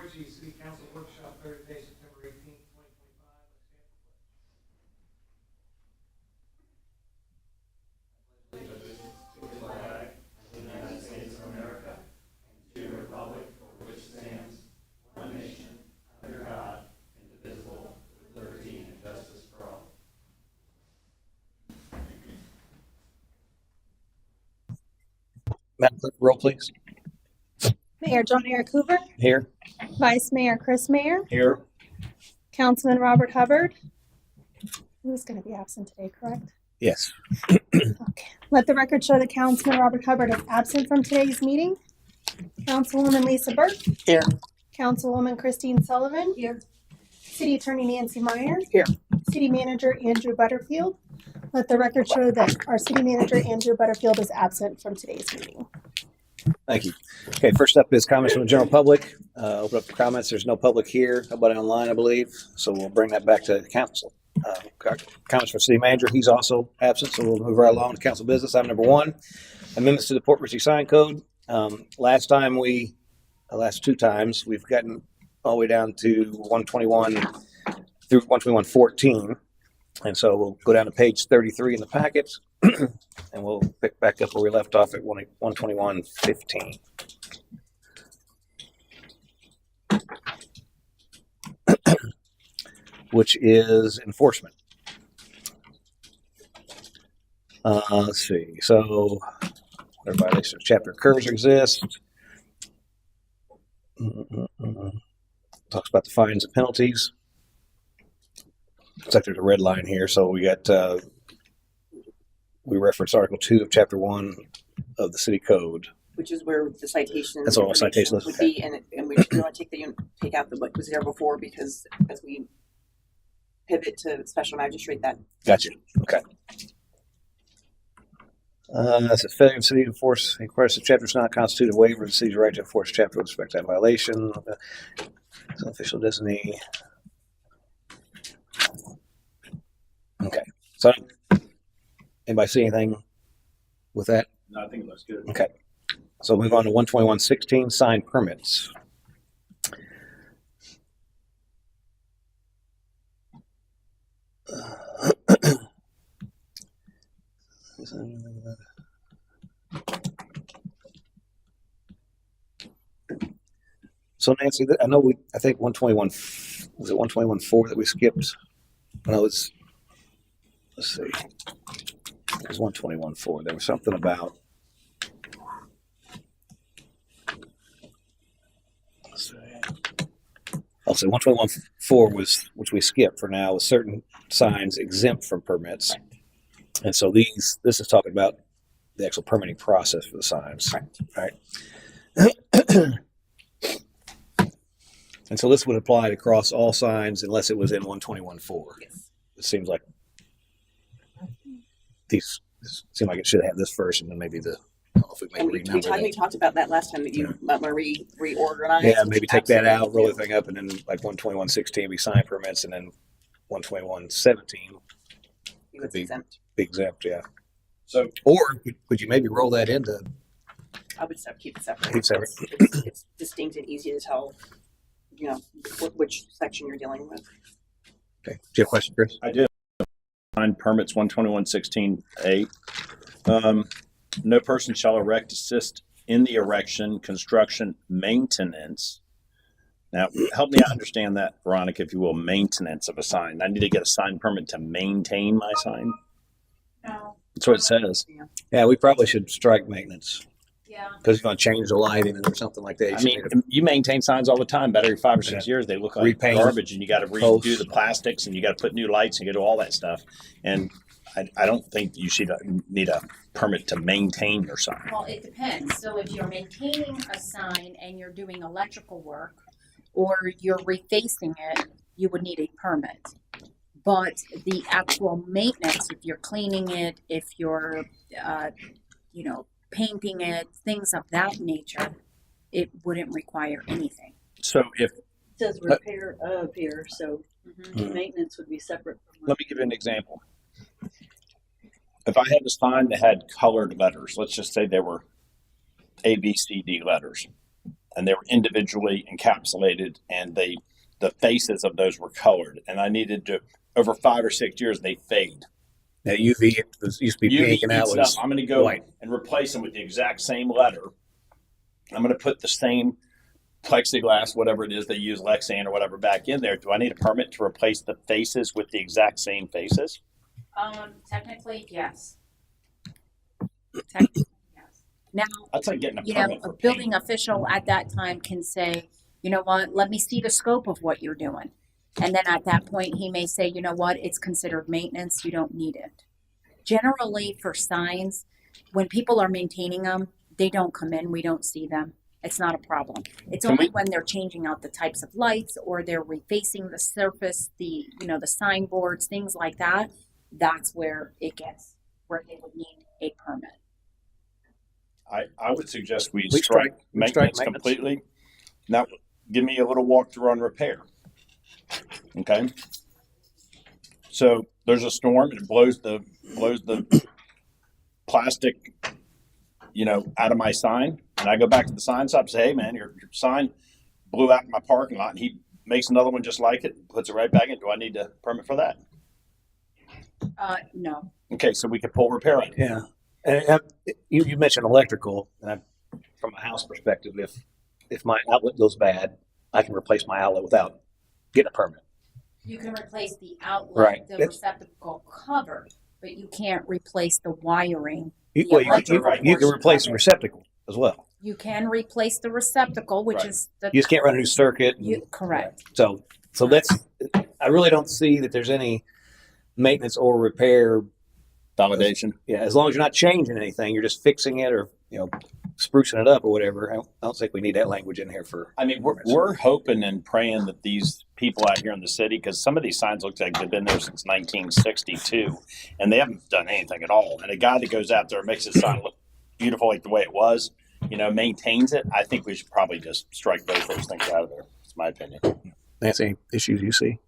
Ritchie City Council Workshop Thursday, September 18th, 2025. Madam Clerk, roll please. Mayor John Eric Hoover, Here. Vice Mayor Chris Mayer, Here. Councilman Robert Hubbard. Who's going to be absent today, correct? Yes. Okay. Let the record show that Councilman Robert Hubbard is absent from today's meeting. Councilwoman Lisa Burke. Here. Councilwoman Christine Sullivan. Here. City Attorney Nancy Meyer. Here. City Manager Andrew Butterfield. Let the record show that our City Manager Andrew Butterfield is absent from today's meeting. Thank you. Okay, first up is comments from the general public. Open up for comments. There's no public here. Nobody online, I believe. So we'll bring that back to the council. Comments from City Manager. He's also absent, so we'll move right along to council business. Item number 1, amendments to the Port Ritchie sign code. Last two times, we've gotten all the way down to 121 through 121.14. And so we'll go down to page 33 in the packet, and we'll pick back up where we left off at 121.15. Which is enforcement. Let's see. So, whatever violation of chapter occurs or exists. Talks about the fines and penalties. Looks like there's a red line here. So we got, we reference Article 2 of Chapter 1 of the City Code. Which is where the citation. That's all the citation would be, and we want to take out what was there before, because as we pivot to special magistrate, that. Gotcha. Okay. That's a failure of the city to enforce requires the chapter does not constitute a waiver of the city's right to enforce chapter with respect to that violation. It's an official designee. Okay. So, anybody see anything with that? No, I think it looks good. Okay. So move on to 121.16, sign permits. So Nancy, I know I think 121, was it 121.4 that we skipped? No, let's see. It was 121.4. There was something about, also 121.4 was, which we skipped for now, was certain signs exempt from permits. And so this is talking about the actual permitting process for the signs. Right. And so this would apply across all signs unless it was in 121.4. Yes. It seems like these seem like it should have this first, and then maybe the. I don't know if we And maybe we talked about that last time, that you might want to reorganize. Yeah, maybe take that out, roll Absolutely. everything up, and then like 121.16 be sign permits, and then 121.17 It's be- exempt. be exempt. Yeah. So Or could you maybe roll that into? I would keep it separate. Keep it separate. It's distinct and easy to tell, which section you're dealing with. Okay. Do you have a question, Chris? I did find permits 121.16A. No person shall erect, assist in the erection, construction, maintenance. Now, help me understand that, Veronica, if you will, maintenance of a sign. I need to get a sign permit to maintain my sign. No. That's what it says. Yeah, we probably should strike maintenance Yeah. because you're going to change the lighting or something like that. I mean, you maintain signs all the time, but every 5 or 6 years they look like Repaint, garbage, and you got to posts. redo the plastics, and you got to put new lights, and you got to do all that stuff. And I don't think you should need a permit to maintain your sign. Well, it depends. So if you're maintaining a sign and you're doing electrical work or you're refacing it, you would need a permit. But the actual maintenance, if you're cleaning it, if you're, painting it, things of that nature, it wouldn't require anything. So if It says repair of here, so Mhm. maintenance would be separate from. let me give you an example. If I had a sign that had colored letters, let's just say they were A, B, C, D letters, and they were individually encapsulated, and the faces of those were colored, and I needed to, over 5 or 6 years, they fade. Now UV it was, used to be UV pink and now eats it it's up. I'm going to go white. and replace them with the exact same letter. I'm going to put the same plexiglass, whatever it is they use, Lexan or whatever, back in there. Do I need a permit to replace the faces with the exact same faces? Technically, yes. Technically, yes. Now, That's like getting a you know, permit a for building paint. official at that time can say, you know what, let me see the scope of what you're doing. And then at that point, he may say, you know what, it's considered maintenance, you don't need it. Generally, for signs, when people are maintaining them, they don't come in, we don't see them. It's not a problem. It's Can only we- when they're changing out the types of lights or they're refacing the surface, the signboards, things like that. That's where where they would need a permit. I would suggest we We strike- strike we strike maintenance maintenance. completely. Now, give me a little walkthrough on repair. Okay. So there's a storm and it blows the plastic, out of my sign, and I go back to the sign shop and say, "Hey, man, your sign blew out in my parking lot," and he makes another one just like it, puts it right back in. Do I need a permit for that? No. Okay, so we can pull repair on it. Yeah. And you mentioned electrical, and from a house perspective, if my outlet goes bad, I can replace my outlet without getting a permit. You can replace the outlet, Right. the receptacle cover, but you can't replace the wiring. You, The well, you electrical can portion replace of the it. receptacle as well. You can replace the receptacle, which Right. is the You just can't run a new circuit. correct. So that's, I really don't see that there's any maintenance or repair. Validation. Yeah, as long as you're not changing anything, you're just fixing it or, sprucing it up or whatever. I don't think we need that language in here for. I mean, we're hoping and praying that these people out here in the city, because some of these signs look like they've been there since 1962, and they haven't done anything at all. And a guy that goes out there and makes his sign look beautiful like the way it was, maintains it, I think we should probably just strike both those things out of there. That's my opinion. That's any issues you see?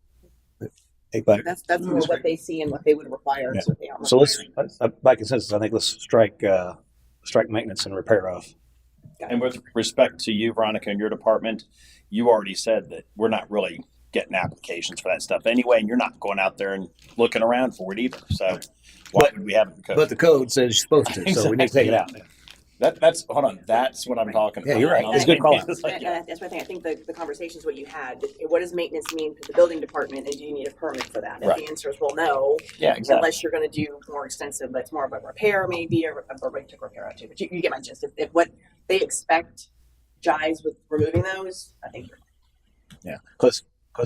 Anybody? That's more what they see and what they would require. Yeah. Is what they are. So by consensus, I think let's strike maintenance and repair off. And with respect to you, Veronica, and your department, you already said that we're not really getting applications for that stuff anyway, and you're not going out there and looking around for it either. So why would we have it in code? But the code says you're supposed to, so we need to take it out. That's hold on. That's what I'm talking about. Yeah, you're right. I'm It's a good call. It's like, yeah. That's what I think. I think the conversation is what you had. What does maintenance mean to the building department, and do you need a permit for that? If Right. the answer is well, no, Yeah, exactly. unless you're going to do more extensive, but it's more of a repair, maybe a right to repair out too. But you get my gist. If what they expect jives with removing those, I think you're Yeah, because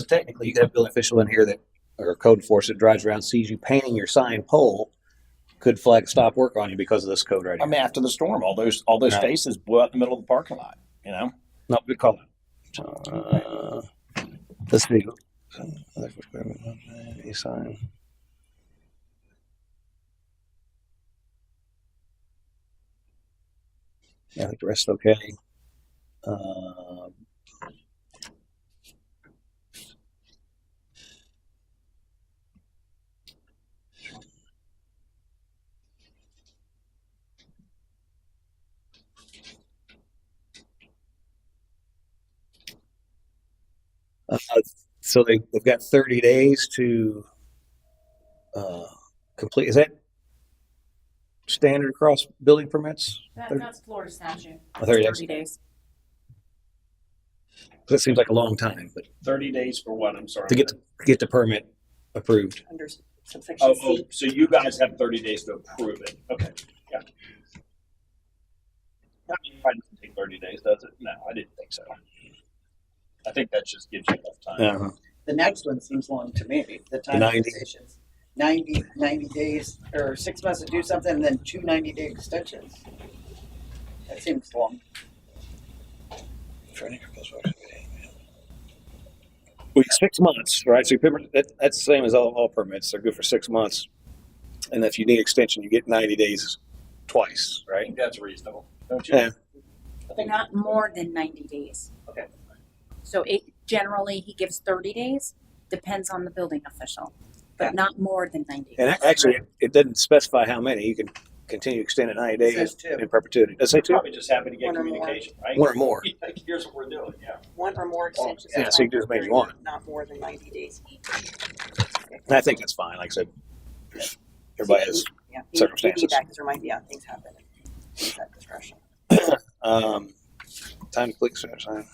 technically you could have a building official in here or a code enforcer that drives around, sees you painting your sign pole, could flag stop work on you because of this code right I here. mean, after the storm, all those Right. faces blew out in the middle of the parking lot. No, good call. Let's see. A sign. Yeah, I think the rest is okay. So they've got 30 days to complete. Is that standard across building permits? That's Florida statute. 30 days. 30 days. That seems like a long time, but 30 days for what? I'm sorry. to get the permit approved. under subsection C. So you guys have 30 days to approve it. Okay. Yeah. That probably doesn't take 30 days, does it? No, I didn't think so. I think that just gives you enough time. Uh-huh. The next one seems long to me, the time 90. limitations. 90 days or 6 months to do something and then 2 90-day extensions. That seems long. Well, 6 months, right? So remember, that's the same as all permits. They're good for 6 months. And if you need extension, you get 90 days twice, I right? think that's reasonable. Don't you? Yeah. Not more than 90 days. Okay. So generally, he gives 30 days, depends on the building official, but Yeah. not more than 90 days. And actually, it doesn't specify how many. You can continue to extend it 90 It days says two. in perpetuity. Does it say two? Probably just happy to get One or more. communication, right? One or more. Like, here's what we're doing, yeah. One or more extensions. Yeah, of so you time just maybe period, one. Not more than 90 days each. And I think that's fine. Like I said, everybody has Yeah, circumstances. You need that because there might be things happen. Use that discretion. Time to click sign.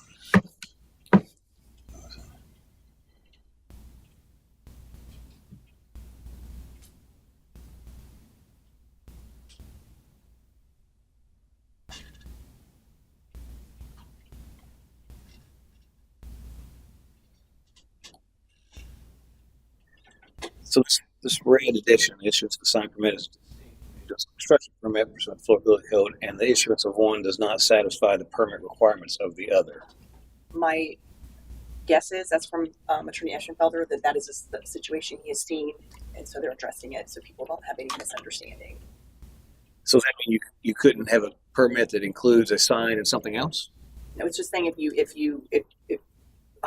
So this red addition issuance the sign permit is just construction permit pursuant to Florida Building Code, and the issuance of one does not satisfy the permit requirements of the other. My guess is that's from Attorney Eschenfelder that is the situation he has seen, and so they're addressing it so people don't have any misunderstanding. So does that mean you couldn't have a permit that includes a sign and something else? No, it's just saying if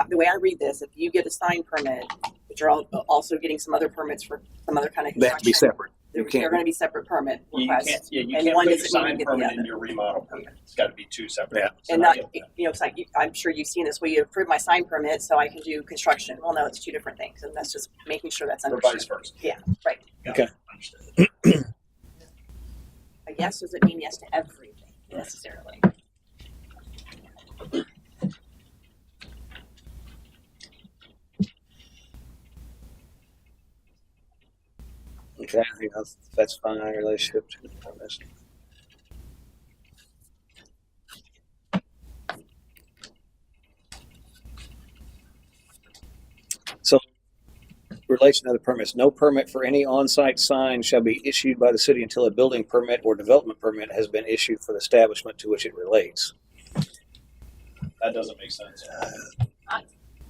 the way I read this, if you get a sign permit, but you're also getting some other permits for some other kind of They have to be construction, separate. You they're can't. going to be separate permit You requests. can't, you and can't one put your doesn't mean sign you get the permit other. in your remodel permit. It's got to be two separate. Yeah. So And now not, you have it's like I'm sure you've seen this. Well, you approve my sign permit, so I can do construction. Well, no, it's two different things, and that's just making sure that's or understood. vice versa. Yeah, right. Got Okay. it. Understood. A yes doesn't mean yes to everything necessarily. Okay, I think that's fine. Relationship to the premise. So, relation to the permits. No permit for any on-site sign shall be issued by the city until a building permit or development permit has been issued for the establishment to which it relates. That doesn't make sense.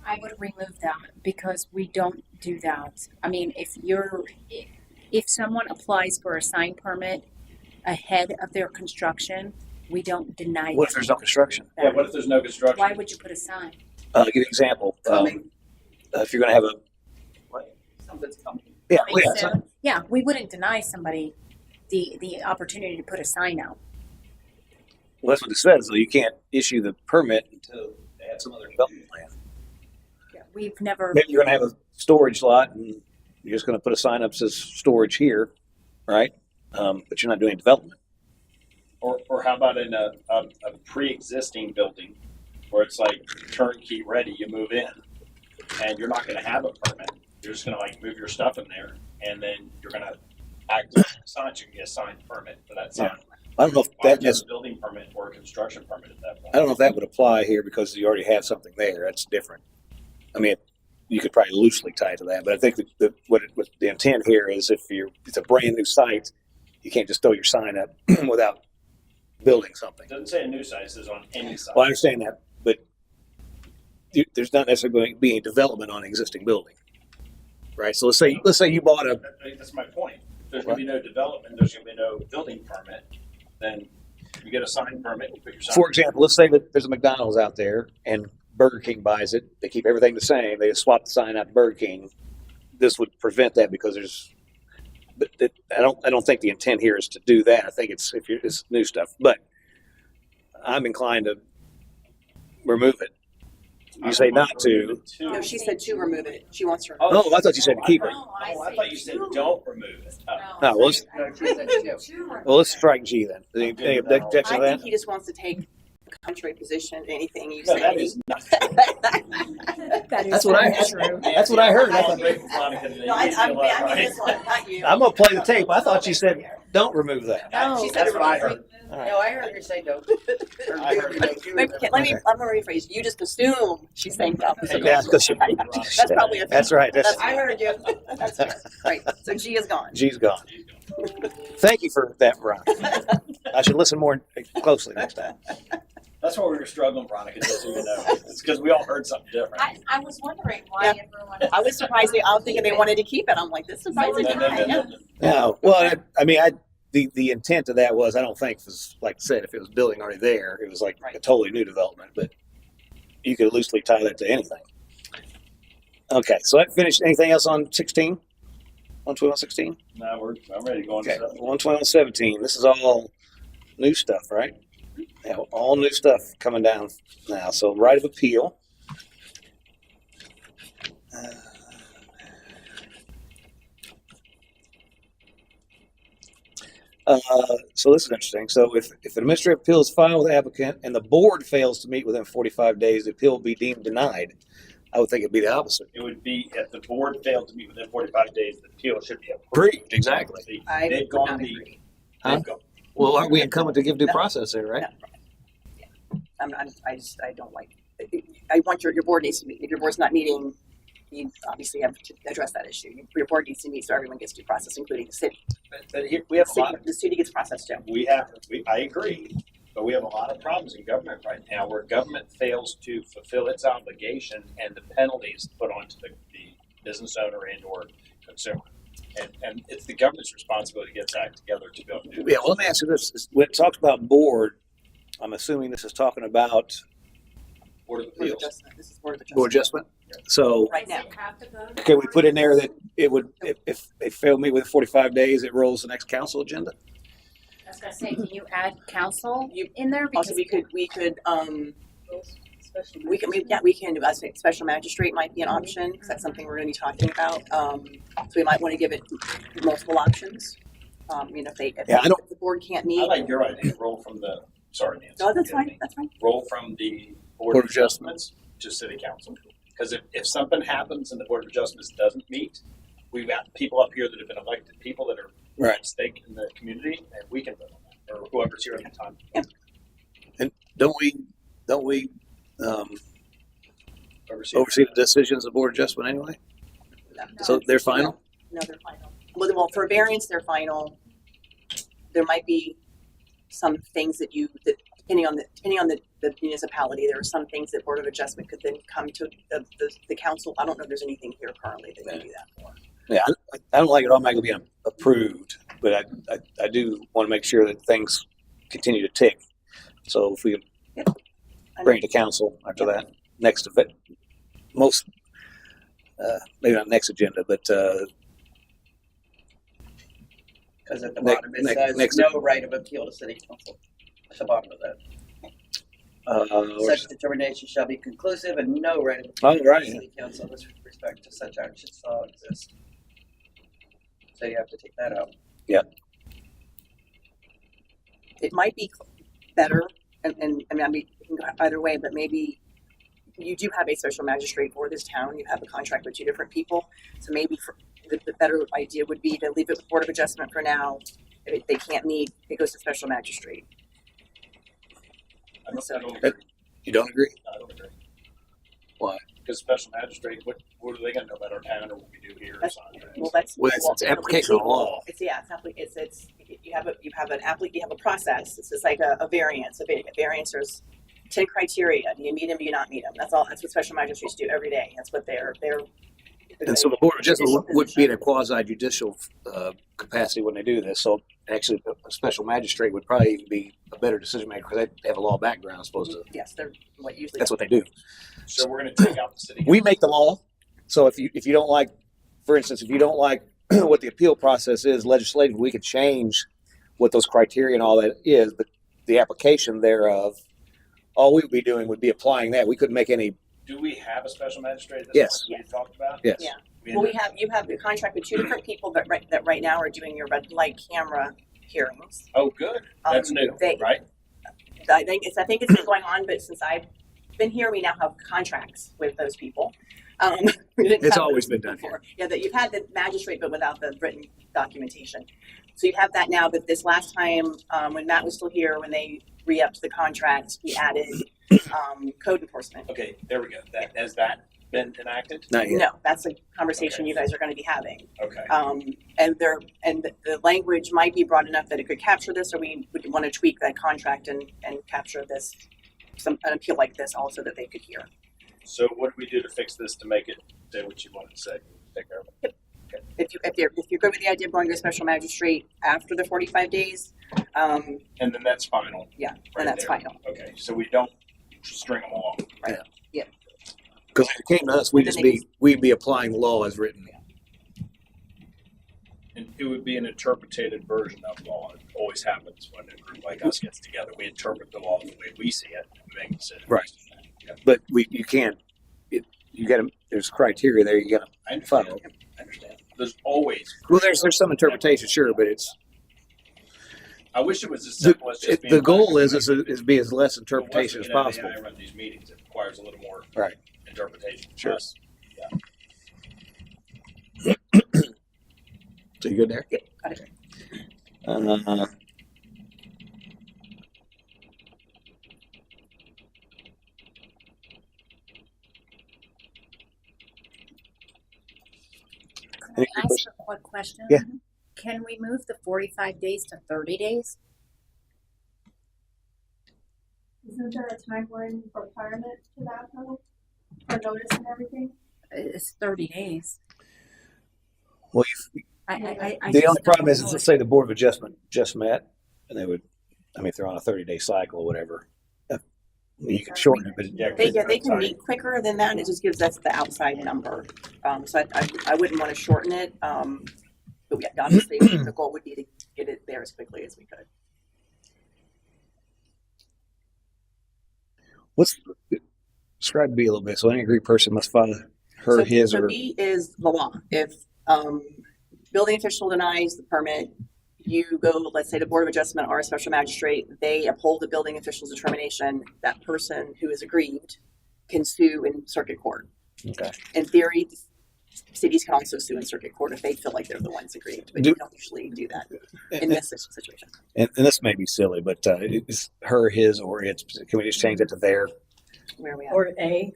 I would remove that because we don't do that. I mean, if someone applies for a sign permit ahead of their construction, we don't deny What if there's no construction? that. Yeah, what if there's no construction? Why would you put a sign? Give you an example. If you're going to have a Something's coming. yeah, Coming yeah, soon? Yeah, we wouldn't deny somebody the opportunity to put a sign out. well, that's what it says. Though you can't issue the permit until they have some other development plan. Yeah, we've never. Maybe you're going to have a storage lot and you're just going to put a sign up that says storage here, right? But you're not doing development. Or how about in a pre-existing building where it's like turnkey ready, you move in and you're not going to have a permit. You're just going to like move your stuff in there and then you're going to act as a sign. You can get a signed permit for that sign. I don't know if Why that do you have is, a building permit or a construction permit at that point? I don't know if that would apply here because you already have something there. That's different. I mean, you could probably loosely tie it to that, but I think that what the intent here is if it's a brand new site, you can't just throw your sign up without building something. It doesn't say a new site, it says on any site. Well, I understand that, but there's not necessarily going to be any development on an existing building, right? So let's say you bought a That's my point. If there's going to be no development, there's going to be no building permit, then you get a sign permit, you put your sign. For example, let's say that there's a McDonald's out there and Burger King buys it. They keep everything the same. They just swap the sign out to Burger King. This would prevent that because I don't think the intent here is to do that. I think it's new stuff, but I'm inclined to remove it. You say not to. No, she said to remove it. She wants to. Oh, I thought you said to keep it. No, I thought you said don't remove it. Oh. No, well, let's strike G then. Any objection to I that? think he just wants to take a contrary position to anything you No, say. that is not. That's what I heard. That's what I heard. I'm grateful, Monica, that No, you feel that, I mean right? this one, not you. I'm gonna play the tape. I thought you said don't remove that. No, she said That's what I heard. No, I heard her say no. I heard no. Wait, I'm gonna rephrase. You just assume she's saying the opposite. Yeah, because she. That's probably a thing. That's right. That's I heard you. That's fair. Right. So G is gone. G's gone. Thank you for that, Veronica. I should listen more closely next time. That's why we were struggling, Veronica, just so you know. It's because we all heard something different. I was wondering why Yeah. everyone. I was surprised. I was thinking they wanted to keep it. I'm like, this surprises No, me. no, no, no, no. No, well, I mean, the intent of that was I don't think it was like I said if it was building already there, it was like a totally new development, but you could loosely tie that to anything. Okay, so that finished. Anything else on 16? 12116? No, I'm ready to go on Okay, to that. 12117. This is all new stuff, right? Yeah, all new stuff coming down now. So right of appeal. So this is interesting. So if an administrative appeal is filed with the applicant and the board fails to meet within 45 days, the appeal will be deemed denied. I would think it'd be the opposite. It would be if the board failed to meet within 45 days, the appeal should be approved. Agreed, exactly. See, I they've would gone not the, agree. Huh? they've gone, Well, aren't we incumbent to give due process there, right? I don't like, I want your board needs to meet. If your board's not meeting, you obviously have to address that issue. Your board needs to meet so everyone gets due process, including the city. but here, we have a lot of, The city gets processed too. I agree, but we have a lot of problems in government right now where government fails to fulfill its obligation and the penalties put onto the business owner and or consumer. And it's the government's responsibility to get its act together to be able to do Yeah, that. well, let me ask you this. When it talks about board, I'm assuming this is talking about Board of Board of Appeals. Adjustment. This is Board of Adjustment. board adjustment. So Right now. can we put in there that it would, if they fail to meet within 45 days, it rolls the next council agenda? I was gonna say, can you add council You- in there? Also, Because we could, Special we can, I think special magistrate might be an option, because that's something we're gonna be talking about. So we might wanna give it multiple options. If Yeah, I don't- if the board can't I meet. like your idea, roll from the, sorry, Nancy. No, that's forgive fine, me. that's fine. Roll from the Board Board of of Adjustment. Adjustments to City Council. Because if something happens and the Board of Adjustments doesn't meet, we've got people up here that have been elected, people that are Right. at stake in the community, and we can vote on that, or whoever's here at the time. Don't we oversee the decisions of board adjustment anyway? No. So they're final? No, they're final. Well, for variance, they're final. There might be some things that depending on the municipality, there are some things that Board of Adjustment could then come to the council. I don't know if there's anything here currently that can do that for. Yeah, I don't like it automatically being approved, but I do want to make sure that things continue to tick. So if we could bring it to council after that, next event, maybe not next agenda, but Because at the Next- bottom it next- says next- no right of appeal to city council. At the bottom of that. Such determination shall be conclusive and no right of appeal oh, to right. city council with respect to such action shall exist. So you have to take that out. It might be better, and I mean, it can go either way, but maybe you do have a social magistrate for this town. You have a contract with two different people. So maybe the better idea would be to leave it with Board of Adjustment for now. If they can't meet, it goes to special magistrate. I don't agree. You don't agree? I don't agree. Why? Because special magistrate, what are they gonna know about our town or what we do here? or That's- something? Well, that's Well, it's application of law. It's you have a process. It's just like a variance. A variance, there's 10 criteria. Do you meet them? Do you not meet them? That's all. That's what special magistrates do every day. That's what they're. And so the board of adjustment would be in a quasi judicial capacity when they do this. So actually, a special magistrate would probably even be a better decision maker because they have a law background, supposed to. Yes, they're what usually. That's what they do. So we're gonna take out the city. We make the law. So if you don't like, for instance, if you don't like what the appeal process is legislatively, we could change what those criteria and all that is, but the application thereof, all we would be doing would be applying that. We couldn't make any. Do we have a special magistrate? That's Yes. what we talked about? Yes. Yeah. Well, you have a contract with two different people that right now are doing your red light camera hearings. Oh, good. That's new, right? I think it's been going on, but since I've been here, we now have contracts with those people. We didn't It's have always those been done before. Yeah, that you've had the magistrate, but without the written documentation. So you have that now, but this last time, when Matt was still here, when they re-upped the contract, we added code enforcement. Okay, there we go. Has that been enacted? Not yet. No, that's a conversation Okay. you guys are going to be having. Okay. And the language might be broad enough that it could capture this, or we would want to tweak that contract and capture this, an appeal like this also that they could hear. So what do we do to fix this to make it say what you wanted to say? Take care of it. If you're good with the idea of going to a special magistrate after the 45 days, And then that's final. yeah, right then that's there. final. Okay, so we don't string them along. Because if it came to us, we'd be applying the law as written. And it would be an interpreted version of law. It always happens when a group like us gets together. We interpret the law the way we see it and make decisions. Right. But you can't. You got to. There's criteria there. You got to I understand. follow. I understand. There's always. Well, there's some interpretation, sure, but it's I wish it was as simple as just being. the goal is be as less But once interpretation we as get out of the possible. I run these meetings. It requires a little more Right. interpretation. Sure. Yes. So you good there? Yep, got it. Can I ask a quick question? Yeah. Can we move the 45 days to 30 days? Isn't there a timeline requirement to that though? For notice and everything? It's 30 days. Well, I the just only problem don't is, know let's say the Board of Adjustment just met, and they would, I mean, if they're on a 30-day cycle or whatever, you can shorten it, but Yeah, They can meet quicker than that. It just gives us the outside number. So I wouldn't want to shorten it. But obviously the goal would be to get it there as quickly as we could. describe B a little bit. So any agreed person must file her, So- his, so or B is the law. If building official denies the permit, you go, let's say the Board of Adjustment or a special magistrate, they uphold the building official's determination. That person who is aggrieved can sue in circuit court. okay. In theory, cities can also sue in circuit court if they feel like they're the ones aggrieved, but Do- you don't usually do that in And, this situation. and this may be silly, but it's her, his, or its. Can we just change it to their? Where are we at? Or A,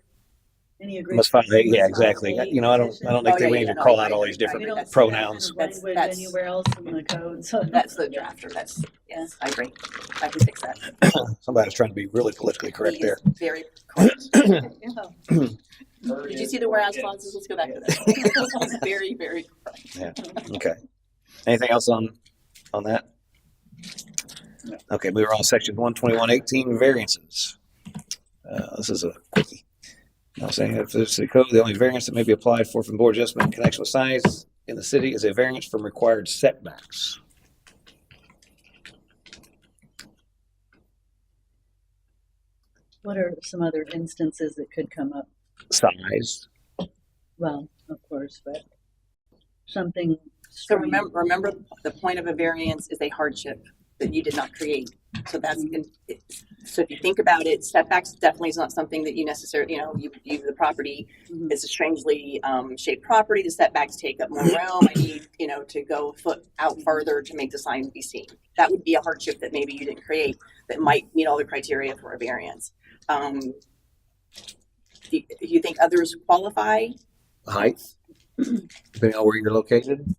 any agreement. Must file. Yeah, exactly. You know, I don't think Oh, they yeah, need yeah, to no, call I out all agree. these different We don't see that pronouns. kind of language That's- anywhere else in the code, so. That's the drafter. That's, yes, I agree. I can fix that. Somebody's trying to be really politically correct He there. is very correct. Yeah. Did you see the whereas clauses? Let's go back to that. He's very, very correct. Okay. Anything else on that? Okay, we were on section 121.18 variances. This is a quickie. I'm saying if the city code, the only variance that may be applied for from board adjustment in connection with signs in the city is a variance from required setbacks. What are some other instances that could come up? Size. Well, of course, but something. So strange. remember, the point of a variance is a hardship that you did not create. So that's, so if you think about it, setbacks definitely is not something that you necessarily, the property Mhm. is a strangely shaped property. The setbacks take up more room. I need, to go a foot out further to make the sign be seen. That would be a hardship that maybe you didn't create that might meet all the criteria for a variance. Do you think others qualify? Height, depending on where you're located.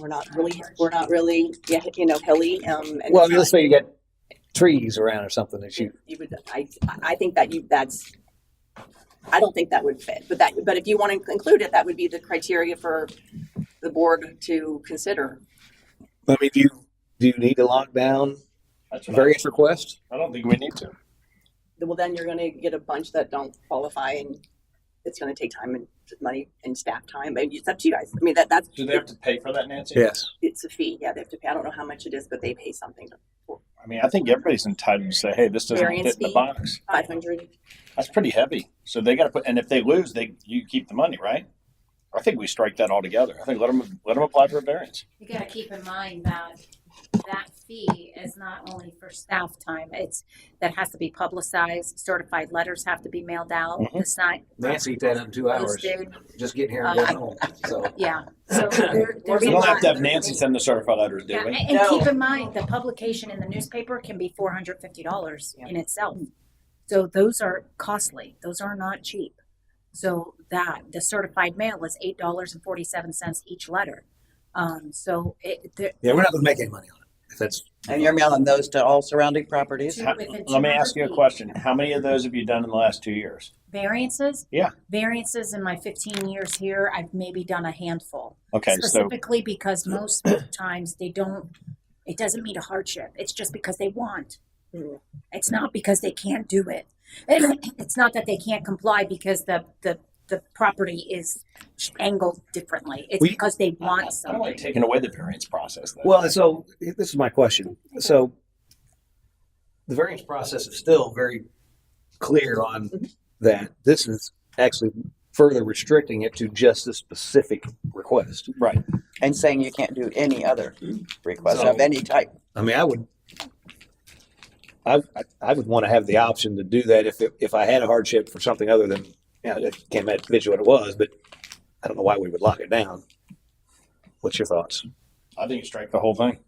We're not really, hilly. And Well, I mean, let's say you got trees around or something that you. you would, I think I don't think that would fit, but if you want to include it, that would be the criteria for the board to consider. I mean, do you need to lock down That's what variance request? I don't think we need to. Well, then you're going to get a bunch that don't qualify, and it's going to take time and money and staff time. And it's up to you guys. I mean, that's Do they have to pay for that, Nancy? Yes. it's a fee. Yeah, they have to pay. I don't know how much it is, but they pay something. I mean, I think everybody's entitled to say, "Hey, this doesn't Variance fit in the fee. box." 500. That's pretty heavy. So they got to put, and if they lose, you keep the money, right? I think we strike that altogether. I think let them apply for a variance. You gotta keep in mind that that fee is not only for staff time, that has to be publicized, certified letters have to be mailed out, the sign. Nancy eat that in 2 hours. posted. Just getting here and going home. So Yeah, so there's We a don't have lot. to have Nancy send the certified letters, do Yeah, we? and No. keep in mind, the publication in the newspaper can be $450 in itself. So those are costly. Those are not cheap. So the certified mail is $8.47 each letter. yeah, we're not going to make any money on it. If that's And you're mailing those to all surrounding properties? Two- How- within Let me ask you a 200 feet. question. How many of those have you done in the last 2 years? Variances? Yeah. Variances in my 15 years here, I've maybe done a handful. Okay, so Specifically because most times it doesn't meet a hardship. It's just because they want. It's not because they can't do it. It's not that they can't comply because the the property is angled differently. It's We- because they want I don't something. like taking away the variance process though. Well, so this is my question. So the variance process is still very clear on that. This is actually further restricting it to just a specific request. Right. And saying you can't do any other request So- of any type. I mean, I would want to have the option to do that if I had a hardship for something other than, I can't envision what it was, but I don't know why we would lock it down. What's your thoughts? I think you strike the whole thing.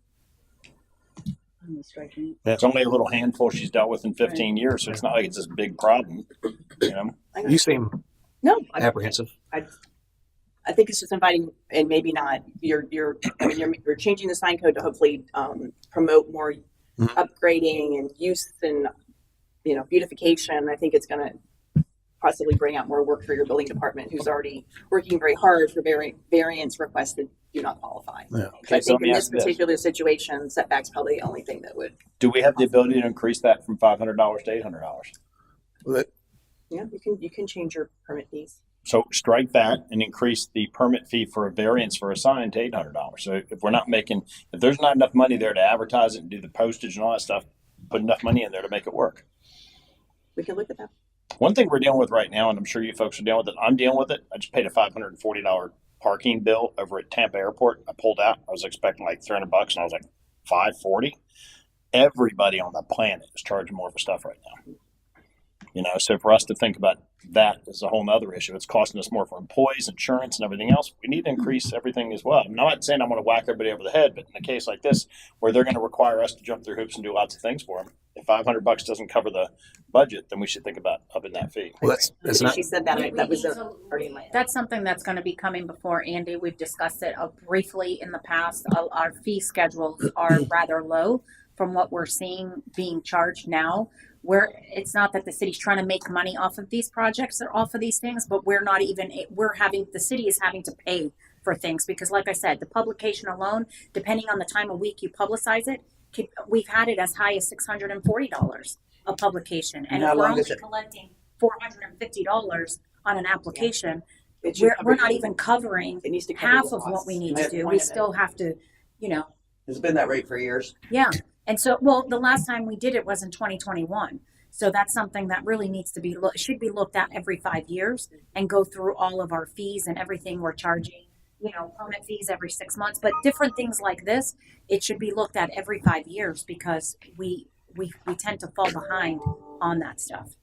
I'm striking. It's only a little handful she's dealt with in 15 years, so it's not like it's this big problem. You know, You seem No, apprehensive. I think it's just inviting, and maybe not. You're changing the sign code to hopefully promote more Mhm. upgrading and use and beautification. I think it's going to possibly bring out more work for your building department, who's already working very hard for variance requests that do not qualify. Yeah. Okay, I so think let me in ask this this. particular situation, setback's probably the only thing that would. Do we have the ability to increase that from $500 to $800? Yeah, you can change your permit fees. So strike that and increase the permit fee for a variance for a sign to $800. So if there's not enough money there to advertise it and do the postage and all that stuff, put enough money in there to make it work. We can look at that. One thing we're dealing with right now, and I'm sure you folks are dealing with it, I'm dealing with it. I just paid a $540 parking bill over at Tampa Airport. I pulled out. I was expecting like $300 and I was like $540. Everybody on the planet is charging more for stuff right now. So for us to think about that is a whole nother issue. It's costing us more for employees, insurance, and everything else. We need to increase everything as well. I'm not saying I'm going to whack everybody over the head, but in a case like this, where they're going to require us to jump through hoops and do lots of things for them, if $500 doesn't cover the budget, then we should think about upping that fee. Well, that's not. She said that. We That was need to- already in my. That's something that's going to be coming before Andy. We've discussed it briefly in the past. Our fee schedules are rather low from what we're seeing being charged now. Where it's not that the city's trying to make money off of these projects or off of these things, but the city is having to pay for things because, like I said, the publication alone, depending on the time of week you publicize it, we've had it as high as $640 a publication, and How if we're long only is it? collecting $450 on an application, It should we're cover not you. even covering It needs to cover half the of what costs. we need That's to the do. point We of it. still have to, It's been that rate for years. yeah. And so, well, the last time we did it was in 2021. So that's something that really needs to be should be looked at every 5 years and go through all of our fees and everything we're charging. Permit fees every 6 months, but different things like this, it should be looked at every 5 years because we tend to fall behind on that stuff.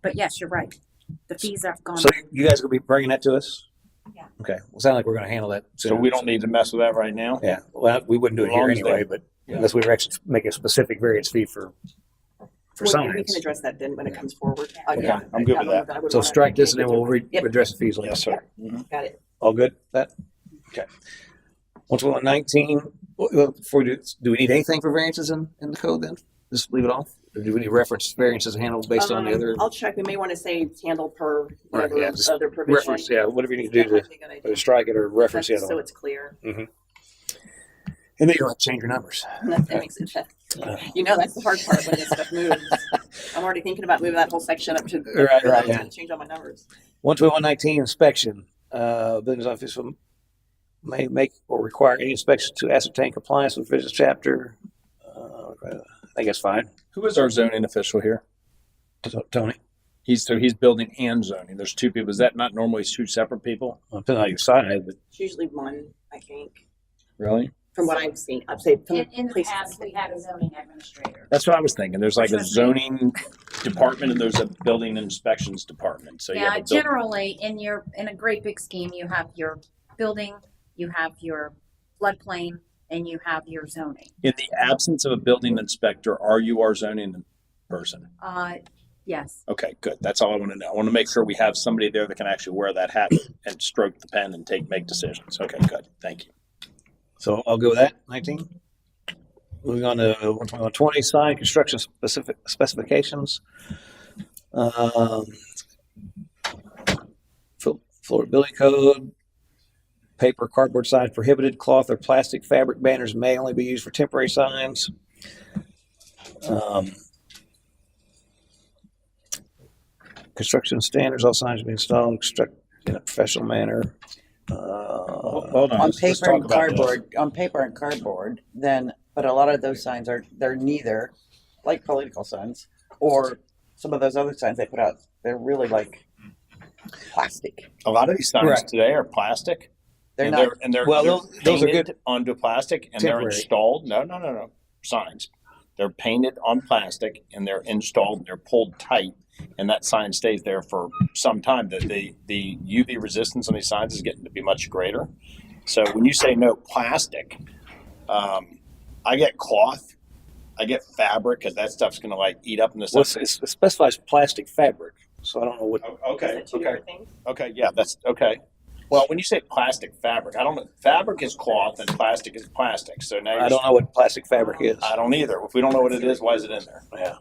But yes, you're right. The fees have gone. So you guys will be bringing that to us? Yeah. Okay. Well, sound like we're going to handle that soon. So we don't need to mess with that right now. Yeah. Well, we wouldn't do it As long here as anyway, they- but Yeah. unless we were actually make a specific variance fee for We signs. can address that then when it comes forward. Okay, Yeah, I'm good I with don't know that. I would So wanna strike this and make then it we'll different. Yep, address the fees later. Yes, sir. got it. All good? That? Okay. 12119, well, before we do we need anything for variances in the code then? Just leave it off? Or do we need reference variances handled based on the other? I'll check. We may want to say it's handled per Right, yeah, just other provision. Reference, yeah, whatever you need to do That might be a good to idea. strike it or reference the That's other so one. it's clear. And then you don't have to change your numbers. That makes it. That's the hard part when this stuff moves. I'm already thinking about moving that whole section up to. Right, yeah. Change all my numbers. 12119 inspection. Business office may make or require any inspection to ascertain compliance with business chapter. I guess fine. Who is our zoning official here? Tony, He's building and zoning. There's two people. Is that not normally two separate people? depending on your side, but It's usually one, I think, Really? from what I've seen. I'd say from In the places. past, we had a zoning administrator. That's what I was thinking. There's like a Trust me. zoning department and there's a building inspections department. So you Yeah, have a buil- generally in a great big scheme, you have your building, you have your floodplain, and you have your zoning. in the absence of a building inspector, are you our zoning person? Yes. Okay, good. That's all I want to know. I want to make sure we have somebody there that can actually wear that hat and stroke the pen and make decisions. Okay, good. Thank you. so I'll go with that. 19. Moving on to 12120 sign construction specifications. Florida Building Code. Paper, cardboard signs prohibited. Cloth or plastic fabric banners may only be used for temporary signs. construction standards, all signs be installed and construct in a professional manner. Hold on. On let's paper talk and about this. cardboard, on paper and cardboard, then, but a lot of those signs they're neither like political signs or some of those other signs they put out. They're really like plastic. A lot of these signs Right. today are plastic. They're and not. They're Well, they're those are painted good. onto plastic and they're Temporary. installed. No. Signs. They're painted on plastic and they're installed and they're pulled tight, and that sign stays there for some time. The UV resistance on these signs is getting to be much greater. So when you say no plastic, I get cloth, I get fabric, because that stuff's going to like eat up in the Well, sun. it specifies plastic fabric, so I don't know what. Okay, Is that two okay. different things? Okay, yeah, that's okay. Well, when you say plastic fabric, I don't know. Fabric is cloth and plastic is plastic. So now I don't know what plastic fabric is. I don't either. If we don't know what it is, why is it in there? Yeah.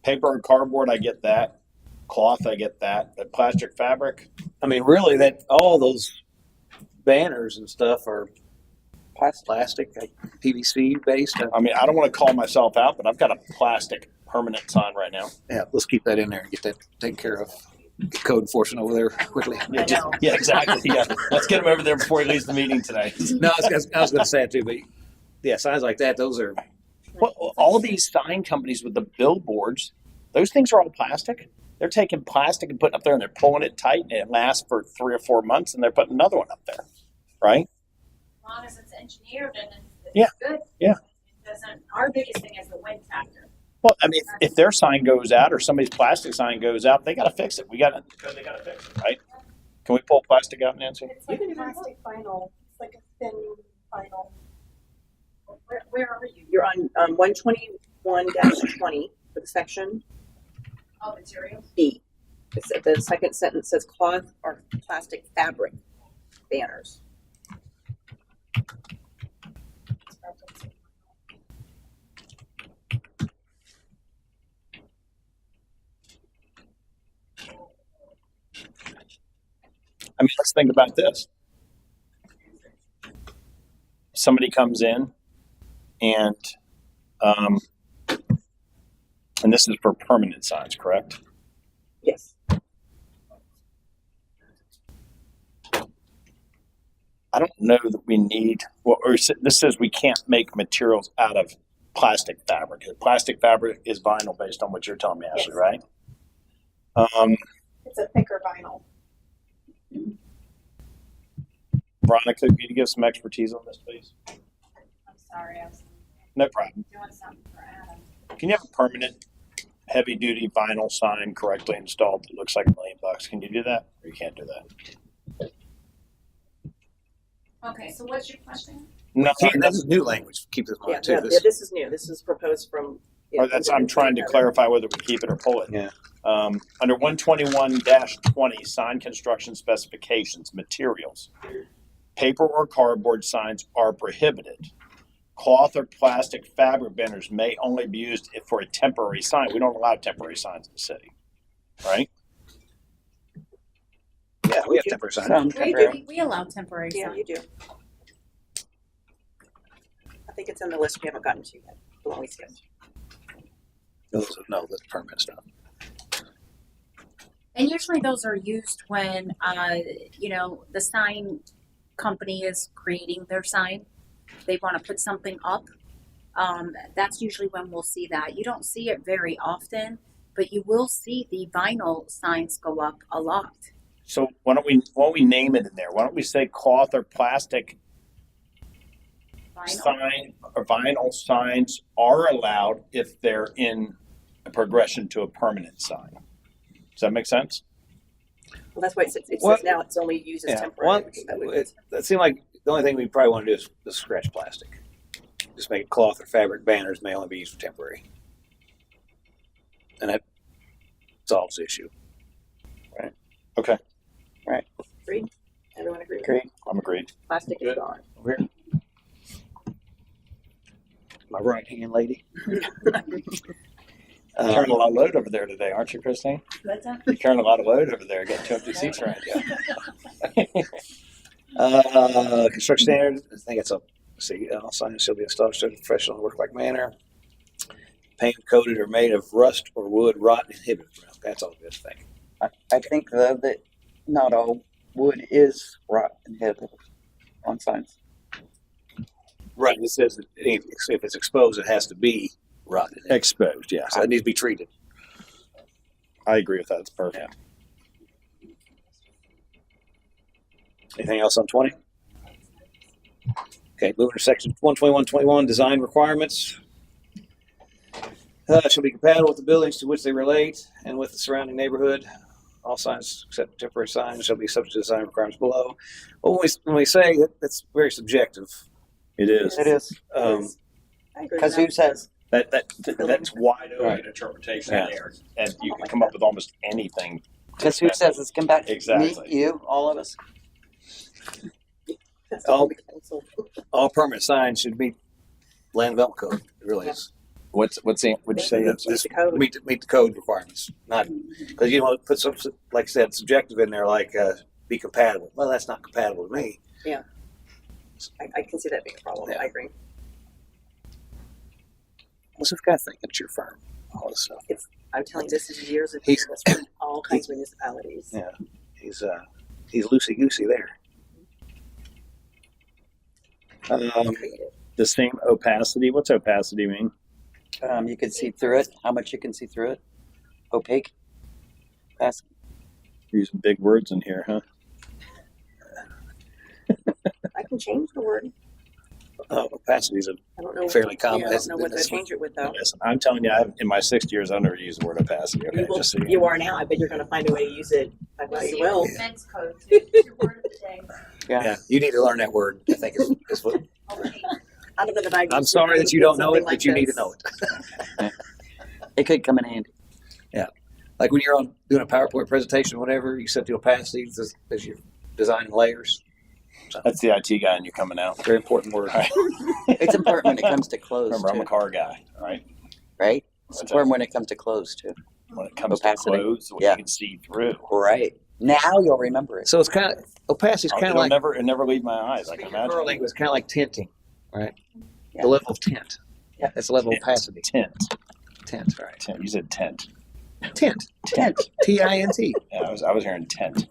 Paper and cardboard, I get that. Cloth, I get that. But plastic fabric, I mean, really, that all those banners and stuff are plastic, like PVC based. I mean, I don't want to call myself out, but I've got a plastic permanent sign right now. Yeah, let's keep that in there and get that taken care of. Get code enforcement over there quickly. I know. Yeah, exactly. Yeah, let's get him over there before he leaves the meeting today. No, I was going to say it too, but yeah, signs like that, those are. Well, all these sign companies with the billboards, those things are all plastic. They're taking plastic and putting it up there and they're pulling it tight and it lasts for 3 or 4 months and they're putting another one up there, right? As long as it's engineered and it's Yeah. good. Yeah. It doesn't, our biggest thing is the wind factor. Well, I mean, if their sign goes out or somebody's plastic sign goes out, they got to fix it. They got to fix it, right? Can we pull plastic out, Nancy? It's like a plastic vinyl. It's like a thin vinyl. Where are you? You're on 121-20 for the section Oh, materials? B. It's the second sentence says cloth or plastic fabric banners. I mean, let's think about this. Somebody comes in and this is for permanent signs, correct? Yes. I don't know that we need, well, or this says we can't make materials out of plastic fabric. Plastic fabric is vinyl based on what you're telling me, Ashley, Yes. right? It's a thicker vinyl. Veronica, could you give some expertise on this, please? I'm sorry, I was No problem. doing something for Adam. Can you have a permanent heavy duty vinyl sign correctly installed that looks like $1 million? Can you do that? Or you can't do that? Okay, so what's your question? No, This is new language. Keep this in Yeah, mind too. yeah, This- this is new. This is proposed from. I'm trying to clarify whether we keep it or pull it. Yeah. Under 121-20, sign construction specifications, materials. Paper or cardboard signs are prohibited. Cloth or plastic fabric banners may only be used for a temporary sign. We don't allow temporary signs in the city, right? Yeah, we have temporary signs. Some temporary. We allow temporary Yeah, signs. you do. I think it's in the list we haven't gotten to yet. The one we skipped. No, that's permanent stuff. And usually those are used when, the sign company is creating their sign. They want to put something up. That's usually when we'll see that. You don't see it very often, but you will see the vinyl signs go up a lot. So why don't we name it in there? Why don't we say cloth or plastic Vinyl. sign or vinyl signs are allowed if they're in a progression to a permanent sign? Does that make sense? Well, that's why it says Well, now it's only used as Yeah, temporary. one, which that would- it seemed like the only thing we probably want to do is scratch plastic. Just make cloth or fabric banners may only be used for temporary. And that solves the issue. Okay, Agreed? Everyone agree? Agreed. I'm agreed. Plastic is gone. My right hand lady. Carrying a lot of load over there today, aren't you, Christine? What's that? You're carrying a lot of load over there. Got 2 empty seats around you. Construction standards, I think it's a, see, all signs shall be installed in a professional and work-like manner. paint coated or made of rust or wood, rot, and inhibited. Well, that's all good, I think. I think though that not all wood is rot inhibited on signs. Right. It says that if it's exposed, it has to be rotted. Exposed, yeah. So it needs to be treated. I agree with that. It's perfect. Anything else on 20? Okay, moving to section 121.21, design requirements. Shall be compatible with the buildings to which they relate and with the surrounding neighborhood. All signs except temporary signs shall be subject to design requirements below. Well, when we say that, that's very subjective. It is. It is. I agree with Because that. who says? That's wide open Right. interpretation Yeah. there, and you can come up with almost anything. Because who says it's compatible? Exactly. Me, you, all of us. That's all- the council. All permanent signs should meet land development code. It really is. What'd you say? It's Meet the code. meet the code requirements, not because you want to put some, like I said, subjective in there, like be compatible. Well, that's not compatible to me. I can see that being a problem. Yeah. I agree. What's this guy thinking at your firm? All this stuff. I'm telling you, this is years of He's- this with all kinds of municipalities. Yeah. He's loosey goosey there. Creative. The same opacity. What's opacity mean? You can see through it. How much you can see through it? Opaque. That's You're using big words in here, huh? I can change the word. Opacity is I don't know. fairly common. Yeah, I don't know what to change it with though. Listen, I'm telling you, in my 60 years, I've never used the word opacity. Okay, You, will, just so you you know. are now. I bet you're going to find a way to use it. I bet you See your will. Defense code, too. It's your word of the day. yeah. You need to learn that word. I think is what. Okay. I don't know that I. I'm sorry that you don't know it, but you need to know it. it could come in handy. Like when you're doing a PowerPoint presentation, whatever, you set the opacity as you're designing layers. So, That's the IT guy, and you're coming out. very important word. Right. It's important when it comes to clothes Remember, I'm too, a car guy, right? right? It's What's important when it comes to clothes too. When it comes Opacity. to clothes, what Yeah. you can see through. Right. Now you'll remember it. So it's kind of opacity is kind of like it never leave my eyes. I can imagine. curling was kind of like tinting, right? Yeah. The level of tint. Yeah. That's the level of opacity. Tint. Tint, right? Tint. You said tent. Tint. Tent. T-I-N-T. Yeah, I was hearing tent.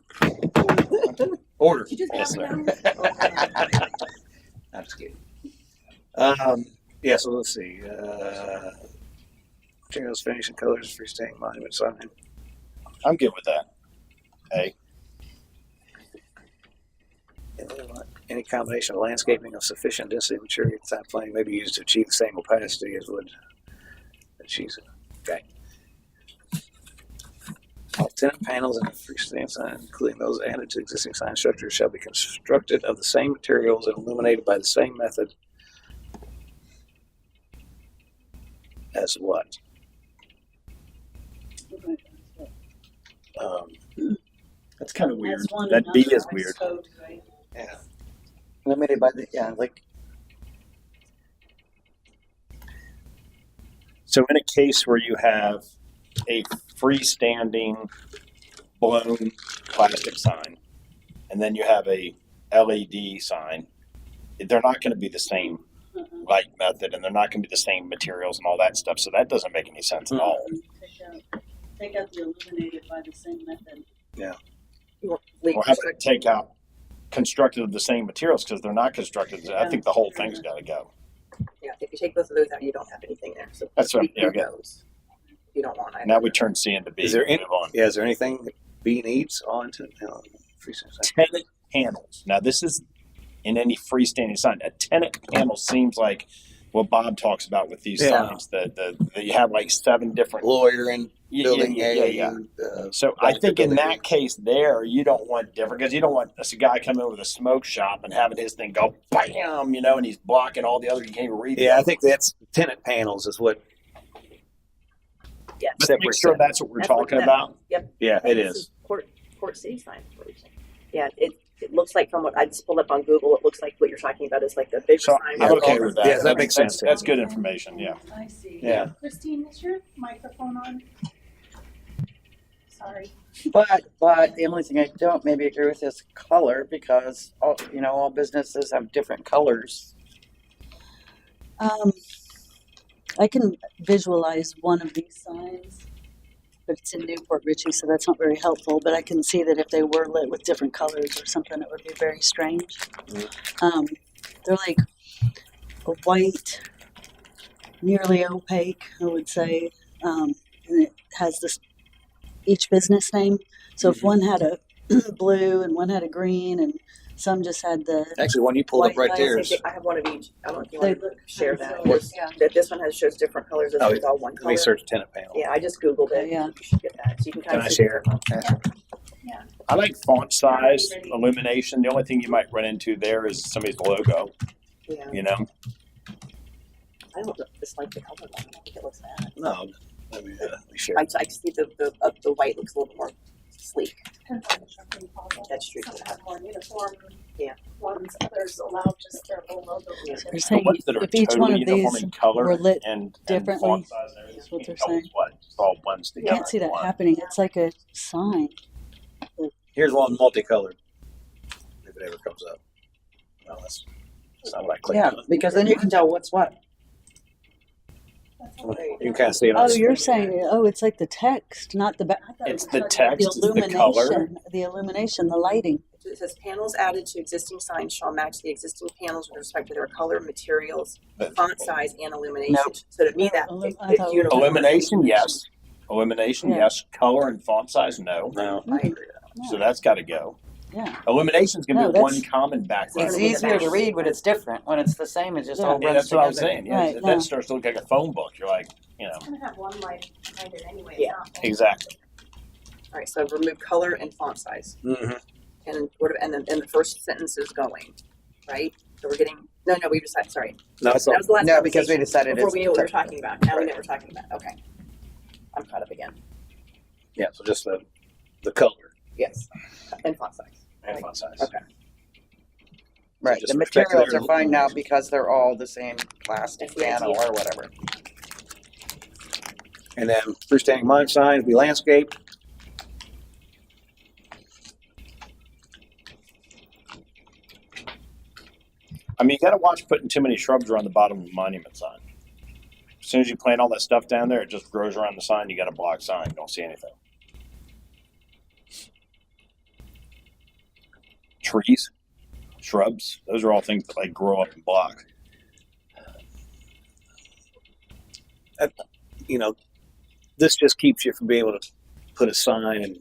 Order. Did you just Yes, count sir. me down? I'm just kidding. Yeah, so let's see. Materials, finishing colors, freestanding monument sign. I'm good with that. Hey, Any combination of landscaping of sufficient density of material at time plane may be used to achieve the same opacity as would achieve. Okay. All tenant panels and freestanding sign, including those added to existing sign structures, shall be constructed of the same materials and illuminated by the same method as what? that's kind of weird. That's one That B another is weird. code, right? Yeah. Limited by the like So in a case where you have a freestanding blown plastic sign, and then you have a LED sign, they're not going to be the same light method, and they're not going to be the same materials and all that stuff. So that doesn't make any sense at all. Take out the illuminated by the same method. Leave Or how about take out constructed of the same materials because they're not constructed. I think the whole thing's got to go. Yeah, if you take both of those out, you don't have anything there. So That's right. leave Yeah, okay. those. You don't want either. Now we turn C into B. Is there and any- move on. Yeah, is there anything that B needs on to freestanding sign? Tenant panels. Now this is in any freestanding sign. A tenant panel seems like what Bob talks about with these Yeah. signs. That you have like 7 different Lawyer and Yeah, building yeah, A. yeah, yeah. So I think in that case there, you don't want different because you don't want a guy coming in with a smoke shop and having his thing go bam, and he's blocking all the other. You can't even read. Yeah, I it. think that's tenant panels is what. Yeah. Let's make sure that's what we're That's what talking that- about. Yep. Yeah, Hey, it this is. Port City sign. Yeah, it looks like from what I just pulled up on Google, it looks like what you're talking about is like the big So sign. I'm Yeah, okay with that. yeah, that makes sense. That's good information. Yeah. I see. Yeah. Christine, is your microphone on? Sorry. but the only thing I don't maybe agree with is color because all businesses have different colors. I can visualize one of these signs, but it's in Newport Richie, so that's not very helpful. But I can see that if they were lit with different colors or something, it would be very strange. They're like a white, nearly opaque, I would say, and it has this each business name. So if one had a blue and one had a green, and some just had the Actually, one you pulled up White right there lights, is, I have one of each. I don't know if you They want to look share kind that. of This, yeah. this one shows different colors. This Oh, one's all one let color. me search tenant panel. Yeah, I just Googled it. Yeah. You should get that. So you can kind Can of I see. share? I like font size, illumination. The only thing you might run into there is somebody's logo, Yeah. you know? I don't dislike the color. I don't think it looks bad. No, let me share. I see the white looks a little bit more sleek. That's true. Some have more uniform. Yeah. Ones, others allow just their whole logo. Yeah. They're The saying ones that are if each one totally of these uniform in color were lit and differently, font size and everything, that's what they're you can tell saying. What it's all blends you together. can't see that One. happening. It's like a sign. Here's one multicolored. If it ever comes up. No, that's not what I clicked Yeah, on. because then you can tell what's what. You can kind of see it on Oh, the you're screen. saying, oh, it's like the text, not the back. It's the text, The it's the color. illumination, the lighting. It says panels added to existing signs shall match the existing panels with respect to their color, materials, font size, and illumination. Nope. So to me, that I it's thought- uniform. Illumination, yes. Illumination, Yeah. yes. Color and font size, no. No. I agree with that. So that's got to go. Yeah. Illumination's going to No, be one that's- common background. It's easier to read when it's different. When it's the same, it just Yeah. all Yeah, runs that's what I was together. saying. Yeah, Right, that no. starts to look like a phone book. You're like, you know, It's gonna have one light behind it anyway. Yeah. exactly. All right, so remove color and font size, Mm-hmm. and the first sentence is going, right? So we're getting no. We decided. Sorry, No, it's that all, was the last. No, because we conversation decided before it's we knew what we were technical. talking about. Now we Right. know what we're talking about. Okay, I'm caught up again. yeah, so just the color Yes, and font size. and font size. Okay. Right. just The respect materials their- are fine now because they're all the same plastic That's the panel idea. or whatever. And then freestanding mime sign would be landscape. I mean, you got to watch putting too many shrubs around the bottom of the monument sign. As soon as you plant all that stuff down there, it just grows around the sign. You got a block sign. You don't see anything. Trees, shrubs, those are all things that like grow up and block. You know, this just keeps you from being able to put a sign and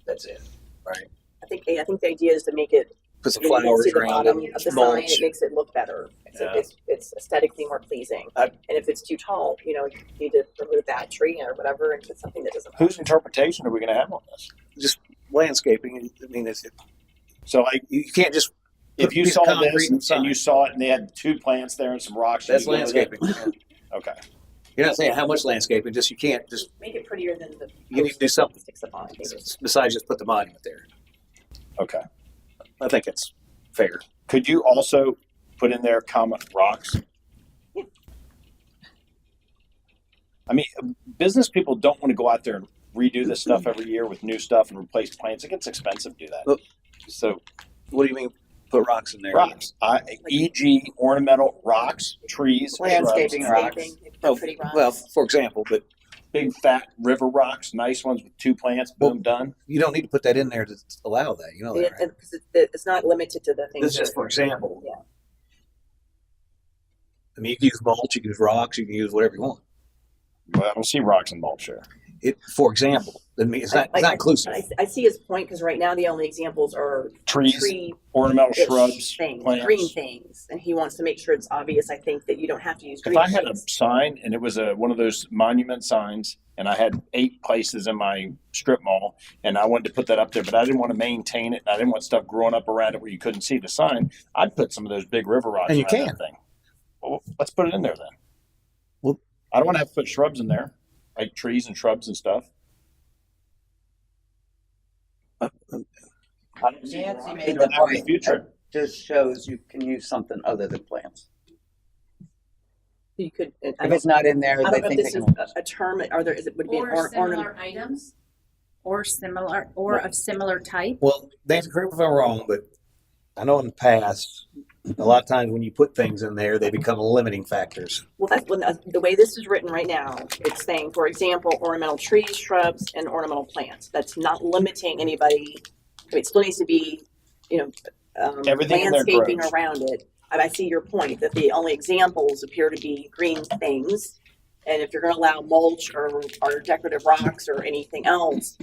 that's it, right? I think the idea is to make it. Put some You can flowers see the around bottom it, of the sign. mulch. It makes it look better. Yeah. It's aesthetically more pleasing. I- And if it's too tall, you know, you need to remove that tree or whatever and put something that doesn't. Whose interpretation are we going to have on this? Just landscaping. I mean, So, like, you can't just if put a you piece saw of concrete this and and sign. you saw it and they had two plants there and some rocks, That's you'd go with it? landscaping. Okay. You're not saying how much landscaping, just you can't just Make it prettier than the. You need to do something. Sticks up on it, maybe. besides just put the monument there. Okay. I think it's fair. Could you also put in there common rocks? I mean, business people don't want to go out there and redo this stuff every year with new stuff and replace plants. It gets expensive to do that. Look. So What do you mean? Put rocks in there? rocks, e.g., ornamental rocks, trees, Landscaping shrubs, rocks. Landscaping, Oh, pretty rocks. well, for example, but big fat river rocks, nice ones with two plants. Boom, done. you don't need to put that in there to allow that. You know that, right? Because it's not limited to the things. This is just that- for example. Yeah. I mean, you can use mulch, you can use rocks, you can use whatever you want. Well, I don't see rocks and mulch here. For example, I mean, it's not inclusive. I see his point because right now the only examples are Trees, tree ornamental shrubs, things, plants. green things, and he wants to make sure it's obvious. I think that you don't have to use. If green I had a things. sign and it was one of those monument signs and I had 8 places in my strip mall and I wanted to put that up there, but I didn't want to maintain it and I didn't want stuff growing up around it where you couldn't see the sign, I'd put some of those big river rocks And you around can. that thing. Well, let's put it in there then. Well- I don't want to have to put shrubs in there, like trees and shrubs and stuff. I don't see Nancy rocks made doing the that in the point. future. Just shows you can use something other than plants. You could. If it's not in there, I they don't know if think this they is can. a term. Are there? Is it would be an Or ornament? similar items, or of similar type. Well, Nancy, correct me if I'm wrong, but I know in the past a lot of times when you put things in there, they become limiting factors. Well, that's when the way this is written right now. It's saying, for example, ornamental trees, shrubs, and ornamental plants. That's not limiting anybody. I mean, it still needs to be, Everything in there landscaping grows. around it. And I see your point that the only examples appear to be green things. And if you're going to allow mulch or decorative rocks or anything else,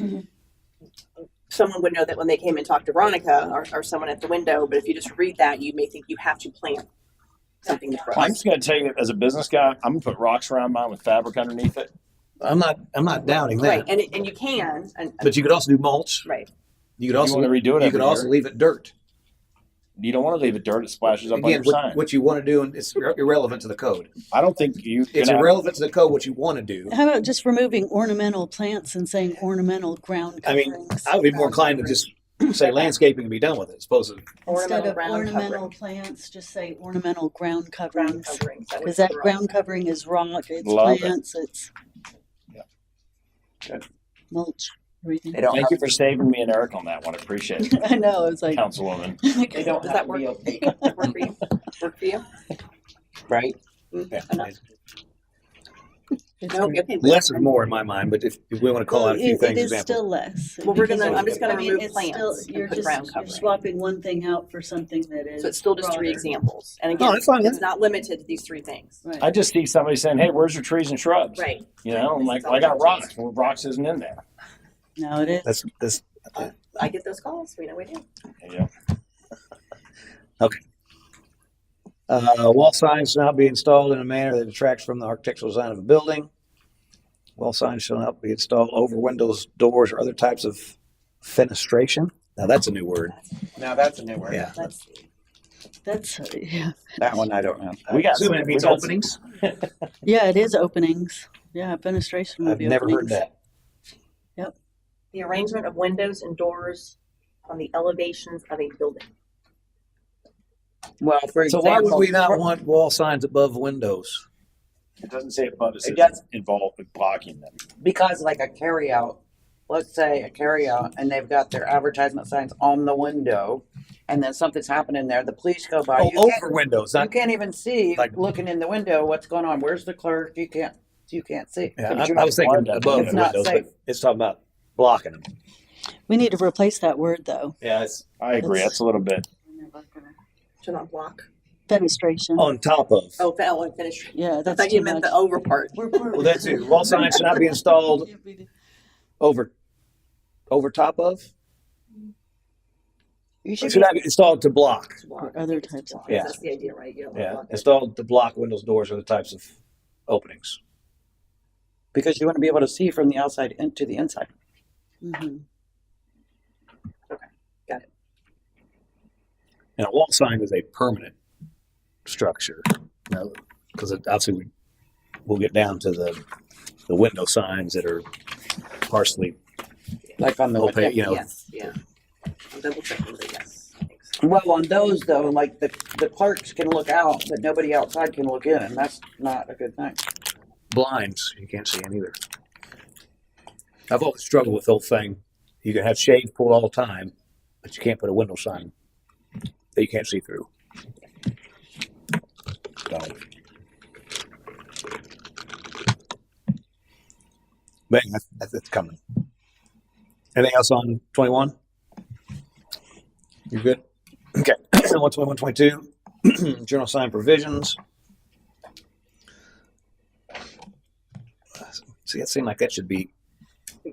someone would know that when they came and talked to Veronica or someone at the window. But if you just read that, you may think you have to plant something that grows. I'm just going to tell you, as a business guy, I'm going to put rocks around mine with fabric underneath it. I'm not doubting that. Right, and you can, But you could also do mulch. right. You could You also wanna redo it You every could also year. leave it dirt. You don't want to leave it dirt; it splashes up on Again, your sign. what you want to do, and it's irrelevant to the code. I don't think you. It's can have- irrelevant to the code what you want to do. How about just removing ornamental plants and saying ornamental ground I mean, coverings? I would be more inclined to just say landscaping and be done with it, as opposed to Instead of ground ornamental covering. plants, just say ornamental ground Ground coverings. coverings. That would Because that cover all. ground covering is rock, it's Love it. plants, it's Yeah. Good. mulch, everything. They don't Thank have, you for saving me and Eric on that one. I appreciate it, I know, it's like. Councilwoman. they don't Does have that to be work? opaque, Work for you? Work for you? right? yeah. No, okay. Less is more in my mind. But if we want to call out a few It things, is examples. still less. Well, we're because gonna- it's- I'm just gonna I mean, remove it's plants still- and You're put just, ground you're covering. swapping one thing out for something that is. So it's still just three broader. examples. And No, again, that's fine. it's not limited to these three things. Right. I just see somebody saying, "Hey, where's your trees and shrubs?" Right. You know, I'm like, well, I got rocks. Well, rocks isn't in there. No, it is. That's I get those calls. We know we do. Yeah. wall signs shall not be installed in a manner that detracts from the architectural design of a building. Wall signs shall not be installed over windows, doors, or other types of fenestration. Now that's a new word. Now that's a new word. Yeah. That's, yeah. That one I don't know. We got Assuming it means we got- openings. Yeah, it is openings. Yeah, fenestration would I've be never heard openings. that. The arrangement of windows and doors on the elevations of a building. Well, for So example, why would we not want wall signs above windows? It doesn't say above. It says It does. involved with blocking them. because like a carryout, let's say a carryout, and they've got their advertisement signs on the window, and then something's happening there. The police go by. Oh, you can't- over windows, You not. can't even see like- looking in the window what's going on. Where's the clerk? You can't see. Yeah, but you're I not was thinking required to. above It's the not windows, safe. but it's talking about blocking them. We need to replace that word though. Yeah, it's I agree. That's a little bit. To not block. Fenestration. on top of. Oh, and finish. Yeah, I that's thought you too meant much. the over part. Well, that's it. Wall signs should not be installed over top of. You should Should not be installed to block. Or other types of. Yeah. That's the idea, right? You don't Yeah, block it. installed to block windows, doors, or the types of openings. because you want to be able to see from the outside into the inside. Mm-hmm. Got it. And a wall sign is a permanent structure. No, because obviously we'll get down to the window signs that are partially Like on the opaque. You know, Yes, yeah. I'm double checking, but yes. I think so. Well, on those though, like the clerks can look out, but nobody outside can look in, and that's not a good thing. blinds you can't see in either. I've always struggled with the whole thing. You can have shades pulled all the time, but you can't put a window sign that you can't see through. So. But that's coming. Anything else on 21? You good? Okay. 121, 22. Journal sign provisions. See, it seemed like that should be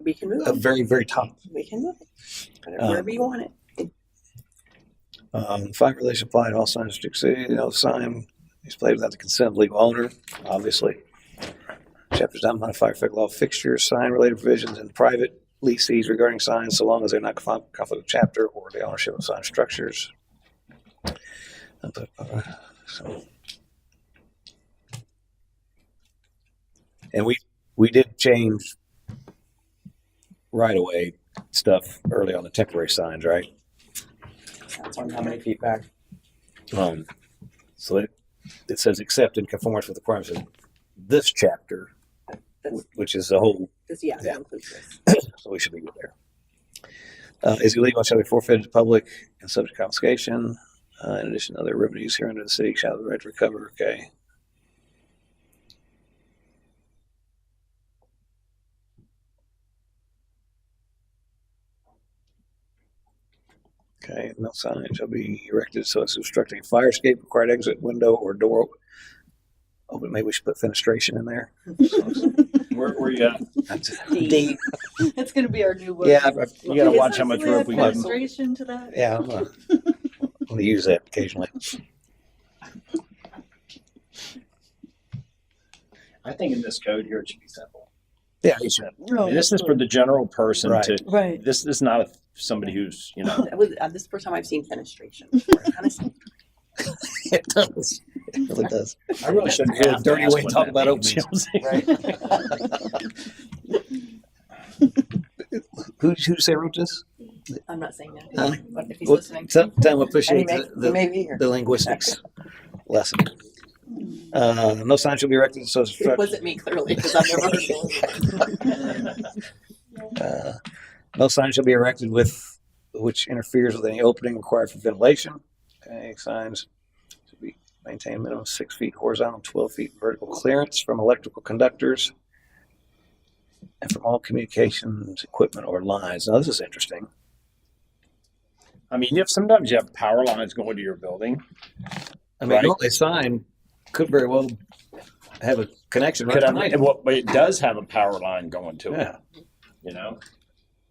We can move a it. very, very top. We can move it. Wherever you want it. Fire relation apply to all signs strict city, sign displayed without the consent of legal owner, obviously. Chapters 9 modify federal law fixtures, sign related provisions, and private leases regarding signs, so long as they're not conflict with chapter or the ownership of sign structures. So. And we did change right away stuff early on the temporary signs, right? That's on how many feet back. So it says except in conformance with the requirements of this chapter, That's, which is the whole, yeah, Yeah. that includes this. so we should be good there. Is illegal shall be forfeited to public and subject to confiscation. In addition to other revenues here under the city shall the right to recover. Okay. Okay, no sign shall be erected so as to obstruct any fire escape, required exit window or door. Oh, but maybe we should put fenestration in there. Where you at? D. It's gonna be our new word. Yeah, You gotta watch how much rope we give them. Illustration to that. yeah, I'm gonna use that occasionally. I think in this code here, it should be simple. Yeah, you should. Oh, This is for the general person Right. to, Right. this is not somebody who's, you know, This is the first time I've seen fenestration. It kind of It does. It really does. I really shouldn't Really have dirty to ask way to what talk that about means. Who say wrote this? I'm not saying that. Huh? What if he's Well, listening? tell him we And appreciate he may be here. the linguistics lesson. No sign shall be erected so as to It obstruct. wasn't me clearly because I've never heard it. No sign shall be erected with which interferes with any opening required for ventilation. Okay, signs should be maintain minimum 6 feet horizontal, 12 feet vertical clearance from electrical conductors and from all communications equipment or lines. Now this is interesting. I mean, sometimes you have power lines going to your building. I mean, Right. a sign could very well have a connection right Could have, behind it. but it does have a power line going to it. Yeah. You know,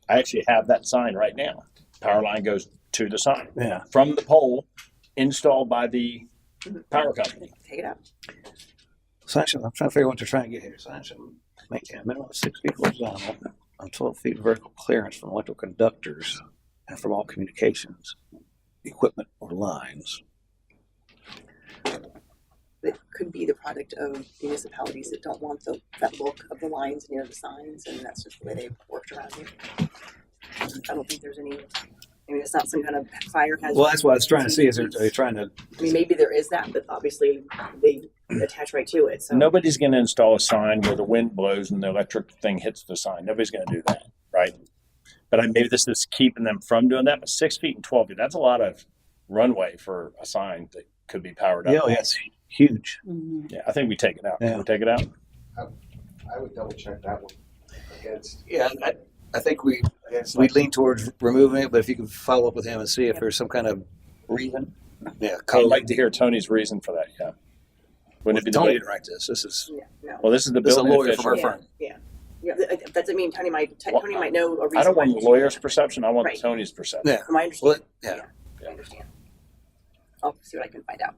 I actually have that sign right now. Power line goes to the sign Yeah. from the pole installed by the power company. Take it out. Sign shall, I'm trying to figure out what they're trying to get here. Sign shall maintain a minimum of 6 feet horizontal and 12 feet vertical clearance from electrical conductors and from all communications equipment or lines. It could be the product of municipalities that don't want that look of the lines near the signs, and that's just the way they've worked around it. I don't think there's any. I mean, it's not some kind of fire hazard. Well, that's what I was trying to see. Is they're trying to? I mean, maybe there is that, but obviously they attach right to it. So Nobody's going to install a sign where the wind blows and the electric thing hits the sign. Nobody's going to do that, right? But maybe this is keeping them from doing that. But 6 feet and 12 feet, that's a lot of runway for a sign that could be powered up. Yeah, it's huge. Mhm. Yeah, I think we take it out. Yeah. Can we take it out? I would double check that one against. Yeah, I think we lean towards removing it, but if you can follow up with him and see if there's some kind of reason. Yeah, I'd code. like to hear Tony's reason for that. Yeah. Wouldn't it be the Tony buil- didn't write this. This is yeah, no. Well, this is the This is a building lawyer from our official. firm. Yeah, that doesn't mean Tony might Well, know a reason. I don't why want he the should do lawyer's that. perception. I want Right. Tony's perception. yeah. From my understanding. Well, yeah. I understand. I'll see what I can find out.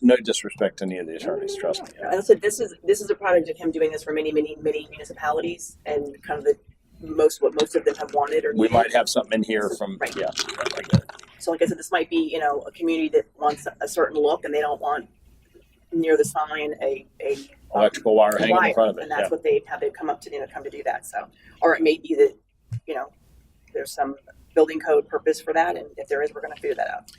No disrespect to any of the attorneys. Trust me. As I said, this is a product of him doing this for many municipalities, and kind of what most of them have wanted or We needed. might have something in here from Right. yeah. I get it. So, like I said, this might be a community that wants a certain look, and they don't want near the sign a Electrical wire hanging in front of it. and that's Yeah. what they've come up to come to do that. So, or it may be that there's some building code purpose for that, and if there is, we're going to figure that out.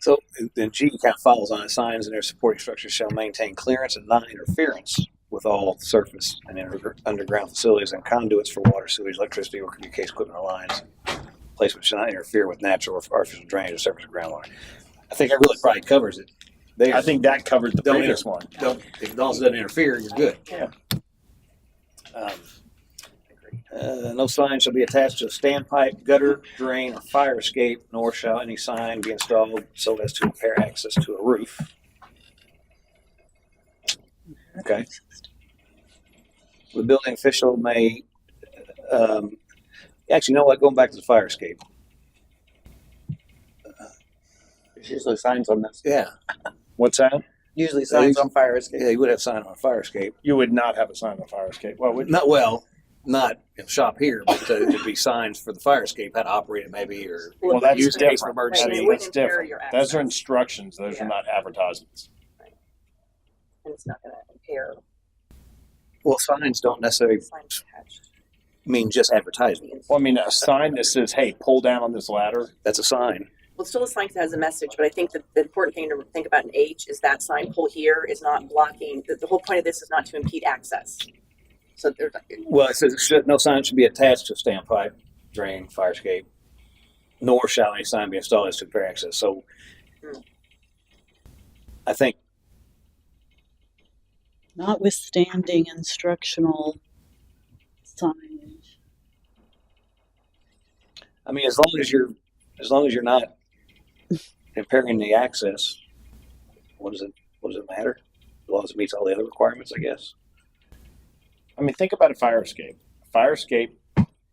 So then G kind of follows on it. Signs and their supporting structures shall maintain clearance and non-interference with all surface and underground facilities and conduits for water, sewage, electricity, or communication equipment or lines. Placement shall not interfere with natural or artificial drainage or surface or groundwater. I think that really probably covers it. I think that covered the Don't previous one. if it doesn't interfere, you're good. Yeah. No sign shall be attached to a standpipe, gutter, drain, or fire escape, nor shall any sign be installed so as to impair access to a roof. Okay. The building official may, actually, you know what? Going back to the fire escape. There's usually signs on this. Yeah. What's that? Usually signs on fire escape. Yeah, you would have sign on a fire escape. You would not have a sign on fire escape. Well, would you? Not in shop here, but it'd be signs for the fire escape, how to operate it maybe, or Well, that's use in case of different. emergency. Right, and it That's wouldn't impair different. your Those are access. instructions. Those Yeah. are not advertisements. And it's not going to impair Well, signs don't necessarily signs attached. mean just advertisement. Well, I mean, a sign that says, "Hey, pull down on this ladder." That's a sign. Well, it's still a sign that has a message, but I think that the important thing to think about in H is that sign pull here is not blocking. The whole point of this is not to impede access. So there's Well, it says no sign should be attached to a standpipe, drain, fire escape. nor shall any sign be installed as to fair access. So I think, Notwithstanding instructional signage. I mean, as long as you're not impairing the access, what does it matter? As long as it meets all the other requirements, I guess. I mean, think about a fire escape. Fire escape,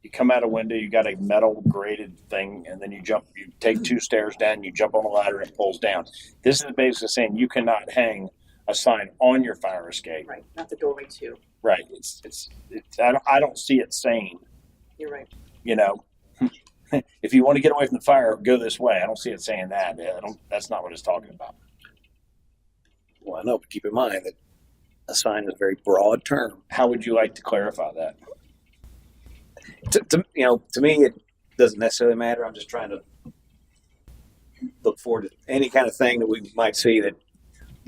you come out a window, you got a metal grated thing, and then you take 2 stairs down, you jump on a ladder, and it pulls down. This is basically saying you cannot hang a sign on your fire escape. Right, not the doorway too. Right. It's I don't see it saying, You're right. you know, if you want to get away from the fire, go this way. I don't see it saying that. That's not what it's talking about. Well, I know, but keep in mind that a sign is a very broad term. How would you like to clarify that? To me, it doesn't necessarily matter. I'm just trying to look forward to any kind of thing that we might see that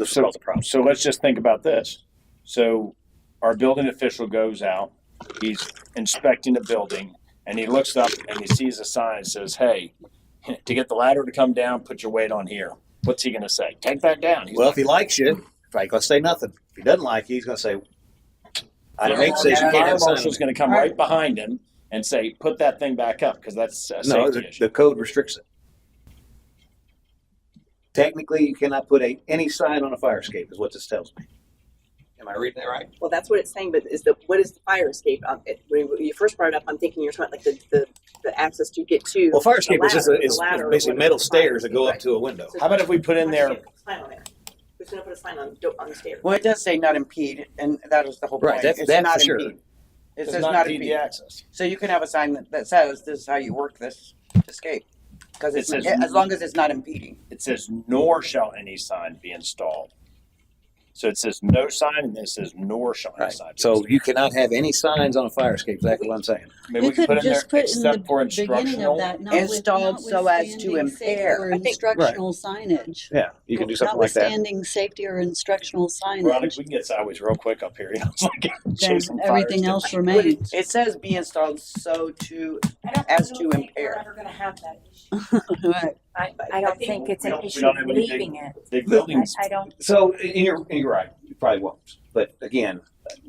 solves the problem. So let's just think about this. So our building official goes out, he's inspecting the building, and he looks up and he sees a sign that says, "Hey, to get the ladder to come down, put your weight on here." What's he going to say? Take that down. Well, if he likes you, he's probably going to say nothing. If he doesn't like you, he's going to say, "I hate says you can't fire have a sign." marshal's going to come right behind him and say, "Put that thing back up," because that's a No, safety issue. the code restricts it. Technically, you cannot put any sign on a fire escape, is what this tells me. Am I reading that right? Well, that's what it's saying, but what is the fire escape? When you first brought it up, I'm thinking you're talking like the access to get to. Well, fire escape is the ladder or basically whatever metal the fire stairs that go escape, up to a window. So How about if we put in there? Put a sign on there. Who's going to put a sign on the stairs? Well, it does say not impede, and that is the whole point. Right, that- It's that not for sure. impede. It Does says not not impede the impede. access. So you can have a sign that says this is how you work this escape, because It says- as long as it's not impeding. It says, "Nor shall any sign be installed." So it says no sign, and then it says nor shall any Right. sign be So installed. you cannot have any signs on a fire escape. Exactly what I'm saying. Maybe You we can could put in there just put in except the for beginning of instructional. that, Installed so as to notwithstanding safety impair. or I think- instructional signage. Yeah, you can do something like that. Notwithstanding safety or instructional Veronica, signage, we can get sideways real quick up here. You know, it's like then chasing everything fires. else remains. It says be installed so to as to impair. ever going to have that issue. Right. I don't think it's we an don't- we issue don't have any leaving it. Big buildings. I don't. So you're right. You probably won't. But again,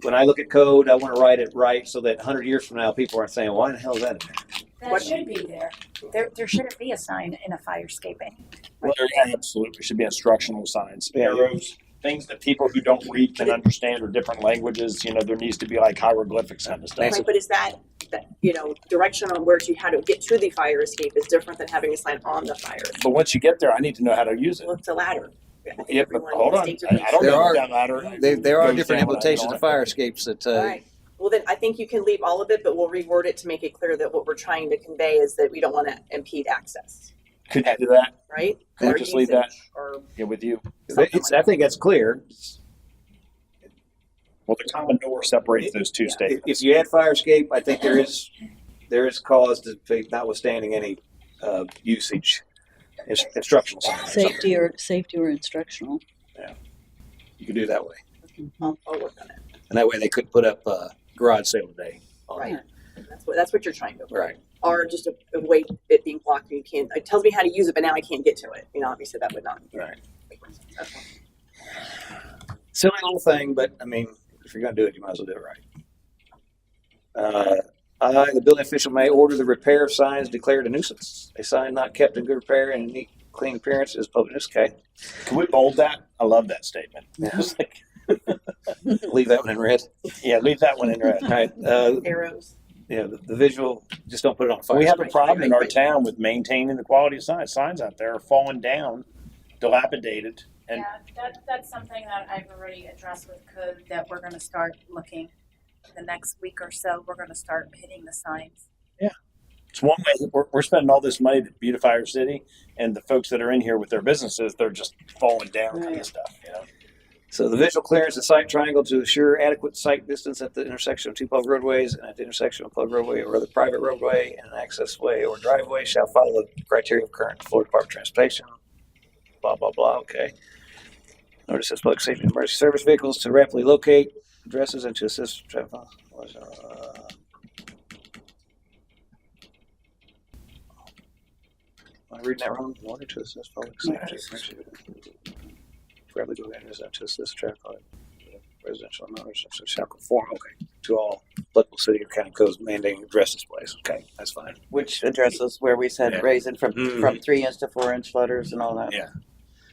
when I look at code, I want to write it right so that 100 years from now, people aren't saying, "Why the hell is that in there?" That should be there. There shouldn't be a sign in a fire escaping. Well, there absolutely should be instructional signs, Yeah. arrows, things that people who don't read can understand, or different languages. You know, there needs to be like hieroglyphics kind of stuff. Right, but is that direction on how to get to the fire escape is different than having a sign on the fire? But once you get there, I need to know how to use it. Well, it's a ladder. I think Yeah, but everyone hold on. states I don't There know are- that ladder. There are goes different down when I implementations get on of it. fire escapes that. Right. Well, then I think you can leave all of it, but we'll reword it to make it clear that what we're trying to convey is that we don't want to impede access, Could you do that? right? Can we Or just leave that? usage, Or Yeah, with you. I think that's clear. Well, the common door separates those two statements. If you add fire escape, I think there is cause to be notwithstanding any usage, instructional signs. or something. Safety or instructional. You could do it that way, I'll work on it. and that way they could put up garage sale today. Right. That's what you're trying to avoid. Right. Or just a way it being blocked and you can't. It tells me how to use it, but now I can't get to it. Obviously that would not. Right. Okay. Silly little thing, but I mean, if you're going to do it, you might as well do it right. The building official may order the repair of signs declared a nuisance. A sign not kept in good repair and in neat, clean appearance is public. Okay, Can we bold that? I love that statement. It's like, leave that one in red. yeah, leave that one in red. All right. Arrows. The visual, just don't put it on fire. We have a Right, problem right, in our right. town with maintaining the quality of signs. Signs out there are falling down, dilapidated, and That's something that I've already addressed with code that we're going to start looking the next week or so. We're going to start hitting the signs. it's one way. We're spending all this money to beautify our city, and the folks that are in here with their businesses, they're just falling down kind of stuff. So the visual clearance of site triangle to assure adequate site distance at the intersection of two public roadways and at the intersection of a public roadway or other private roadway and an access way or driveway shall follow the criteria of current Florida Department of Transportation. Blah, blah, blah. Okay. Notice says public safety and emergency service vehicles to rapidly locate addresses and to assist traffic. Am I reading that wrong? Water to assist public safety. Probably go ahead and to assist traffic on residential and non-residential shall conform, okay, to all applicable city or county codes mandating address displays. Okay, that's fine. Which addresses where we said Yeah. raising from Mhm. 3 inch to 4 inch letters and all that. Yeah.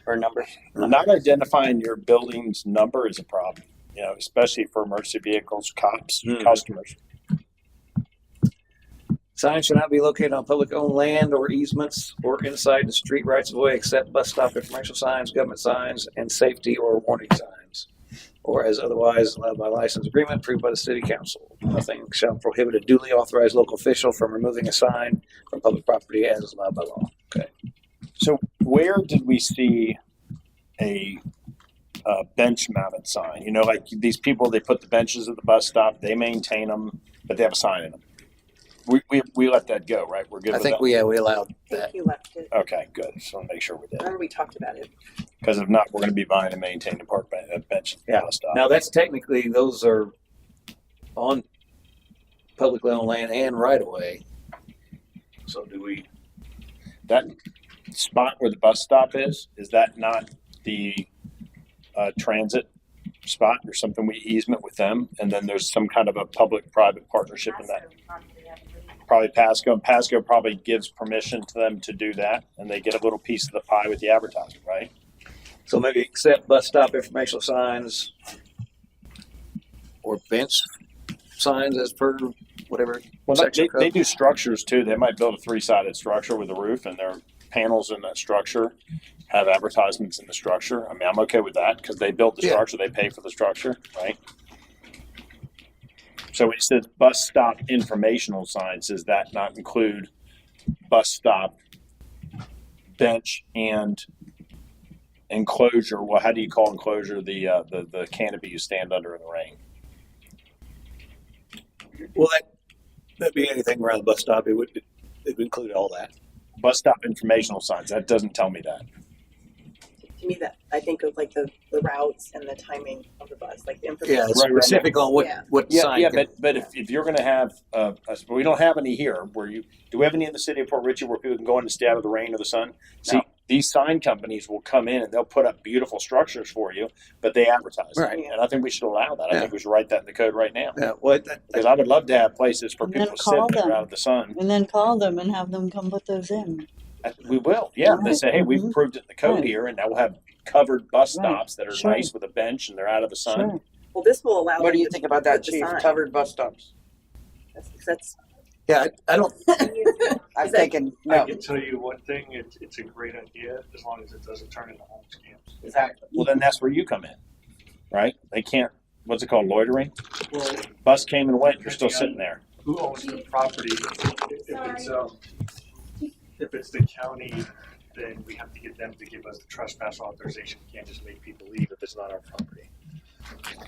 Or numbers. Not identifying your building's number is a problem, you know, especially for emergency vehicles, cops, Mhm. customers. Signs shall not be located on public owned land or easements or inside the street rights of way except bus stop informational signs, government signs, and safety or warning signs, or as otherwise allowed by license agreement approved by the city council. Nothing shall prohibit a duly authorized local official from removing a sign from public property as is allowed by law. Okay. So where did we see a bench mounted sign? You know, like these people, they put the benches at the bus stop, they maintain them, but they have a sign in them. We let that go, right? We're good I with think that? we allowed I think that. you left it. Okay, good. Just want to make sure we did. Remember we talked about it. Because if not, we're going to be buying and maintaining a park bench at the Yeah. bus stop. Now that's technically, those are on publicly owned land and right of way. So do we, That spot where the bus stop is that not the transit spot or something we easement with them? And then there's some kind of a public-private partnership in that. Probably Pasco. And Pasco probably gives permission to them to do that, and they get a little piece of the pie with the advertising, right? so maybe accept bus stop informational signs or bench signs as per whatever. Well, section they code. do structures too. They might build a 3-sided structure with a roof, and their panels in that structure have advertisements in the structure. I mean, I'm okay with that because they built the Yeah. structure, they pay for the structure, right? So when it says bus stop informational signs, does that not include bus stop, bench, and enclosure? Well, how do you call enclosure the canopy you stand under in the rain? Well, that'd be anything around the bus stop. It would include all that. Bus stop informational signs. That doesn't tell me that. To me, that I think of like the routes and the timing of the bus, like the information. Yeah, it's Right, right. specific on what Yeah. what Yeah, sign. yeah, can- but if you're going to have, we don't have any here. Do we have any in the city of Port Richey where people can go in and stay out of the rain or the sun? See, No. these sign companies will come in and they'll put up beautiful structures for you, but they advertise. Right. And I think we should allow that. I Yeah. think we should write that in the code right now. Yeah, well, Because I would love to have places for And people then to sit call there them. out of the sun. And then call them and have them come put those in. We will, yeah. They Right. say, hey, we've Mhm. approved it in the code Right. here, and now we'll have covered bus Right. stops that are Sure. nice with a bench and they're out of the sun. Sure. Well, this will allow. What do them you to think about that, put the Chief? sign. Covered bus stops. That's yeah, I don't. I'm Is that- thinking, I no, can tell you one thing, it's a great idea as long as it doesn't turn into home scams. exactly. Well, then that's where you come in, right? They can't, what's it called, loitering? Well, Bus came and went, you're still sitting there. who owns the property? If it's the county, then we have to get them to give us the trespass authorization. We can't just make people leave if it's not our property.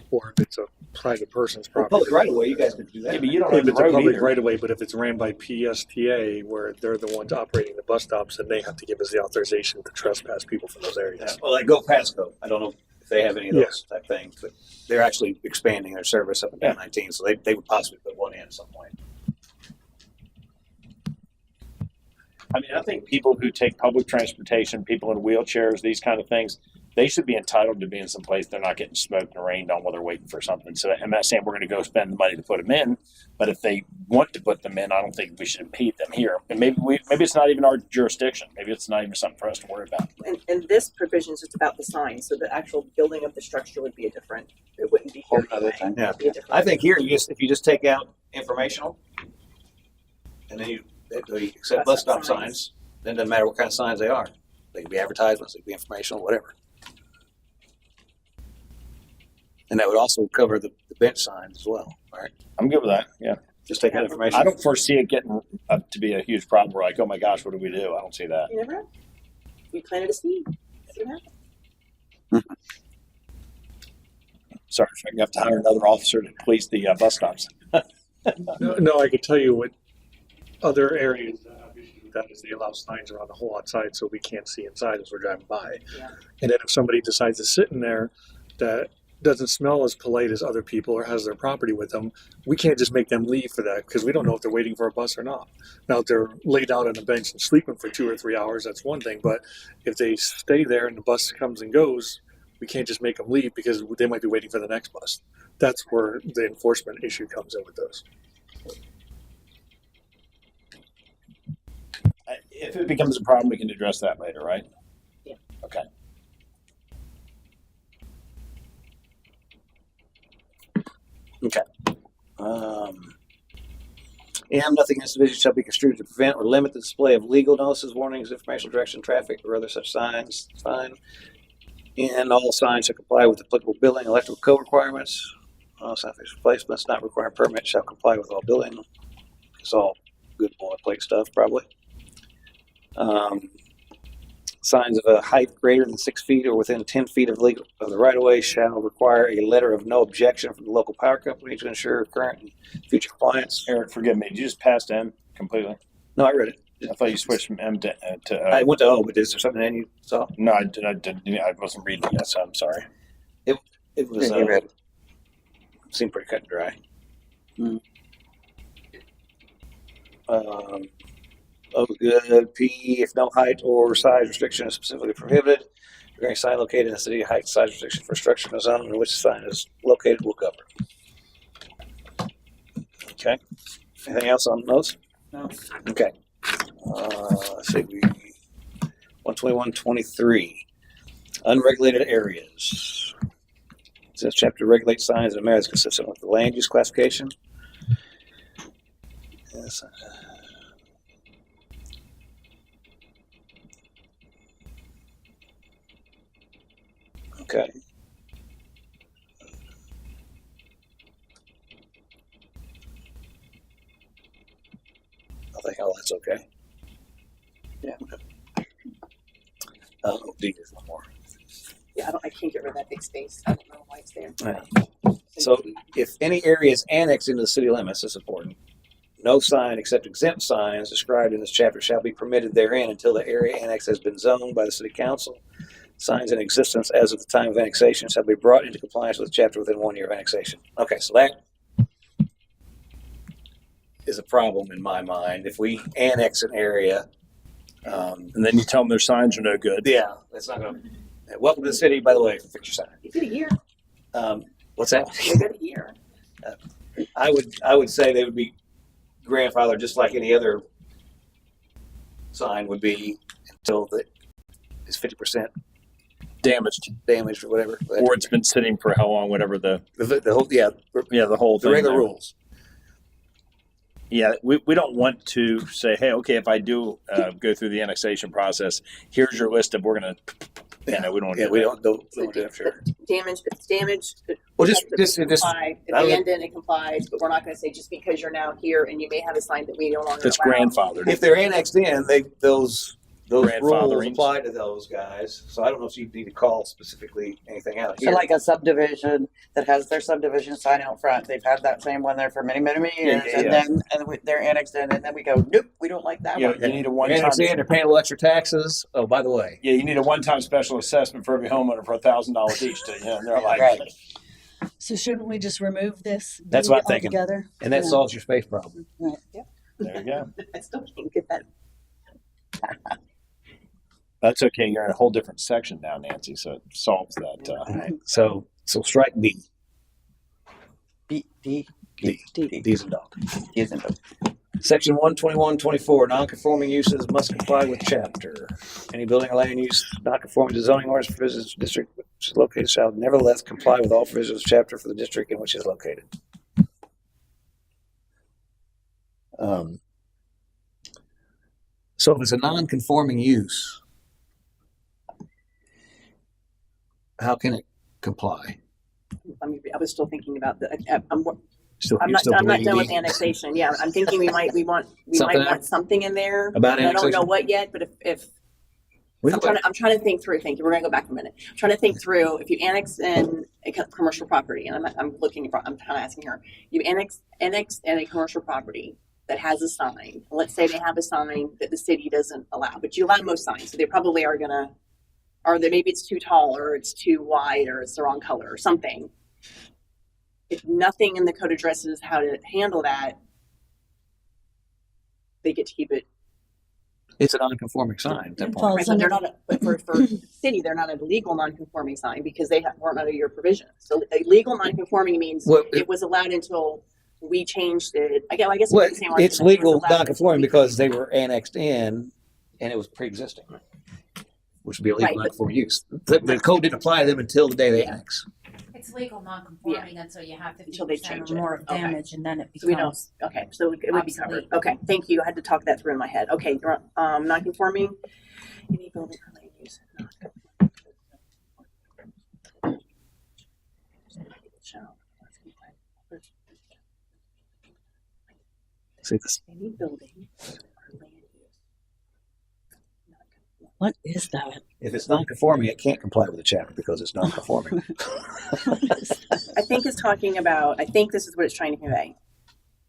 Or if it's a private person's Well, property. public right away, you guys can do Yeah, that. but you don't own If the it's a road public either. right of way, but if it's ran by PSTA, where they're the ones operating the bus stops, then they have to give us the authorization to trespass people from those Yeah, areas. well, like Go Pasco. I don't know if they have any of Yeah. those type things, but they're actually expanding their service up and down 19, so they would possibly put one in at some point. I mean, I think people who take public transportation, people in wheelchairs, these kind of things, they should be entitled to be in some place they're not getting smoked and rained on while they're waiting for something. So I'm not saying we're going to go spend the money to put them in, but if they want to put them in, I don't think we should impede them here. And maybe it's not even our jurisdiction. Maybe it's not even something for us to worry about. and this provision is just about the sign, so the actual building of the structure would be a different. It wouldn't be here. Whole other anyway. thing. Yeah. It'd be a different. I think here, if you just take out informational, and then you accept bus stop signs, then it doesn't matter what kind of signs they are. They can be advertisements, they can be informational, whatever. And that would also cover the bench signs as well, right? I'm good with that. Yeah. Just take out information. I don't foresee it getting up to be a huge problem. We're like, oh my gosh, what do we do? I don't see that. You never know. You planted a seed. See what happens. Sorry, you have to hire another officer to police the bus stops. No, I could tell you what other areas that have issues with that is they allow signs around the whole outside so we can't see inside as we're driving by. Yeah. And then if somebody decides to sit in there, that doesn't smell as polite as other people or has their property with them, we can't just make them leave for that because we don't know if they're waiting for a bus or not. Now, if they're laid out on a bench and sleeping for 2 or 3 hours, that's one thing. But if they stay there and the bus comes and goes, we can't just make them leave because they might be waiting for the next bus. That's where the enforcement issue comes in with those. If it becomes a problem, we can address that later, right? Yeah. Okay. Okay. And nothing in this division shall be construed to prevent or limit the display of legal notices, warnings, informational direction, traffic, or other such signs. Fine. And all signs shall comply with applicable building, electrical code requirements. All sign replacements not require permit shall comply with all building. It's all good boilerplate stuff, probably. Signs of a height greater than 6 feet or within 10 feet of the right of way shall require a letter of no objection from the local power company to ensure current and future compliance. Eric, forgive me. Did you just pass M completely? No, I read it. I thought you switched from M to I went to O, but is there something in you saw? No, I wasn't reading it, so I'm sorry. It was Yeah, you read it. seemed pretty cut and dry. Oh, good. P, if no height or size restriction is specifically prohibited, any sign located in the city, height, size restriction for structure in the zone in which the sign is located will cover. Okay. Anything else on those? No. Okay. Let's see. 121.23. Unregulated areas. This chapter regulates signs in a manner that's consistent with the land use classification. Yes. Okay. I think all that's okay. Yeah. D is one more. Yeah, I can't get rid of that big space. I don't know why it's there. So if any area is annexed into the city limits, this is important. No sign except exempt signs described in this chapter shall be permitted therein until the area annexed has been zoned by the city council. Signs in existence as of the time of annexation shall be brought into compliance with the chapter within 1 year of annexation. Okay, so that is a problem in my mind. If we annex an area, And then you tell them their signs are no good. yeah, that's not going to. Welcome to the city, by the way, fix your sign. You get a year. What's that? You get a year. I would say they would be grandfathered just like any other sign would be until it's 50% Damaged. damaged or whatever. Or it's been sitting for how long, whatever the whole the whole the thing. regular there. rules. Yeah, we don't want to say, hey, okay, if I do go through the annexation process, here's your list of we're going to, we don't want to Yeah, do we that. don't do it. Sure. Damage, if it's damaged, Well, just comply. Abandoned, it complies, but we're not going to say just because you're now here and you may have a sign that we no longer That's allow. grandfathered. if they're annexed in, those rules Grandfatherings. apply to those guys. So I don't know if you need to call specifically anything out So here. like a subdivision that has their subdivision sign out front, they've had that same one there for many, many, many years, Yeah. they're annexed in, and then we go, nope, we don't like that You one. need a They're one-time. annexed in, they're paying a little extra taxes. Oh, by the way, Yeah, you need a one-time special assessment for every homeowner for $1,000 each. And they're like, Right. So shouldn't we just remove this? That's what I'm thinking. Altogether? and that Yeah. solves your space problem. there you go. I still can't get that. That's okay. You're in a whole different section now, Nancy. So it solves that. All right. So strike D. D D's and dog. isn't it? Section 121.24, non-conforming uses must comply with chapter. Any building or land use not conforming to zoning ordinance for business district which is located shall nevertheless comply with all provisions of chapter for the district in which it is located. So if it's a non-conforming use, how can it comply? I was still thinking about I'm You're not done believing with me? annexation. Yeah, I'm thinking we might want something in there. About I don't know annexation? what yet, but if We I'm trying to think through. Thank you. We're gonna go back a minute. I'm trying to think through if you annex in a commercial property, and I'm kind of asking here. You annex in a commercial property that has a sign. Let's say they have a sign that the city doesn't allow, but you allow most signs, so they probably are gonna or that maybe it's too tall or it's too wide or it's the wrong color or something. If nothing in the code addresses how to handle that, they get to keep it. It's a non-conforming sign at that It point. falls Right, but they're under- not, but for city, they're not a legal non-conforming sign because they weren't under your provision. So a legal non-conforming means Well, it was allowed until we changed it. I guess Well, it's the same it's argument. It was legal allowed non-conforming until we- because they were annexed in and it was pre-existing, which would be a legal Right, but- non-conforming use. The code didn't apply to them until the day they annexed. It's legal non-conforming until you have Until they 50% change or it. more of Okay. damage, and then it So we don't, becomes. okay, so it would be covered. Obsolete. Okay, thank you. I had to talk that through in my head. Okay, non-conforming. Any building or land use. See, this, Any building or land use. What is that? if it's non-conforming, it can't comply with the chapter because it's non-conforming. I think it's talking about, I think this is what it's trying to convey.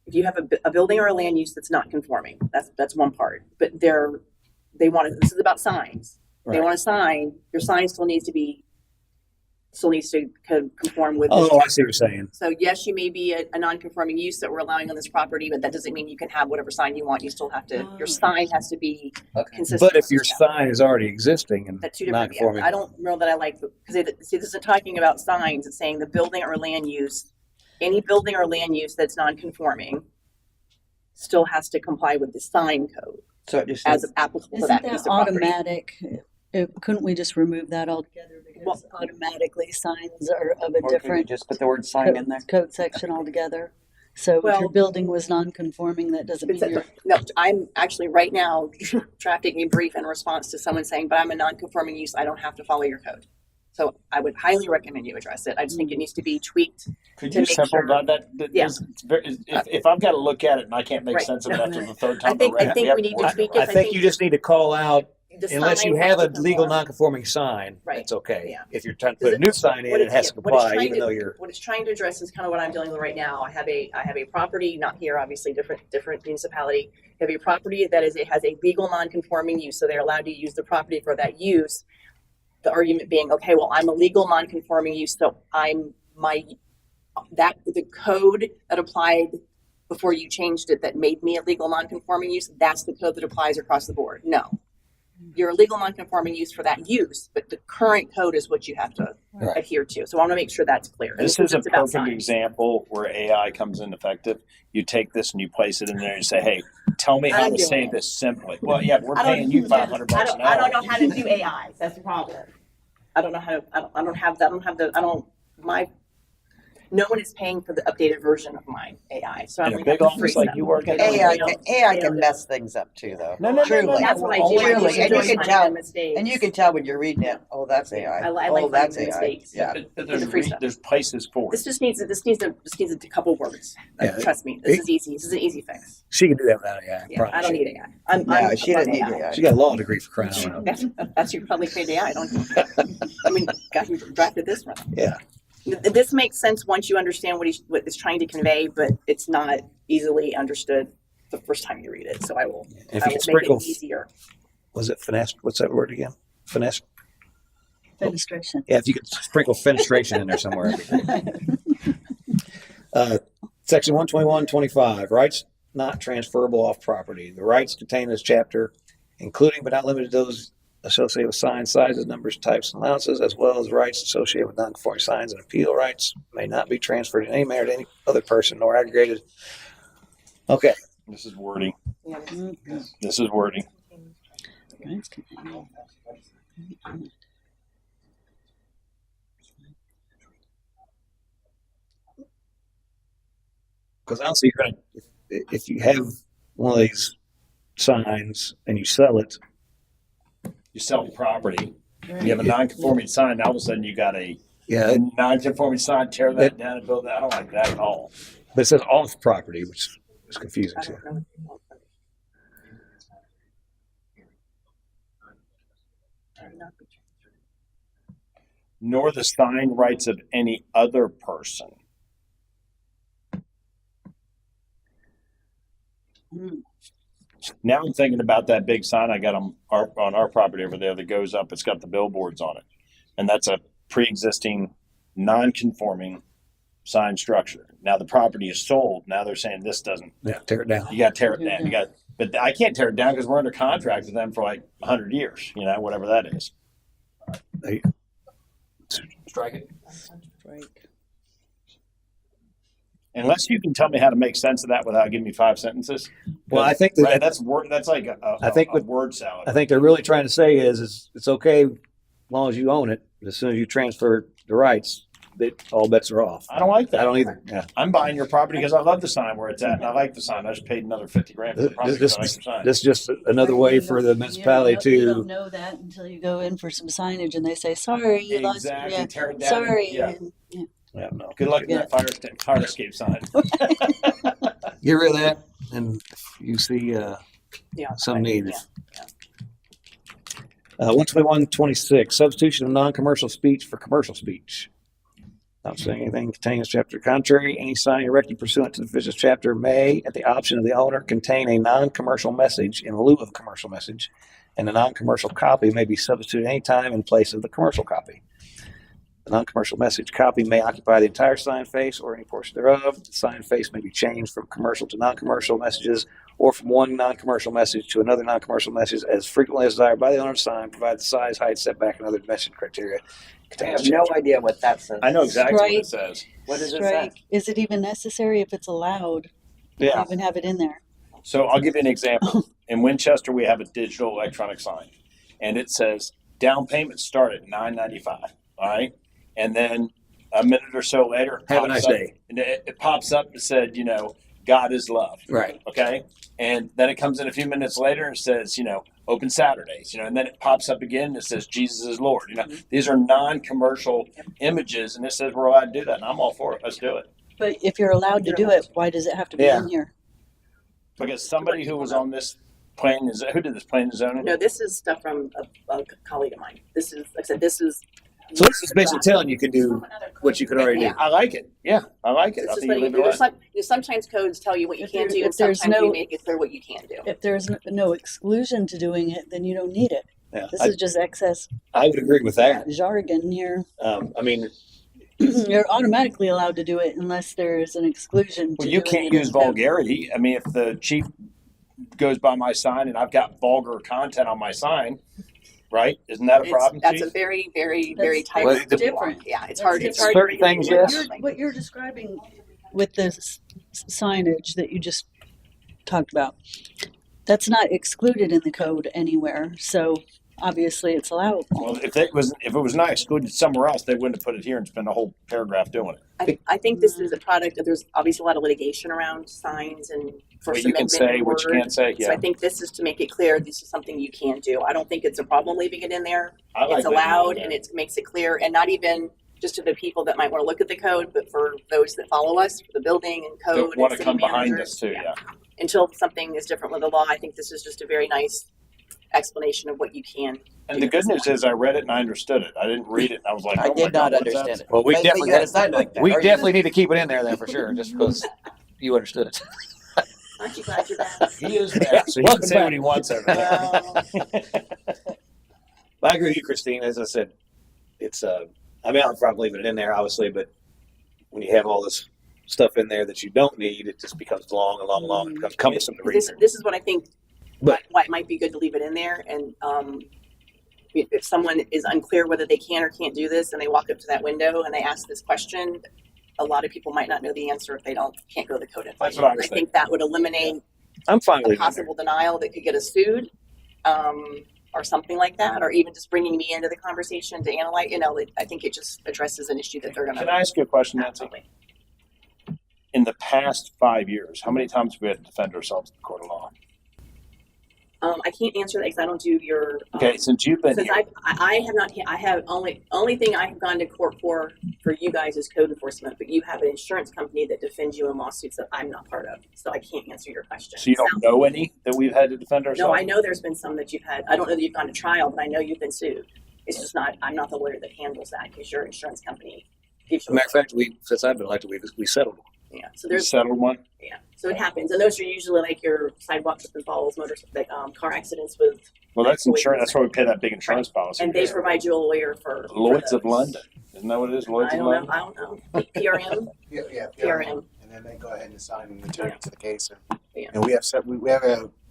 If you have a building or a land use that's not conforming, that's one part. But they want to, this is about signs. They Right. want a sign, your sign still needs to conform with. this Oh, I chapter. see what you're saying. So yes, you may be a non-conforming use that we're allowing on this property, but that doesn't mean you can have whatever sign you want. You still have to, your sign has to be consistent. But if with your this chapter. sign is already existing and That's two different, yeah. non-conforming, I don't know that I like, because see, this isn't talking about signs, it's saying the building or land use, any building or land use that's non-conforming still has to comply with the sign code So it just as says, applicable to Isn't that that piece of property. automatic? Couldn't we just remove that altogether? Because automatically signs are of a or could you different just put the word sign in there? code section altogether. So if Well- your building was non-conforming, that doesn't mean you're. No, I'm actually right now drafting a brief in response to someone saying, but I'm a non-conforming use, I don't have to follow your code. So I would highly recommend you address it. I just think it needs to be tweaked. Could To you make simplify sure- that? Yeah. If I've got to look at it and I can't make Right. sense of it after the third I time, think around, we have need to work tweak on it. I think you just need to call out, The unless you sign have a has to legal conform. non-conforming sign, Right. it's okay. Yeah. If you're trying to put a new sign in, What it has to what it's comply, trying even though you're, what it's trying to address is kind of what I'm dealing with right now. I have a property, not here, obviously, different municipality. You have a property that has a legal non-conforming use, so they're allowed to use the property for that use. The argument being, okay, well, I'm a legal non-conforming use, so the code that applied before you changed it that made me a legal non-conforming use, that's the code that applies across the board. No. You're a legal non-conforming use for that use, but the current code is what you have to Right. adhere to. So I want to make sure that's clear. And This is a it's about perfect signs. example where AI comes in effective. You take this and you place it in there and say, "Hey, tell me how I'm to doing say it. this simply." Well, yeah, we're I don't- paying you $500 an hour. I don't know how to do AI. That's the problem. I don't know how to. I don't have that. I don't have the. I don't. My. No one is paying for the updated version of my AI. So I In a only big have the free office like stuff. you work at. AI can mess things up too, though. Truly. That's what I do. Truly. I And you usually can find tell, mistakes. and you can tell when you're reading it, oh, that's AI. I like Oh, that's finding AI. mistakes. Yeah. But The free stuff. there's places for This it. just needs. This needs a couple words. Yeah. Trust me. This is easy. This is an easy fix. she can do that without AI. Yeah, I don't need AI. I'm No, she above doesn't need AI. AI. She got a law degree for crying out loud. That's your public paid AI. I don't. I mean, God, who drafted this one? Yeah. This makes sense once you understand what it's trying to convey, but it's not easily understood the first time you read it. So I will. If I you will could sprinkle, make it easier. was it finesse? What's that word again? Finesse? Fenestration. Yeah, if you could sprinkle fenestration in there somewhere. Section 121.25, rights not transferable off property. The rights contained in this chapter, including but not limited to those associated with sign sizes, numbers, types, and allowances, as well as rights associated with non-conforming signs and appeal rights, may not be transferred in any manner to any other person nor aggregated. Okay, This is wording. Yeah, Mhm. This is wording. Rights contained. because honestly, you're gonna if you have one of these signs and you sell it, You sell the property. You have a non-conforming sign. Now all of a sudden you got a yeah, non-conforming sign. Tear that down and build that. I don't like that at all. but it says off property, which is confusing I too. don't know. Nor the sign rights of any other person. Mm. Now I'm thinking about that big sign I got on our property over there that goes up. It's got the billboards on it, and that's a pre-existing, non-conforming sign structure. Now the property is sold. Now they're saying this doesn't. Yeah, tear it down. You got to tear it down. You got, but I can't tear it down because we're under contract with them for like 100 years. You know, whatever that is. Strike it. Unless you can tell me how to make sense of that without giving me 5 sentences. Well, I think Right, that's word. That's like I think a word salad. I think they're really trying to say is it's okay as long as you own it. As soon as you transfer the rights, all bets are off. I don't like that. I don't either. Yeah. I'm buying your property because I love the sign where it's at, and I like the sign. I just paid another $50,000 for the property because I like the sign. This is just another way for the municipality You to. don't know that until you go in for some signage and they say, sorry, you lost. Exactly. Yeah, Tear it down. sorry. Yeah. And, yeah. Yeah, no. Good luck with that fire escape sign. Get rid of that, and you see some need. Yeah. 121.26 substitution of non-commercial speech for commercial speech. Not saying anything contains chapter contrary. Any sign erected pursuant to the business chapter may, at the option of the owner, contain a non-commercial message in lieu of commercial message, and a non-commercial copy may be substituted any time in place of the commercial copy. The non-commercial message copy may occupy the entire sign face or any portion thereof. The sign face may be changed from commercial to non-commercial messages or from one non-commercial message to another non-commercial message as frequently as desired by the owner of the sign, provided the size, height, setback, and other dimension criteria I contains have no idea what that says. I know exactly what it says. What does it say? Strike. Is it even necessary if it's allowed? Yeah. Even have it in there. So I'll give you an example. In Winchester, we have a digital electronic sign, and it says down payments start at $9.95. All right, and then a minute or so later, it Have a pops nice up, day. and it pops up and said, you know, God is love. Right. Okay, and then it comes in a few minutes later and says, you know, open Saturdays. You know, and then it pops up again and it says Jesus is Lord. You know, these are non-commercial images, and it says we're allowed to do that, and I'm all for it. Let's do it. But if you're allowed to do it, why does it have to be Yeah. in here? Because somebody who was on this plan is who did this plan and zoning? No, this is stuff from a colleague of mine. This is, like I said, this is. So this is basically telling you can do what you could already do. I like it. Yeah, I like it. I This is think what you you leave it do. alone. Sometimes codes tell you what you If can't there- do, and if there's sometimes no- we make it clear what you can do. If there's no exclusion to doing it, then you don't need it. Yeah, This is just excess I would agree with that. jargon here. I mean, You're automatically allowed to do it unless there's an exclusion. Well, to you doing can't it in use code. vulgarity. I mean, if the chief goes by my sign and I've got vulgar content on my sign, right? Isn't that a problem, That's chief? a very, very, very That's- tight. Well, that's different. Yeah, it's That's hard. It's different. hard. Certain things, What yes. what you're describing with this signage that you just talked about, that's not excluded in the code anywhere. So obviously it's allowable. Well, if it was not excluded somewhere else, they wouldn't have put it here and spent a whole paragraph doing it. I think this is a product of, there's obviously a lot of litigation around signs and First What you can Amendment say, and what you word. can't say. So Yeah, I think this is to make it clear this is something you can do. I don't think it's a problem leaving it in there. I like It's that. allowed and it makes it clear, and not even just to the people that might want to look at the code, but for those that follow us, for the building and That code want and to city come behind managers. us too. Yeah. Until something is different with the law, I think this is just a very nice explanation of what you can. And the good news is, I read it and I understood it. I didn't read it and I was like, I oh my did God, not what's that? understand it. well, we But definitely you had a sign like that. we Or you definitely need to keep it in there then for sure, just because you understood it. Aren't you glad you're back? He is Yeah, back, so he welcome can say back. what he wants over there. But I agree with you, Christine. As I said, it's I mean, I'll probably leave it in there, obviously, but when you have all this stuff in there that you don't need, it just becomes long and long and long. It becomes cumbersome to read. This is what I think, But- why it might be good to leave it in there. And if someone is unclear whether they can or can't do this, and they walk up to that window and they ask this question, a lot of people might not know the answer if they can't go to the code advice. That's what I was I think that would eliminate I'm fine with a leaving it in there. possible denial that could get us sued, or something like that, or even just bringing me into the conversation to analyze. I think it just addresses an issue that they're going Can to. I ask you a question, Nancy? Absolutely. In the past 5 years, how many times have we had to defend ourselves in the court of law? I can't answer that because I don't do your. Okay, since you've been Since here, I have not, I have only thing I have gone to court for you guys is code enforcement, but you have an insurance company that defends you in lawsuits that I'm not part of, so I can't answer your question. so you don't know any that we've had to defend ourselves? No, I know there's been some that you've had. I don't know that you've gone to trial, but I know you've been sued. It's just not. I'm not the lawyer that handles that because your insurance company gives As a you. matter of fact, since I've been elected, we settled. Yeah, so there's, Settled one. yeah, so it happens, and those are usually like your sidewalk slip and falls, like car accidents with, Well, that's insurance. That's why we pay that big insurance policy. and they provide you a lawyer for Lloyd's for of those. London. Isn't that what it is? Lloyd's I of don't know. London. I don't know. PRM. Yeah, PRM. And then they go ahead and assign an attorney to the case. Yeah. And we have we have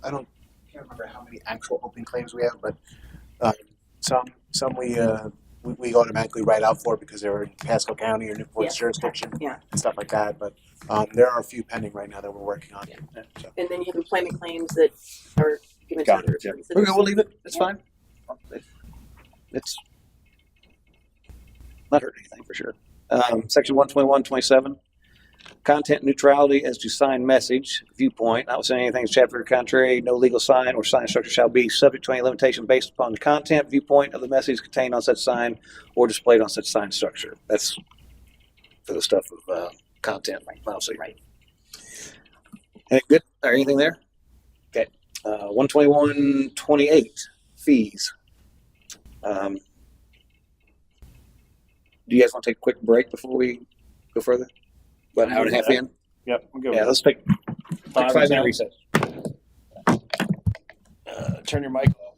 I can't remember how many actual open claims we have, but some we automatically write out for because they're in Pasco County or Newport's jurisdiction Yeah. and stuff like that. But there are a few pending right now that we're working on. Yeah. So. And then you have employment claims that are given to Got other it, yeah. attorneys. Okay, we'll leave it. It's Yeah. fine. It's not hurt anything for sure. Section 121.27. Content neutrality as to sign message, viewpoint, notwithstanding anything chapter contrary, no legal sign or sign structure shall be subject to any limitation based upon the content, viewpoint of the message contained on such sign or displayed on such sign structure. That's for the stuff of content, mostly. Right. Any good? Or anything there? Okay. 121.28 fees. Do you guys want to take a quick break before we go further? About an hour and a half in? Yep. We'll go. Yeah, let's take a 5-minute recess. Turn your mic off.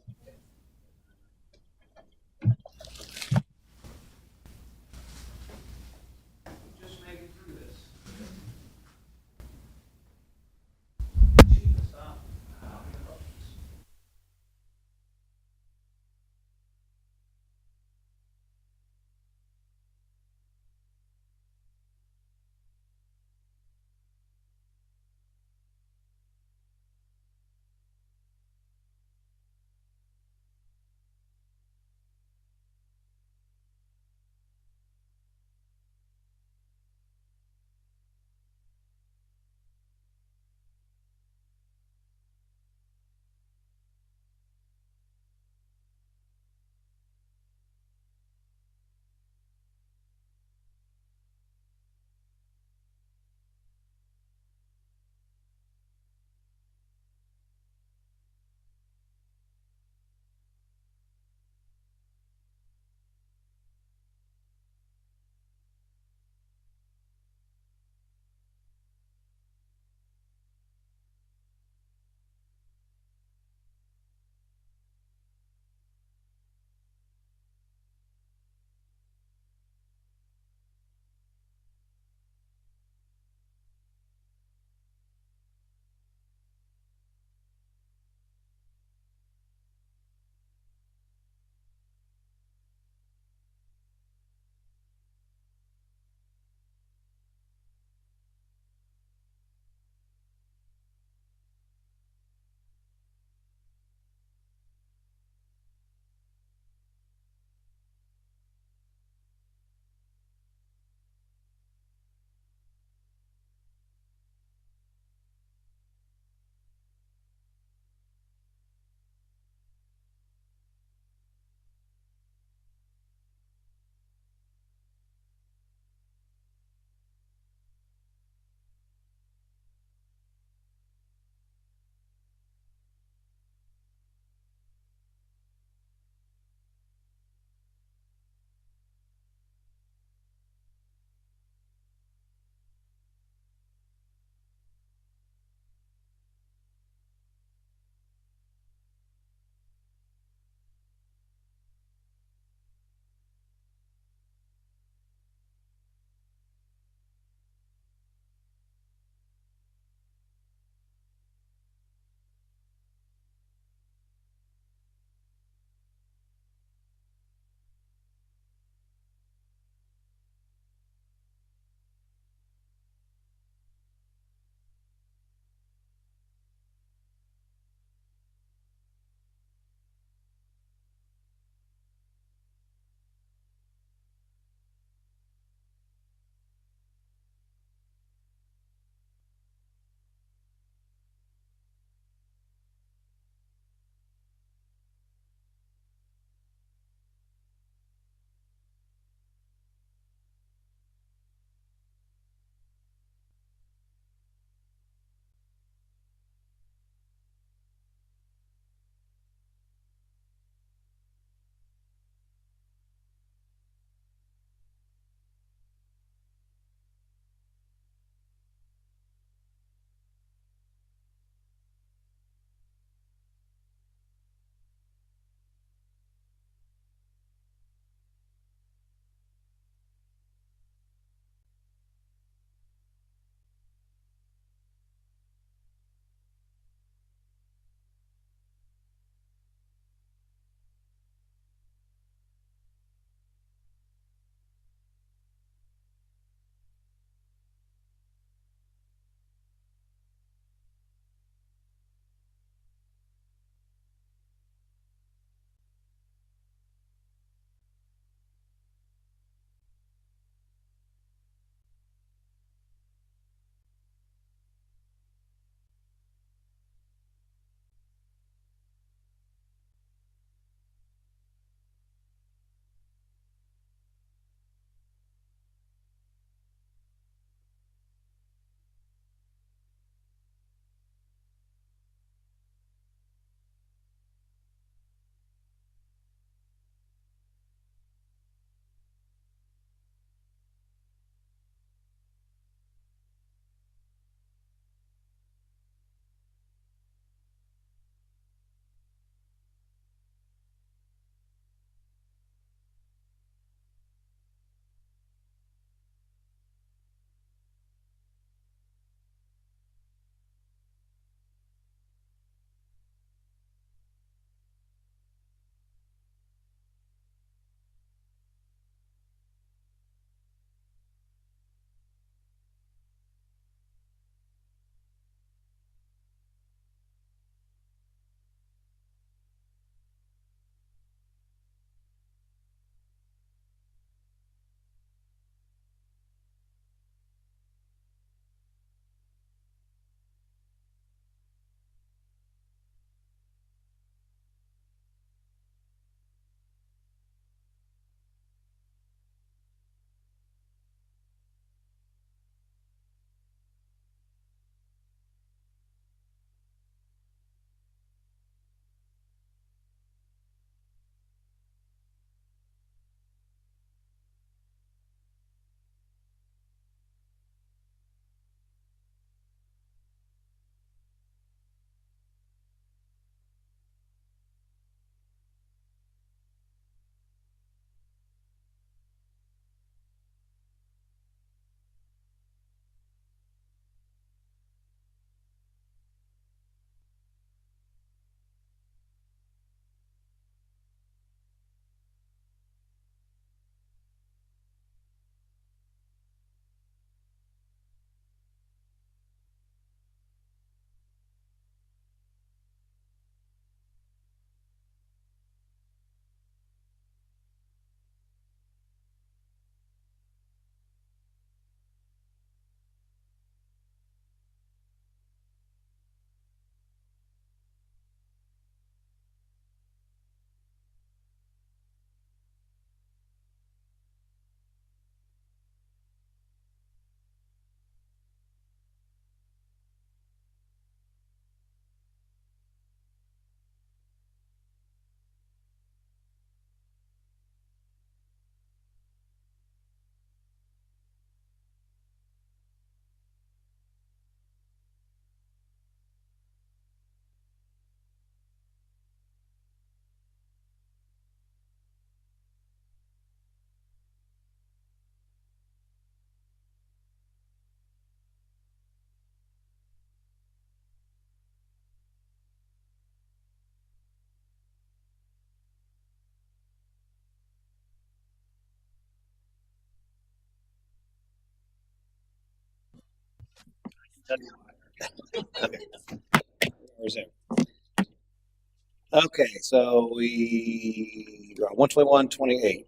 Okay, so we are on 121.28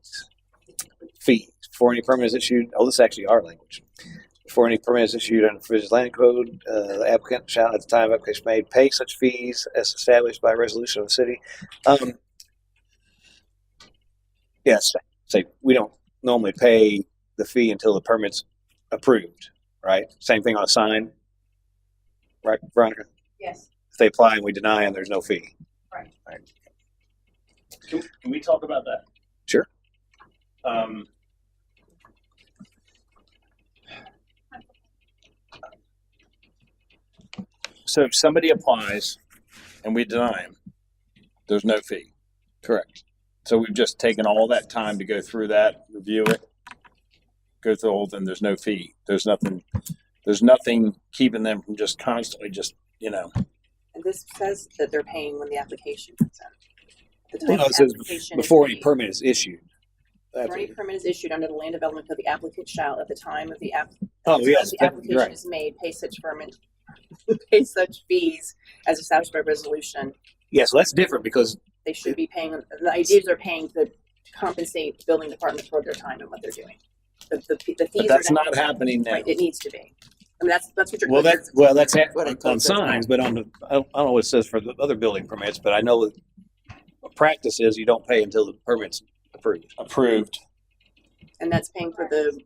fees before any permit is issued. Oh, this is actually our language. Before any permit is issued under Provisions Land Code, the applicant shall, at the time of application made, pay such fees as established by resolution of the city. Yes, say we don't normally pay the fee until the permit's approved, right? Same thing on a sign, right, Veronica? Yes. If they apply and we deny them, there's no fee. Right. Can we talk about that? Sure. So if somebody applies and we deny them, there's no fee. Correct. So we've just taken all that time to go through that, review it, go through the whole thing. There's no fee. There's nothing keeping them from just constantly just, And this says that they're paying when the application comes in. The Well, time no, it the says application is before any made. permit is issued. Before any permit is issued under the land development code, the applicant shall, at the time of the Oh, yes, the application right. is made, pay such pay such fees as established by resolution. Yeah, so that's different because They should be paying. The idea is they're paying to compensate the building department for their time and what they're doing. The fees but that's are not happening now. right. It needs to be. I mean, that's what your well, code that's says. well, that's What it on code says signs, but on the I don't know what it says for the other building permits, but I know that practice is you don't pay until the permit's approved. Approved. And that's paying for the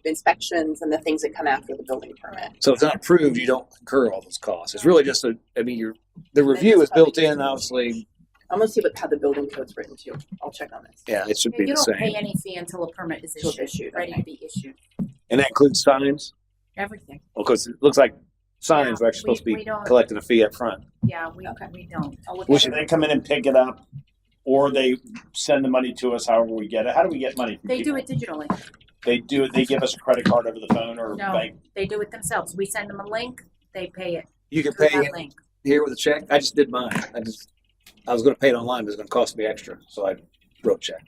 inspections and the things that come after the building permit. So if it's not approved, you don't incur all those costs. It's really just the review is built in, obviously. I'm gonna see how the building code's written too. I'll check on this. Yeah, it should be You the don't pay same. any fee until a permit is Until it's issued, issued, ready okay. to be issued. And that includes signs? Everything. Well, because it looks like signs Yeah, are actually supposed to we be don't- collecting a fee up front. Yeah, we don't. I'll look Should at they it. come in and pick it up, or they send the money to us? However we get it. How do we get money from They do people? it digitally. They do it. They give us a credit card over the phone or No. bank. They do it themselves. We send them a link. They pay it You can through pay that link. here with a check. I just did mine. I was going to pay it online, but it's going to cost me extra, so I wrote a check.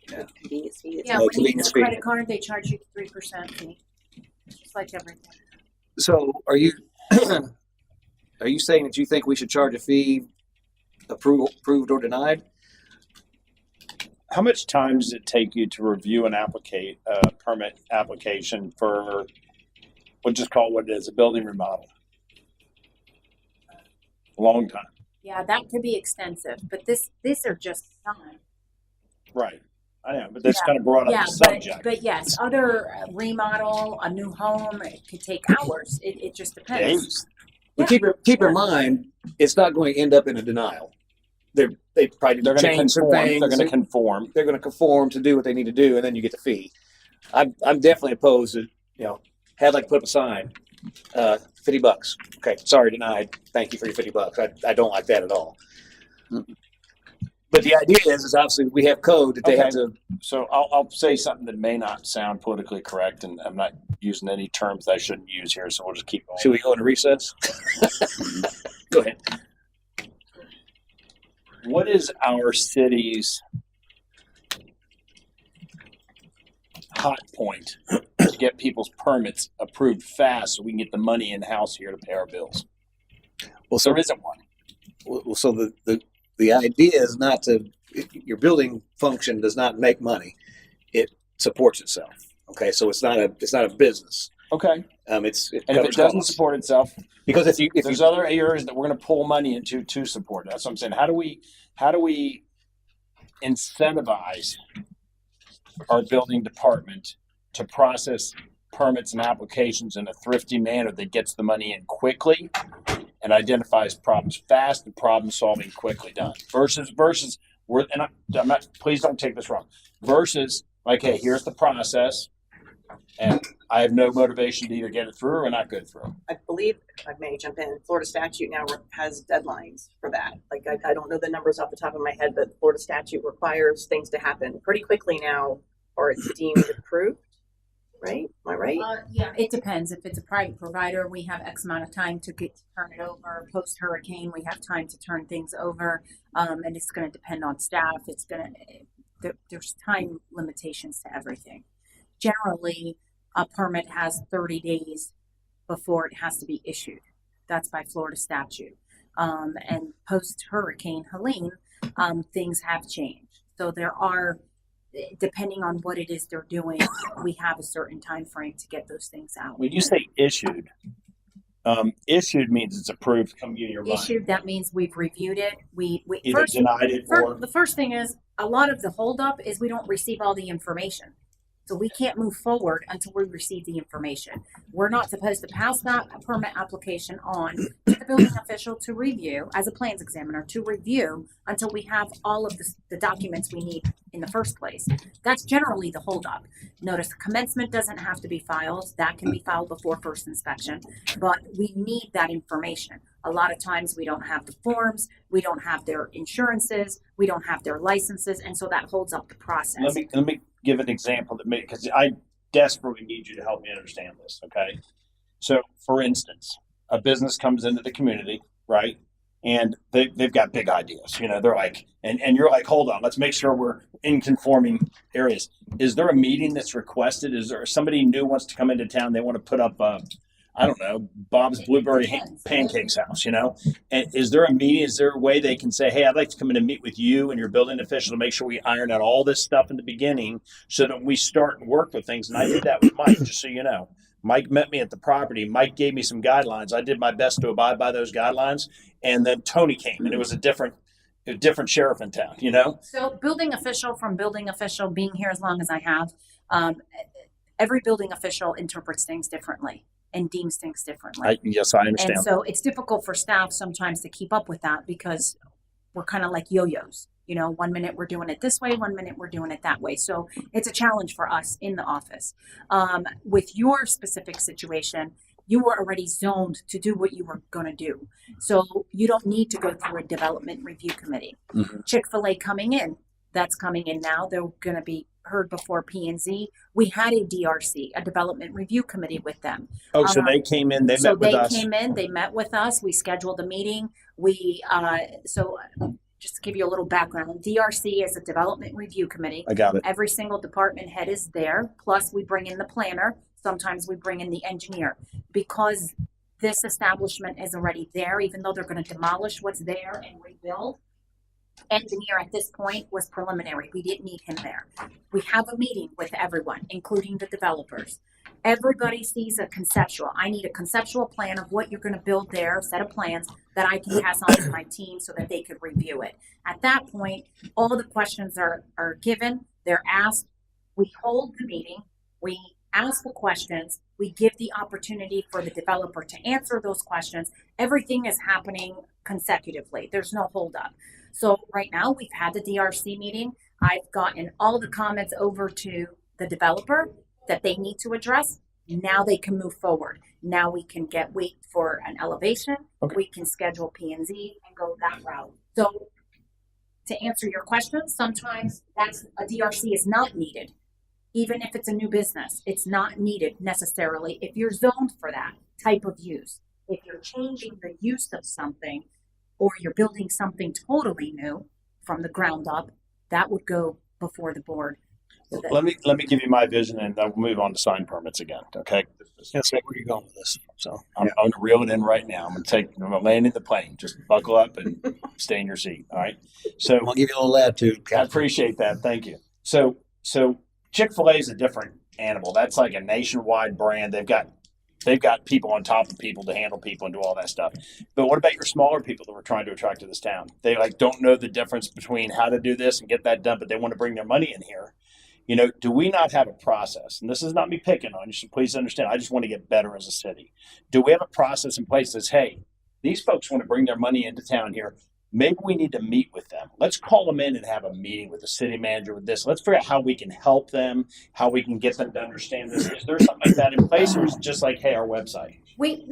Convenience fee. Yeah, No, when you use convenience a fee. credit card, they charge you 3% fee. Just like everything. So are you are you saying that you think we should charge a fee approved or denied? How much time does it take you to review an permit application for, we'll just call it what it is, a building remodel? A long time. Yeah, that could be extensive, but these are just signs. Right. I know, but that's kind of brought up Yeah, the subject. but yes, other remodel, a new home, it could take hours. It just depends. Days. But keep in mind, it's not going to end up in a denial. They probably They're going to change some conform. things. They're going to conform. They're going to conform to do what they need to do, and then you get the fee. I'm definitely opposed to had like put up a sign, $50. Okay, sorry, denied. Thank you for your $50. I don't like that at all. But the idea is obviously we have code that they have to. So I'll say something that may not sound politically correct, and I'm not using any terms that I shouldn't use here, so we'll just keep going. Should we go into recess? Go ahead. What is our city's hot point to get people's permits approved fast so we can get the money in house here to pay our bills? Well, so There isn't one. the idea is not to your building function does not make money; it supports itself. Okay, so it's not a business. Okay. It And if it covers doesn't costs. support itself, Because if there's other areas that we're going to pull money into to support it. That's what I'm saying. How do we incentivize our building department to process permits and applications in a thrifty manner that gets the money in quickly and identifies problems fast and problem solving quickly done versus I'm not, please don't take this wrong, versus like, hey, here's the process and I have no motivation to either get it through or not go through. I believe, if I may jump in, Florida statute now has deadlines for that. Like, I don't know the numbers off the top of my head, but Florida statute requires things to happen pretty quickly now, or it's deemed approved, right? Am I right? Yeah, it depends. If it's a private provider, we have X amount of time to turn it over. Post hurricane, we have time to turn things over, and it's going to depend on staff. There's time limitations to everything. Generally, a permit has 30 days before it has to be issued. That's by Florida statute. And post Hurricane Helene, things have changed. So there are, depending on what it is they're doing, we have a certain time frame to get those things out. When you say issued, issued means it's approved. Come get your money. Issued, that means we've reviewed it. We Either first, denied it or the first thing is a lot of the holdup is we don't receive all the information. So we can't move forward until we receive the information. We're not supposed to pass that permit application on to the building official to review, as a plans examiner, to review until we have all of the documents we need in the first place. That's generally the holdup. Notice commencement doesn't have to be filed. That can be filed before first inspection, but we need that information. A lot of times we don't have the forms, we don't have their insurances, we don't have their licenses, and so that holds up the process. let me give an example that because I desperately need you to help me understand this. Okay, so for instance, a business comes into the community, right? And they've got big ideas, you know, they're like, and you're like, hold on, let's make sure we're in conforming areas. Is there a meeting that's requested? Is there somebody new wants to come into town? They want to put up I don't know, Bob's Blueberry Pancakes House, you know? And is there a meeting? Is there a way they can say, hey, I'd like to come in and meet with you and your building official to make sure we iron out all this stuff in the beginning so that we start and work with things? And I did that with Mike, just so you know. Mike met me at the property. Mike gave me some guidelines. I did my best to abide by those guidelines. And then Tony came, and it was a different sheriff in town, you know? So building official being here as long as I have, every building official interprets things differently and deems things differently. Yes, I understand. And so it's difficult for staff sometimes to keep up with that because we're kind of like yo-yos. You know, 1 minute we're doing it this way, 1 minute we're doing it that way. So it's a challenge for us in the office. With your specific situation, you were already zoned to do what you were going to do. So you don't need to go through a development review committee. Mhm. Chick-fil-A coming in, that's coming in now. They're going to be heard before P&Z. We had a DRC, a development review committee with them. Oh, so they came in, they met with us. They came in, they met with us. We scheduled a meeting. Just to give you a little background, DRC is a development review committee. I got it. Every single department head is there. Plus we bring in the planner. Sometimes we bring in the engineer because this establishment is already there, even though they're going to demolish what's there and rebuild. Engineer at this point was preliminary. We didn't need him there. We have a meeting with everyone, including the developers. Everybody sees a conceptual. I need a conceptual plan of what you're going to build there, a set of plans that I can pass on to my team so that they could review it. At that point, all the questions are given. They're asked. We hold the meeting. We ask the questions. We give the opportunity for the developer to answer those questions. Everything is happening consecutively. There's no holdup. So right now we've had the DRC meeting. I've gotten all the comments over to the developer that they need to address. Now they can move forward. Now we can wait for an elevation. Okay. We can schedule P&Z and go that route. So to answer your question, sometimes a DRC is not needed. Even if it's a new business, it's not needed necessarily if you're zoned for that type of use. If you're changing the use of something or you're building something totally new from the ground up, that would go before the board. So that- Let me give you my vision, and then we'll move on to sign permits again. Okay. Yes, where are you going with this? So I'm going to reel it in right now. I'm going to land in the plane. Just buckle up and stay in your seat. All right. So I'm gonna give you a little latitude. I appreciate that. Thank you. So Chick-fil-A is a different animal. That's like a nationwide brand. They've got people on top of people to handle people and do all that stuff. But what about your smaller people that we're trying to attract to this town? They don't know the difference between how to do this and get that done, but they want to bring their money in here. You know, do we not have a process? And this is not me picking on you, so please understand. I just want to get better as a city. Do we have a process in place that says, hey, these folks want to bring their money into town here. Maybe we need to meet with them. Let's call them in and have a meeting with the city manager with this. Let's figure out how we can help them, how we can get them to understand this. Is there something like that in place, or is it just like, hey, our website? We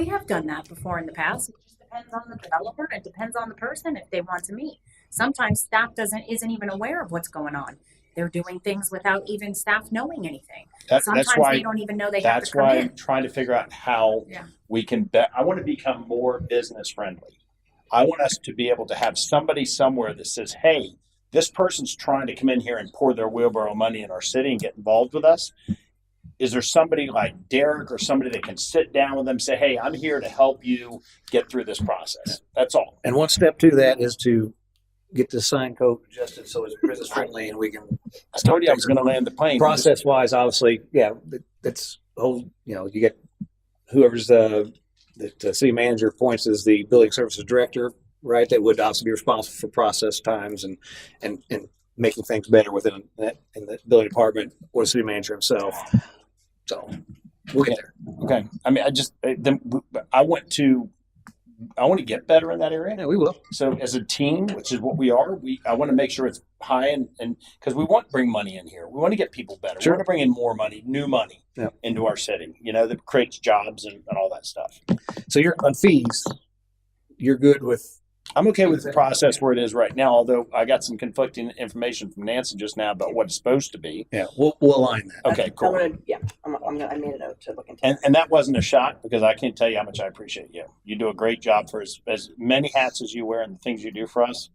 have done that before in the past. It just depends on the developer. It depends on the person if they want to meet. Sometimes staff isn't even aware of what's going on. They're doing things without even staff knowing anything. Sometimes they don't even know they have to come in. That's why I'm trying to figure out how Yeah. we can I want to become more business friendly. I want us to be able to have somebody somewhere that says, hey, this person's trying to come in here and pour their wheelbarrow money in our city and get involved with us. is there somebody like Derek or somebody that can sit down with them and say, hey, I'm here to help you get through this process? That's all. And one step to that is to get the sign code adjusted so it's business friendly and we can. I told you I was going to land the plane. Process wise, obviously, yeah, that's whole. You know, you get whoever's the city manager appoints as the building services director, right? That would also be responsible for process times and making things better within that in the building department or the city manager himself. So we'll get there. Okay. I mean, I want to get better in that area. Yeah, we will. So as a team, which is what we are, I want to make sure it's high and because we want to bring money in here. We want to get people better. Sure. We want to bring in more money, new money into our city, that creates jobs and all that stuff. So you're on fees. You're good with. I'm okay with the process where it is right now, although I got some conflicting information from Nancy just now about what it's supposed to be. Yeah, we'll align that. Okay, cool. I made a note to look into that. And that wasn't a shot because I can't tell you how much I appreciate you. You do a great job for as many hats as you wear and the things you do for us.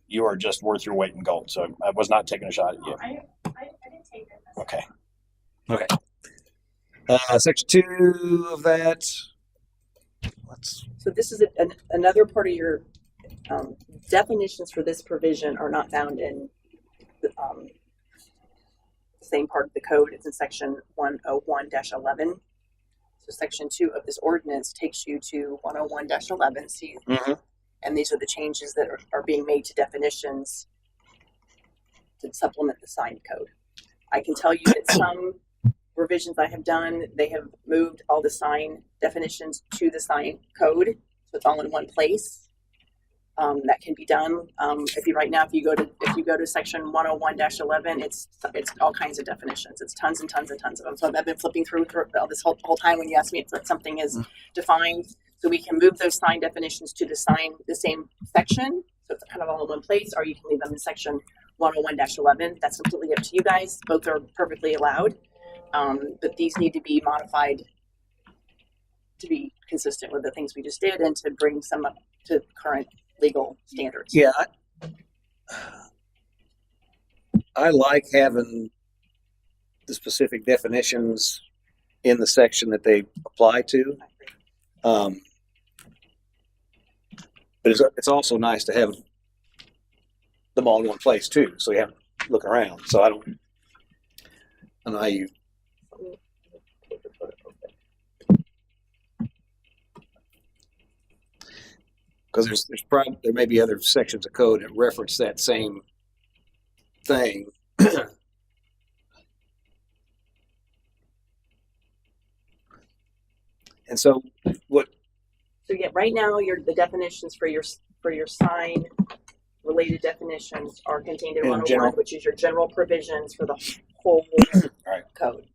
You are just worth your weight in gold. So I was not taking a shot at you. I didn't take it. Okay. Okay. Section 2 of that. So this is another part of your definitions for this provision are not found in the same part of the code. It's in section 101-11. So section 2 of this ordinance takes you to 101-11. See, and these are the changes that are being made to definitions to supplement the sign code. I can tell you that some revisions I have done, they have moved all the sign definitions to the sign code, so it's all in one place. That can be done. If you go to section 101-11, it's all kinds of definitions. It's tons and tons and tons of them. So I've been flipping through this whole time when you ask me if something is defined. So we can move those sign definitions to the same section. So it's kind of all in one place, or you can leave them in section 101-11. That's completely up to you guys. Both are perfectly allowed. But these need to be modified to be consistent with the things we just did and to bring some up to current legal standards. Yeah, I like having the specific definitions in the section that they apply to. But it's also nice to have them all in one place too, so you have to look around. So I don't know how you. Because there may be other sections of code that reference that same thing. And so what? So yeah, right now the definitions for your sign related definitions are contained in 101, general. which is your general provisions for the whole code.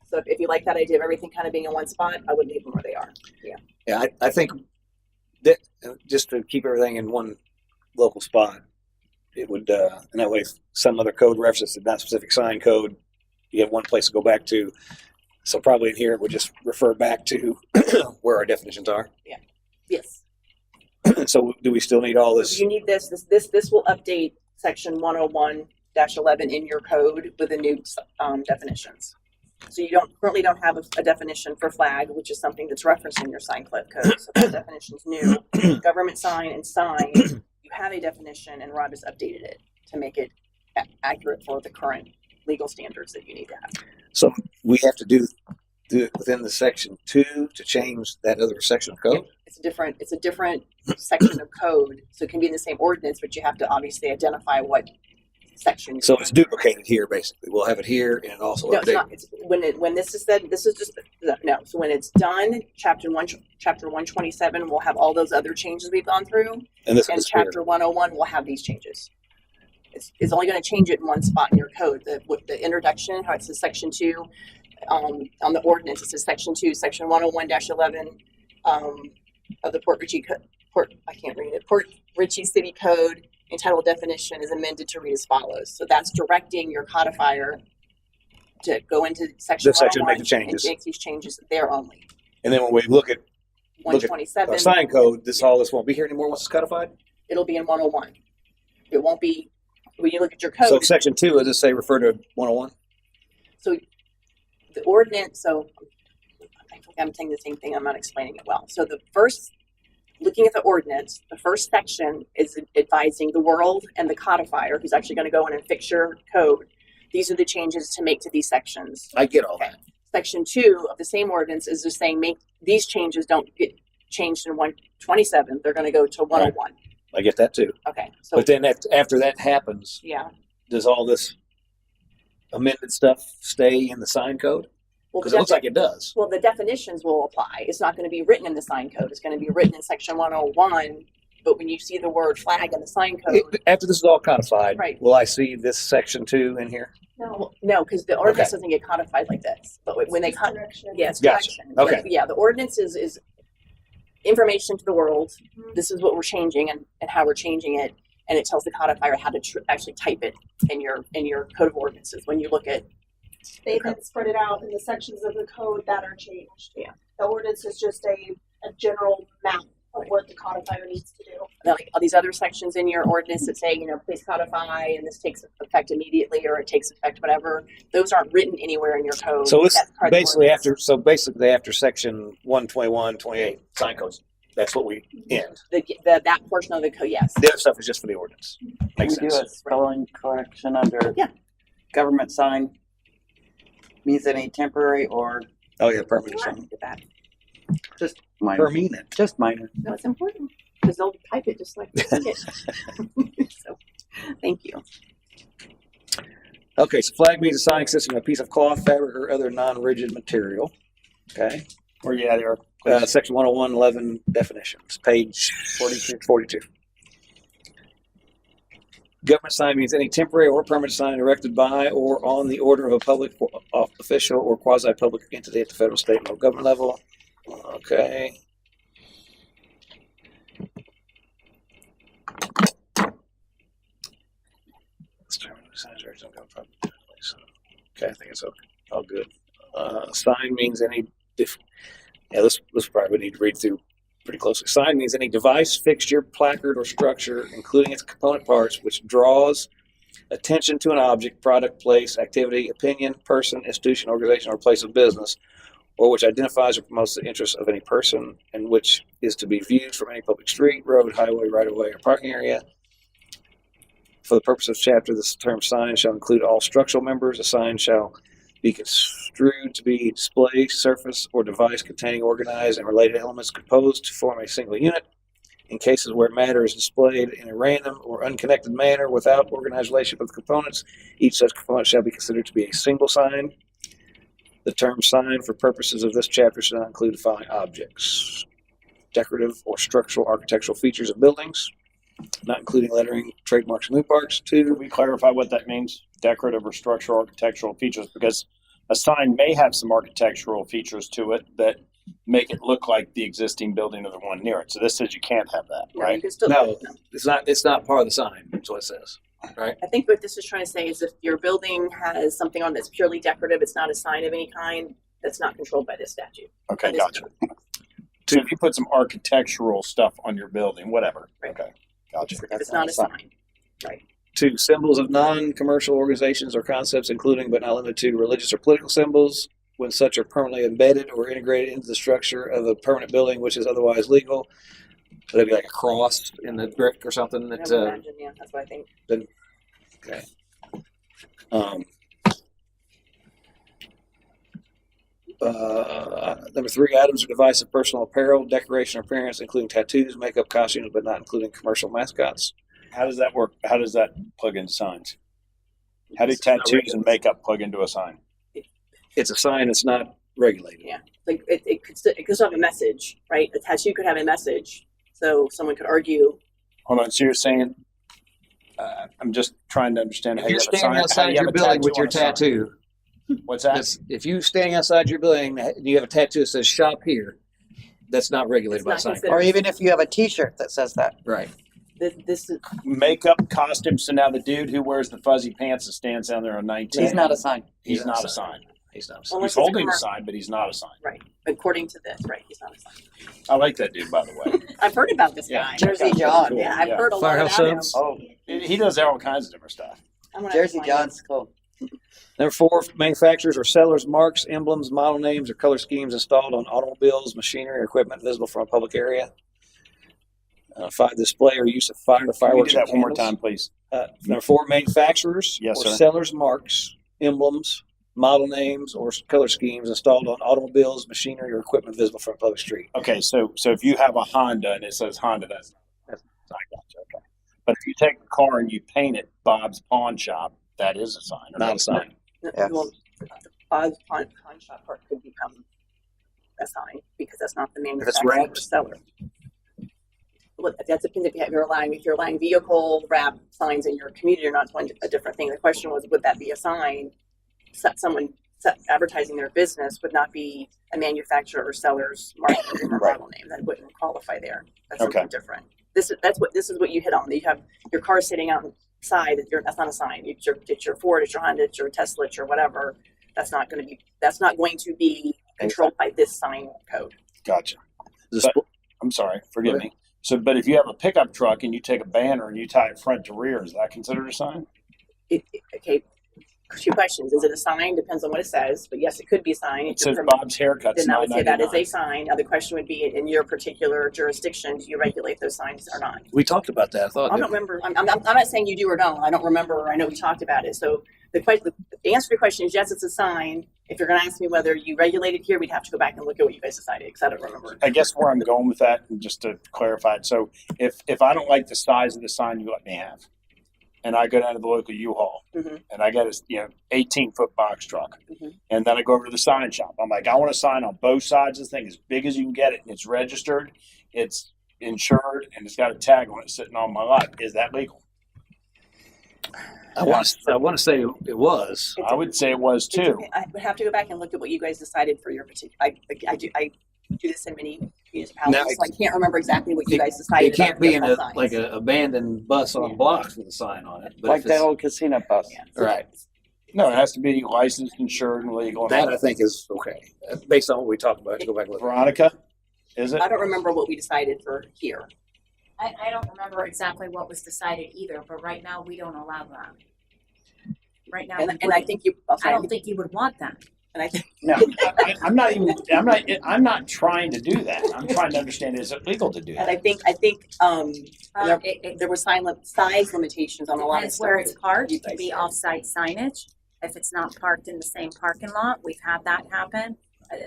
So if you like that idea of everything kind of being in one spot, I would leave them where they are. Yeah. Yeah, I think that just to keep everything in one local spot, it would, and that way, if some other code references to not specific sign code, you have one place to go back to. So probably in here, it would just refer back to where our definitions are. Yeah. Yes. So do we still need all this? You need this will update section 101-11 in your code with the new definitions. So you currently don't have a definition for flag, which is something that's referenced in your sign code. So that definition's new. Government sign and sign, you have a definition, and Rob has updated it to make it accurate for the current legal standards that you need to have. So we have to do it within the section 2 to change that other section of code. It's a different section of code, so it can be in the same ordinance, but you have to obviously identify what section. So it's duplicated here, basically. We'll have it here and also No, update. it's not. It's when this is said, this is just no. So when it's done, chapter 127 will have all those other changes we've gone through, And this and is here. chapter 101 will have these changes. It's only going to change it in one spot in your code. The introduction, how it says section 2, on the ordinance, it says section 2, section 101-11 of the Port Richey City Code entitled definition is amended to read as follows. So that's directing your codifier to go into section This section, 101 make the changes. and make these changes there only. And then when we look at 127, our sign code, this won't be here anymore once it's codified. it'll be in 101. It won't be, when you look at your code. So section 2, does it say refer to 101? So the ordinance, so I think I'm saying the same thing, I'm not explaining it well. So looking at the ordinance, the first section is advising the world and the codifier, who's actually gonna go in and fix your code. These are the changes to make to these sections. I get all Okay. that. Section 2 of the same ordinance is just saying, make these changes don't get changed in 127, they're gonna go to 101. I get that too. Okay, so, But then after that happens, yeah. does all this amended stuff stay in the sign code? Well, Because it looks like it does. Well, the definitions will apply. It's not going to be written in the sign code. It's going to be written in section 101. But when you see the word flag in the sign code, After this is all codified, Right. will I see this section 2 in here? no, because the ordinance Okay. doesn't get codified like this. But when they cut, Direction. yeah, it's Gotcha. correction. Okay. But yeah, the ordinance is information to the world. This is what we're changing and how we're changing it, and it tells the codifier how to actually type it in your code of ordinances. When you look at They then spread it out in the sections of the code that are changed. Yeah. The ordinance is just a general map of what the codifier needs to do. like all these other sections in your ordinance that say, please codify and this takes effect immediately or it takes effect whatever. Those aren't written anywhere in your code. So it's That's part of the basically after section 121, 28 sign codes, that's what we end. that portion of the code, yes. The other stuff is just for the ordinance. Makes we do sense. a spelling correction under Yeah. government sign. Means any temporary or Oh yeah, permanent Sure, sign. get that. just minor. Permanent. Just minor. No, it's important because they'll type it just like they see it. So, thank you. Okay, so flag means a sign consisting of a piece of cloth, fabric, or other non-rigid material. Okay. Where you at, Eric? Section 101, definitions, page 42. Government sign means any temporary or permanent sign erected by or on the order of a public official or quasi-public entity at the federal, state, and local government level. Okay. Okay, I think it's okay. All good. Sign means any this probably we need to read through pretty closely. Sign means any device, fixture, placard, or structure, including its component parts, which draws attention to an object, product, place, activity, opinion, person, institution, organization, or place of business, or which identifies or promotes the interests of any person, and which is to be viewed from any public street, road, highway, right-of-way, or parking area. For the purpose of chapter, this term sign shall include all structural members. A sign shall be construed to be a display, surface, or device containing organized and related elements composed to form a single unit. In cases where matter is displayed in a random or unconnected manner without organized relationship with components, each such component shall be considered to be a single sign. The term sign for purposes of this chapter should not include the following objects: decorative or structural architectural features of buildings, not including lettering, trademarks, and marks. Can 2, we clarify what that means? Decorative or structural architectural features, because a sign may have some architectural features to it that make it look like the existing building or the one near it. So this says you can't have that, No, you right? can still, No. It's not part of the sign. That's what it says. Right? I think what this is trying to say is if your building has something on that's purely decorative, it's not a sign of any kind, that's not controlled by this statute. Okay, By this gotcha. So if you put some architectural stuff on your building, whatever. Right. Okay, gotcha. If it's not a sign. 2, symbols of non-commercial organizations or concepts, including but not limited to religious or political symbols, when such are permanently embedded or integrated into the structure of a permanent building, which is otherwise legal. So that'd be like a cross in the brick or something. I That would imagine, yeah, that's what I think. okay. Number 3, items or device of personal apparel, decoration or appearance, including tattoos, makeup, costumes, but not including commercial mascots. How does that work? How does that plug into signs? How do It's not tattoos and makeup plug into a sign? It's a sign that's not regulated. Yeah, like it could still have a message, right? A tattoo could have a message, so someone could argue. Hold on. So you're saying, I'm just trying to understand how If you you're have a standing sign. how outside you have your a building with on your a sign. tattoo, What's that? if you standing outside your building and you have a tattoo that says "shop here," that's not regulated It's by not sign. considered- Or even if you have a T-shirt that says that. Right. This is Makeup, costume. So now the dude who wears the fuzzy pants and stands down there on 19. He's not a sign. He's not a sign. He's not. Well, He's Unless it's a holding a commercial. sign, but he's not a sign. right, according to this, right? He's not a sign. I like that dude, by the way. I've heard about this Yeah. guy. Jersey John. Yeah, I've Yeah. heard a lot Firehouse about him. Subs? Oh, He does all kinds of different stuff. I'm gonna have to Jersey find him. John's cool. Number 4, manufacturers or sellers' marks, emblems, model names, or color schemes installed on automobiles, machinery, or equipment visible from a public area. 5, display or use of fire, Can we fireworks, do that and one more candles. time, please? Number 4, manufacturers Yes, or sir. sellers' marks, emblems, model names, or color schemes installed on automobiles, machinery, or equipment visible from a public street. Okay, so if you have a Honda and it says Honda, that's I got you. Okay, but if you take a car and you paint it Bob's Pawn Shop, that is a sign. Not a sign. Yes. Well, the Bob's pawn shop part could become a sign because that's not the manufacturer or wrapped. seller. Well, that depends if you're allowing vehicle wrap signs in your community or not. It's a different thing. The question was, would that be a sign? Someone advertising their business would not be a manufacturer or seller's marketing or Right. model name. That wouldn't qualify there. That's Okay. something different. This is what you hit on. You have your car sitting outside. That's not a sign. It's your Ford, it's your Honda, it's your Tesla, it's your whatever. That's not going to be controlled by this sign code. Gotcha. Display- I'm sorry, forgive me. So, but if you have a pickup truck and you take a banner and you tie it front to rear, is that considered a sign? Okay. 2 questions. Is it a sign? Depends on what it says. But yes, it could be a sign. It If says you're Bob's Haircuts. then I would say that is a $9.99. sign. Now the question would be, in your particular jurisdiction, do you regulate those signs or not? We talked about that. I thought. I don't remember. I'm not saying you do or don't. I don't remember. I know we talked about it. So the answer to your question is yes, it's a sign. If you're going to ask me whether you regulate it here, we'd have to go back and look at what you guys decided because I don't remember. I guess where I'm going with that, and just to clarify it, so if I don't like the size of the sign you let me have, and I go down to the local U-Haul, Mhm. and I get a 18-foot box truck, Mhm. and then I go over to the sign shop. I'm like, I want a sign on both sides of the thing, as big as you can get it, and it's registered, it's insured, and it's got a tag on it sitting on my lot. Is that legal? I want to say it was. I would say it was too. I would have to go back and look at what you guys decided for your particular. I do this in many municipalities, Now, so I can't remember exactly what you guys decided. It can't about be in the a signs. like an abandoned bus on blocks with a sign on it. But Like if that it's- old casino bus. Yeah. right. No, it has to be licensed, insured, and legal. and That all I think is okay. Based on what we talked about, go back and look. Veronica, is it? I don't remember what we decided for here. I don't remember exactly what was decided either, but right now we don't allow that. Right now, we And I wouldn't. think you. I don't think you would want that. And I think No, I'm not trying to do that. I'm trying to understand, is it legal to do and that? I think there were size limitations on a lot of Depends stuff. where it's parked. you It can guys be did. off-site signage. If it's not parked in the same parking lot, we've had that happen.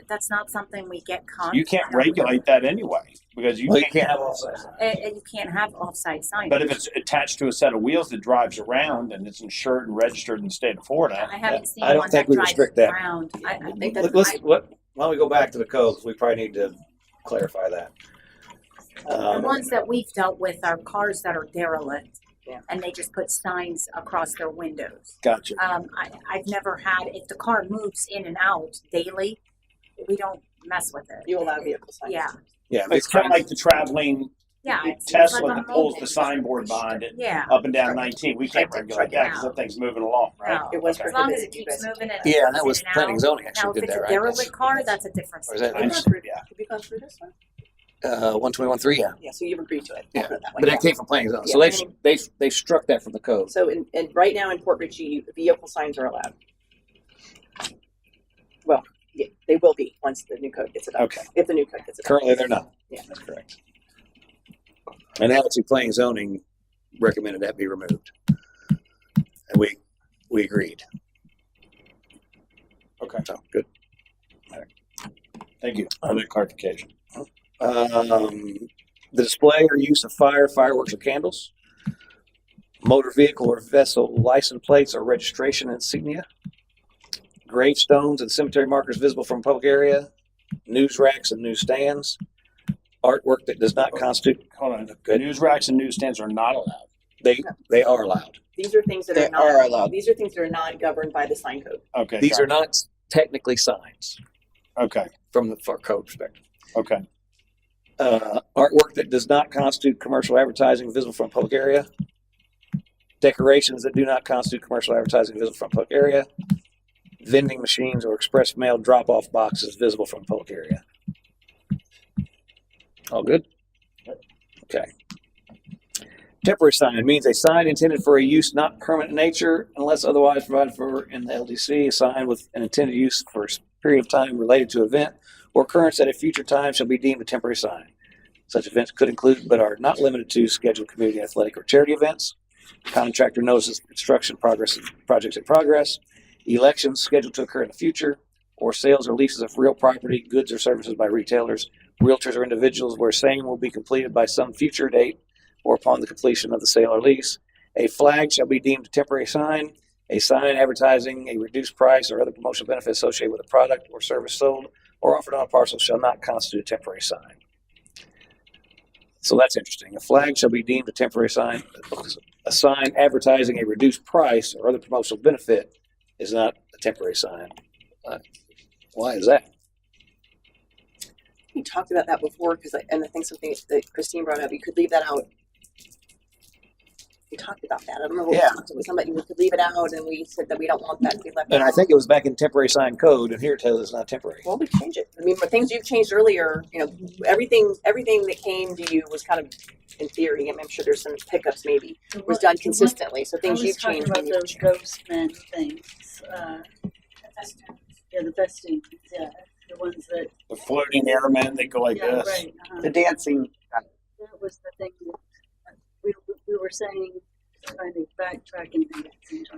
That's not something we get caught. You can't regulate that anyway, because you Well, you can't. can't have offsite signs. And you can't have off-site signage. But if it's attached to a set of wheels that drives around and it's insured and registered in the state of Florida, I haven't seen I don't one think that we drives restrict that. around. I think Why don't we go back to the code? We probably need to clarify that. the ones that we've dealt with are cars that are derelict. Yeah. And they just put signs across their windows. gotcha. I've never had, if the car moves in and out daily, we don't mess with it. You allow vehicle signs. Yeah. Yeah, It's kind of like the traveling Yeah. It's Tesla like a that pulls mobile. the signboard behind it Yeah. up and down 19. We can't regulate that because that thing's moving along, right? No. It was As long as it prohibited, you keeps guys- moving and. yeah, and that goes was in and planning and out. zoning Now, actually if did it's that, a right? derelict car, that's a different. Or is that- Have you gone through- Yeah. Have you gone through this one? 121.3, yeah. Yeah, so you've agreed to it. Yeah. For that one, But yeah. that came from planning and zoning. So Yeah. they struck that from the code. So and right now in Port Richey, vehicle signs are allowed. Well, yeah, they will be once the new code gets adopted. Okay. If the new code gets adopted. Currently, they're not. Yeah. That's correct. And actually, planning and zoning recommended that be removed. And we agreed. Okay. So, good. Thank you for that clarification. The display or use of fire, fireworks, or candles. Motor vehicle or vessel license plates or registration insignia. Gravestones and cemetery markers visible from a public area. News racks and newsstands. Artwork that does not constitute. Hold on. Good. News racks and newsstands are not allowed. They are allowed. These are things that They are not are allowed. These are things that are not governed by the sign code. Okay. These are gotcha. not technically signs Okay. from the code perspective. Okay. Artwork that does not constitute commercial advertising visible from a public area. Decorations that do not constitute commercial advertising visible from a public area. Vending machines or express mail drop-off boxes visible from a public area. All good? Okay. Temporary sign means a sign intended for a use not permanent in nature unless otherwise provided for in the LDC. A sign with an intended use for a period of time related to event or occurrence at a future time shall be deemed a temporary sign. Such events could include, but are not limited to, scheduled community athletic or charity events, contractor notices construction projects in progress, elections scheduled to occur in the future, or sales or leases of real property, goods or services by retailers, realtors or individuals where same will be completed by some future date or upon the completion of the sale or lease. A flag shall be deemed a temporary sign. A sign advertising a reduced price or other promotional benefit associated with a product or service sold or offered on a parcel shall not constitute a temporary sign. So that's interesting. A flag shall be deemed a temporary sign. A sign advertising a reduced price or other promotional benefit is not a temporary sign. Why is that? We talked about that before and I think something that Christine brought up, you could leave that out. We talked about that. I don't know what Yeah. we talked about. Somebody we could leave it out, and we said that we don't want that to be left And out. I think it was back in temporary sign code, and here it tells it's not temporary. Well, we change it. I mean, the things you've changed earlier, everything that came to you was kind of in theory. I'm sure there's some pickups maybe was done consistently. So I things was you've talking changed. about maybe those ghost men things. Yeah, the vesting. Yeah, the ones that. The floating airmen that go like Yeah, this. right. The dancing. That was the thing that we were saying, trying to backtrack and things.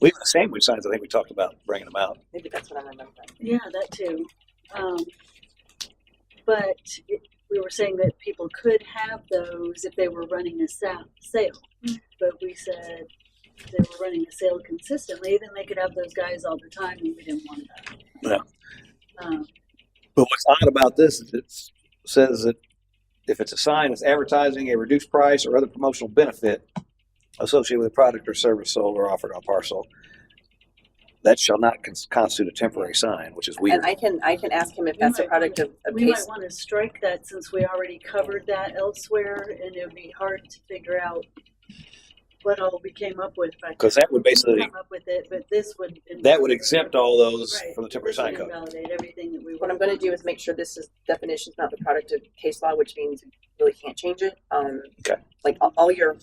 We have the sandwich signs. I think we talked about bringing them out. Maybe that's what I remember. Yeah, that too. We were saying that people could have those if they were running a sale. But we said if they were running a sale consistently, then they could have those guys all the time, and we didn't want that. Yeah. But what's odd about this is it says that if it's a sign that's advertising a reduced price or other promotional benefit associated with a product or service sold or offered on parcel, that shall not constitute a temporary sign, which is weird. And I can ask him if that's a product of We case. might want to strike that since we already covered that elsewhere, and it would be hard to figure out what all we came up with. Because that would basically, come up with it, but this would that would exempt all those Right. from the temporary This sign would code. invalidate everything that we. What I'm going to do is make sure this is definitions, not the product of case law, which means you really can't change it. Okay. Like all your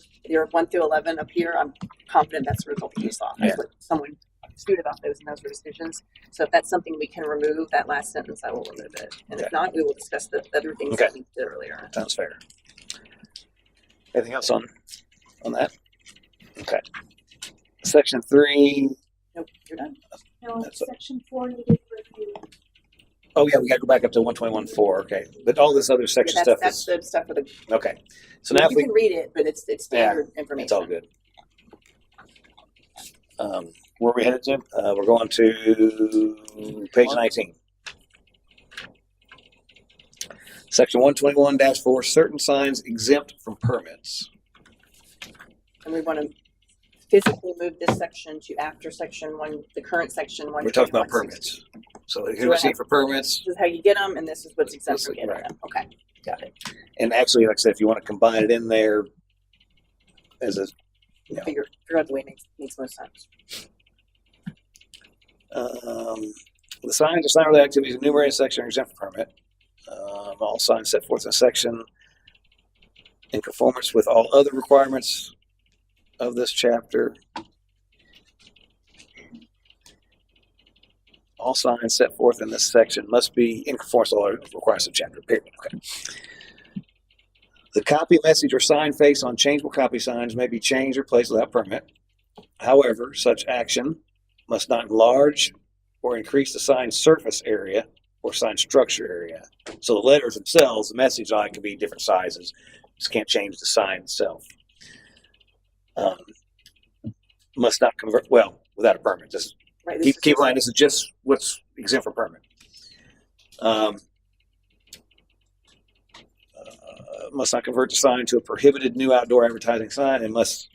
1 through 11 up here, I'm confident that's a result of case law. That's Yeah. what someone astute about those, and those were decisions. So if that's something we can remove, that last sentence, I will remove it. And Okay. if not, we will discuss the other things Okay. that we did earlier. Sounds fair. Anything else on that? Okay. Section 3. Nope, you're done. No, That's a- section 4 needed review. Oh yeah, we got to go back up to 121.4. Okay, but all this other section Yeah, stuff that's is the stuff for the. okay. So now if You we, can read it, but it's standard information. it's all good. Where are we headed to? We're going to page 19. Section 121-4, certain signs exempt from permits. And we want to physically move this section to after section 1, the current section 1. We're talking about permits. So here we see for permits, This is how you get them, and this is what's exempt from getting Right. them. Okay, got it. and actually, like I said, if you want to combine it in there as a Yeah. Figure out the way it makes most sense. the signs or sign-related activities enumerated in section are exempt from permit. All signs set forth in section in conformance with all other requirements of this chapter. All signs set forth in this section must be in conformance with all other requirements of the chapter, period. Okay. The copy, message, or sign face on changeable copy signs may be changed or placed without permit. However, such action must not enlarge or increase the sign surface area or sign structure area. So the letters themselves, the message on it can be different sizes. Just can't change the sign itself. Must not convert, well, without a permit. Just Right. keep in mind, this is just what's exempt from permit. Must not convert the sign to a prohibited new outdoor advertising sign and must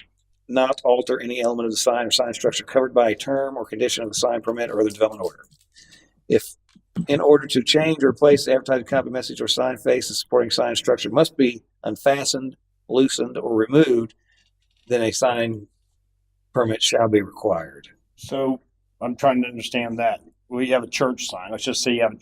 not alter any element of the sign or sign structure covered by a term or condition of the sign permit or other development order. If in order to change or replace the advertising copy, message, or sign face, the supporting sign structure must be unfastened, loosened, or removed, then a sign permit shall be required. So I'm trying to understand that. We have a church sign. Let's just say you have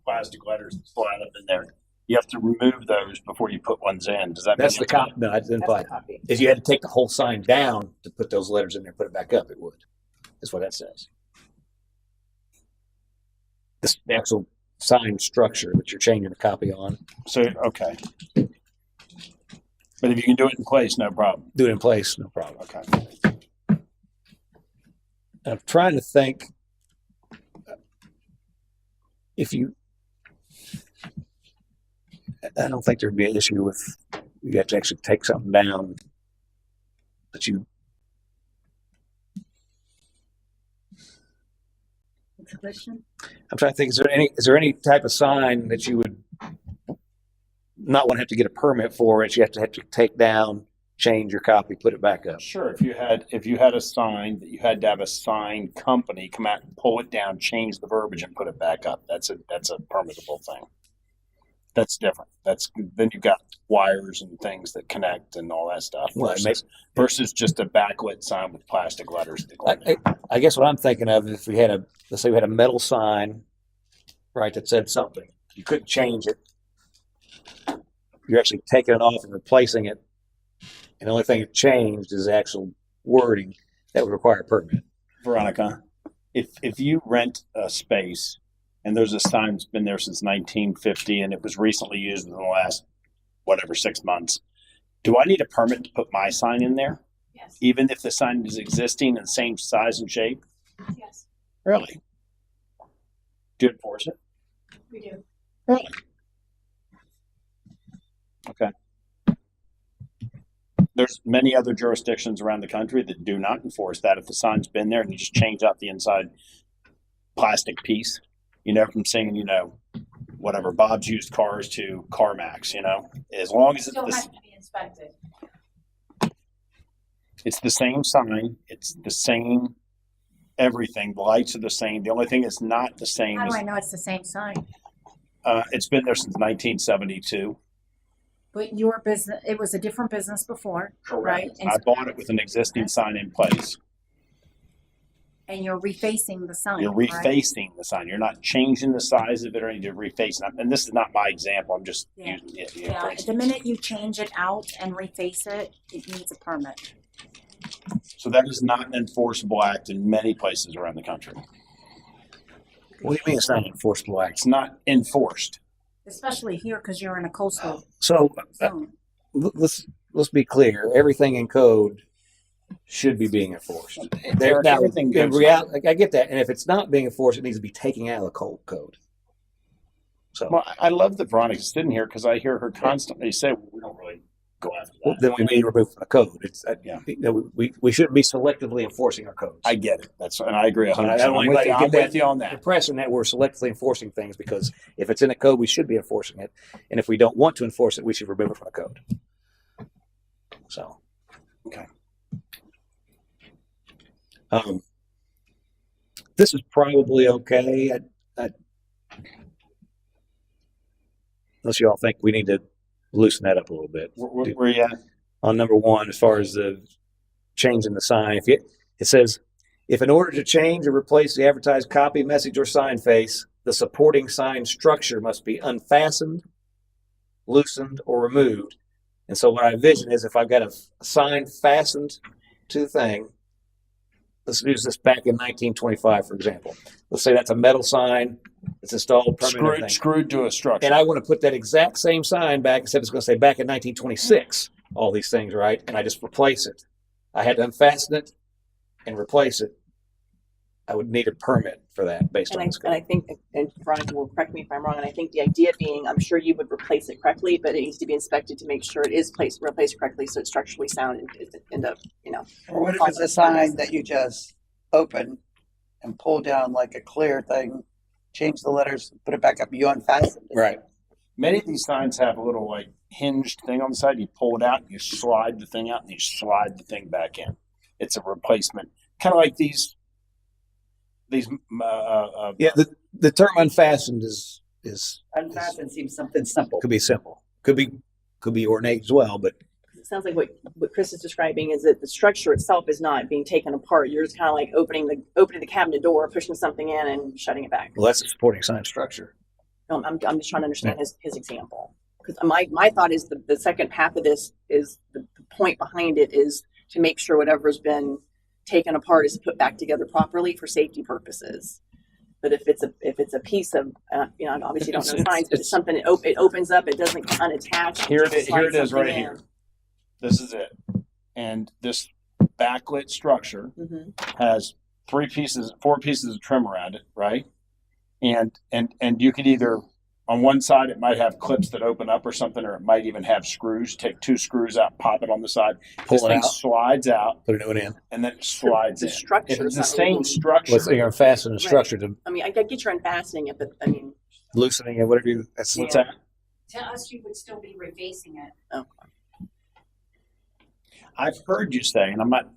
plastic letters flying up in there. You have to remove those before you put ones in. Does that That's mean the copy. No, I didn't That's imply. the copy. If you had to take the whole sign down to put those letters in there, put it back up, it would. That's what that says. This the actual sign structure that you're changing the copy on. So, okay. But if you can do it in place, no problem. Do it in place, no problem. Okay. I'm trying to think if you. I don't think there'd be an issue with you have to actually take something down that you. What's the question? I'm trying to think. Is there any type of sign that you would not want to have to get a permit for? It you have to take down, change your copy, put it back up. Sure. If you had a sign that you had to have a sign company come out and pull it down, change the verbiage, and put it back up, that's a permittable thing. That's different. Then you've got wires and things that connect and all that stuff. Well, Versus just a backlit sign with plastic letters that go in there. I guess what I'm thinking of, if we had let's say we had a metal sign, right, that said something, you couldn't change it. You're actually taking it off and replacing it, and the only thing that changed is the actual wording. That would require a permit. Veronica, if you rent a space and there's a sign that's been there since 1950 and it was recently used in the last 6 months, do I need a permit to put my sign in there? Yes. Even if the sign is existing and same size and shape? Yes, Really? Do you enforce it? we do. Really? Okay. There's many other jurisdictions around the country that do not enforce that. If the sign's been there and you just change out the inside plastic piece, from saying, whatever, Bob's Used Cars to CarMax, as long as Still has to be inspected. it's the same sign, it's the same everything, the lights are the same. The only thing that's not the same How is do I know it's the same sign? it's been there since 1972. But your business, it was a different business before, right? And I bought it with an existing sign in place. And you're refacing the sign. You're right? refacing the sign. You're not changing the size of it or anything. You're refacing it. And this is not my example. I'm just Yeah. using it. Yeah, For the instance. minute you change it out and reface it, it needs a permit. So that is not an enforceable act in many places around the country. What do you mean it's not an enforceable act? It's not enforced. Especially here because you're in a coastal So zone. let's be clear. Everything in code should be being enforced. Now, Everything in goes- reality, I get that, and if it's not being enforced, it needs to be taken out of the code. So Well, I love that Veronica's sitting here because I hear her constantly say, well, we don't really go after that. then we need to remove from the code. It's Yeah. We shouldn't be selectively enforcing our codes. I get it. And I agree 100%. I don't want I'm with anybody you. to I'm get that with you on that. impression that we're selectively enforcing things, because if it's in a code, we should be enforcing it, and if we don't want to enforce it, we should remove it from the code. So, Okay. This is probably okay. Unless you all think we need to loosen that up a little bit. Where you at? On number one, as far as the changing the sign, it says, if in order to change or replace the advertised copy, message, or sign face, the supporting sign structure must be unfastened, loosened, or removed. And so what I envision is if I've got a sign fastened to the thing, let's use this back in 1925, for example. Let's say that's a metal sign. It's installed permanently. Screwed to a structure. And I want to put that exact same sign back, except it's going to say back in 1926, all these things, right? And I just replace it. I had to unfasten it and replace it. I would need a permit for that based on this And I code. think, and Veronica will correct me if I'm wrong, and I think the idea being, I'm sure you would replace it correctly, but it needs to be inspected to make sure it is replaced correctly so it's structurally sound and it end up, Or what if it's a sign that you just open and pull down like a clear thing, change the letters, put it back up, you unfasten it? Right. Many of these signs have a little hinged thing on the side. You pull it out, you slide the thing out, and you slide the thing back in. It's a replacement, kind of like these. Yeah, the term unfastened is Unfasten seems something simple. could be simple, could be ornate as well, but it sounds like what Chris is describing is that the structure itself is not being taken apart. You're just kind of like opening the cabinet door, pushing something in and shutting it back. well, that's a supporting sign structure. I'm just trying to understand his example. Because my thought is the second half of this is the point behind it is to make sure whatever's been taken apart is put back together properly for safety purposes. But if it's a piece of, you know, obviously you don't know signs, but it's something, it opens up, it doesn't come unattached. Here it is, slide here it is something right in. here. This is it. And this backlit structure Mhm. has four pieces of trim around it, right? And you could either, on one side, it might have clips that open up or something, or it might even have screws. Take 2 screws out, pop it on the side. Pull This it thing out. slides out, Put a new one in. and then it slides The in. structure If it's is the not same really- structure, Well, you're unfastening the structure to I mean, I get you're unfastening it, but I mean, loosening it, whatever you. That's what's Yeah. that? To us, you would still be refacing it. I've heard you say, and I'm not.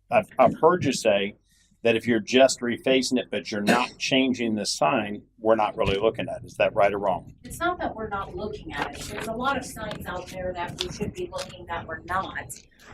I've heard you say that if you're just refacing it, but you're not changing the sign, we're not really looking at it. Is that right or wrong? It's not that we're not looking at it. There's a lot of signs out there that we should be looking that we're not.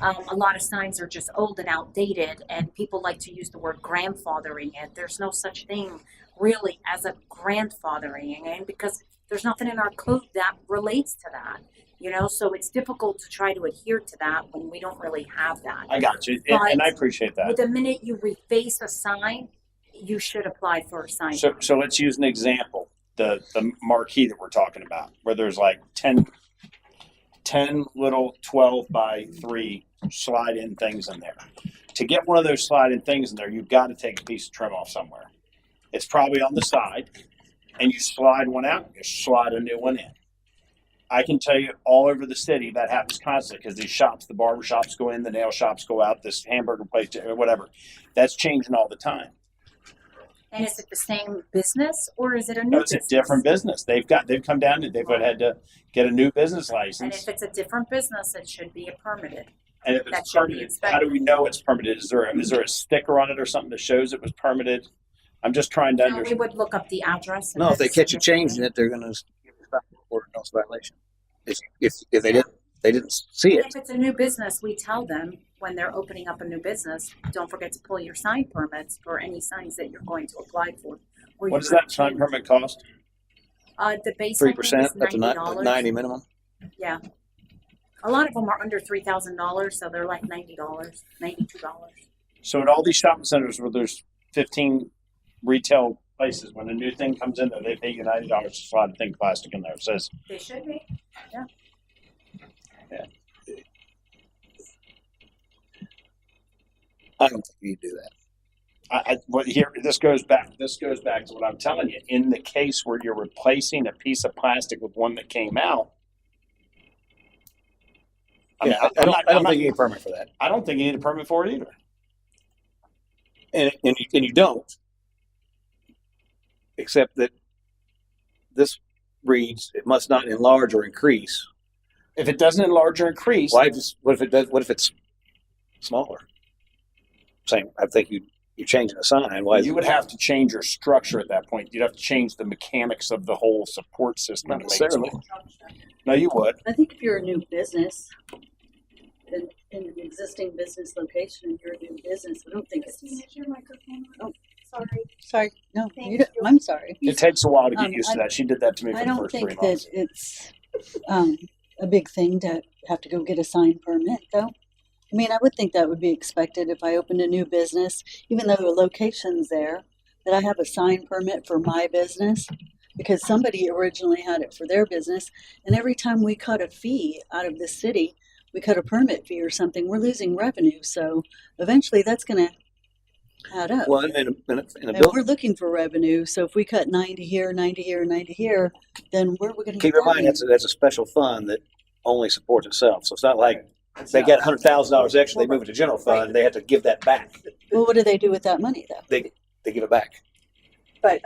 A lot of signs are just old and outdated, and people like to use the word grandfathering it. There's no such thing really as a grandfathering, and because there's nothing in our code that relates to that. You know, so it's difficult to try to adhere to that when we don't really have that. I got you, But and I appreciate that. With the minute you reface a sign, you should apply for a sign. So let's use an example. The marquee that we're talking about, where there's like 10 little 12 by 3 slide in things in there. To get one of those slide in things in there, you've got to take a piece of trim off somewhere. It's probably on the side, and you slide one out, you slide a new one in. I can tell you all over the city that happens constantly because these shops, the barber shops go in, the nail shops go out, this hamburger place, whatever. That's changing all the time. And is it the same business or is it a new No, it's business? a different business. They've come down and they've had to get a new business And license. if it's a different business, it should be permitted. And if that it's should be permitted, inspected. how do we know it's permitted? Is there a sticker on it or something that shows it was permitted? I'm just trying to No, we understand. would look up the address. No, if they catch you changing it, they're going to give you a stop or a notice violation. If they didn't see And it. if it's a new business, we tell them when they're opening up a new business, don't forget to pull your sign permits for any signs that you're going to apply for. or What does you're that sign change. permit cost? The base I think, 3% is up to $90. 90 minimum. Yeah. A lot of them are under $3,000, so they're like $90, $92. So at all these shopping centers where there's 15 retail places, when a new thing comes in there, they pay you $90 to slide a thing of plastic in there. It says, They should be. I don't think you do that. this goes back to what I'm telling you. In the case where you're replacing a piece of plastic with one that came out, I don't think you need a permit for that. I don't think you need a permit for it either. And you don't. Except that this reads, it must not enlarge or increase. If it doesn't enlarge or increase, What if it does? What if it's smaller? Same. I think you're changing the sign. Why? you would have to change your structure at that point. You'd have to change the mechanics of the whole support system. Not to make it necessarily. small. No, you would. I think if you're a new business, in an existing business location, and you're a new business, I don't think it's. Your microphone. Oh. Sorry. Sorry, no, Thank you don't, you. I'm sorry. It takes a while to get Um, used to that. She did that to me for I the don't first 3 think months. that it's a big thing to have to go get a sign permit, though. I mean, I would think that would be expected if I opened a new business, even though the location's there, that I have a sign permit for my business because somebody originally had it for their business. And every time we cut a fee out of the city, we cut a permit fee or something, we're losing revenue. So eventually that's going to add up. Well, in a And building, we're looking for revenue. So if we cut 90 here, 90 here, 90 here, then where are we going to keep in mind that's a special fund that only supports itself. So it's not like they get $100,000 extra, they move it to general fund, they have to give that back. Well, what do they do with that money, though? They give it back. but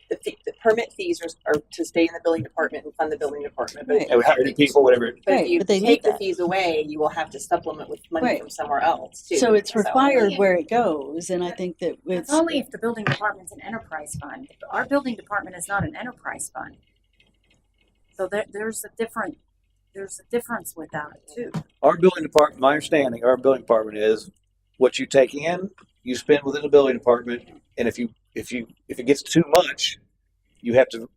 the permit fees are to stay in the building department and fund the building department. But, Right. And we hire the people, whatever. but Right, if you but they take need the that. fees away, you will have to supplement with money Right. from somewhere else too. So it's required where it goes, and I think that It's it's only if the building department's an enterprise fund. Our building department is not an enterprise fund. So there's a difference with that too. Our building department, my understanding, our building department is what you take in, you spend within the building department, and if it gets too much, you have to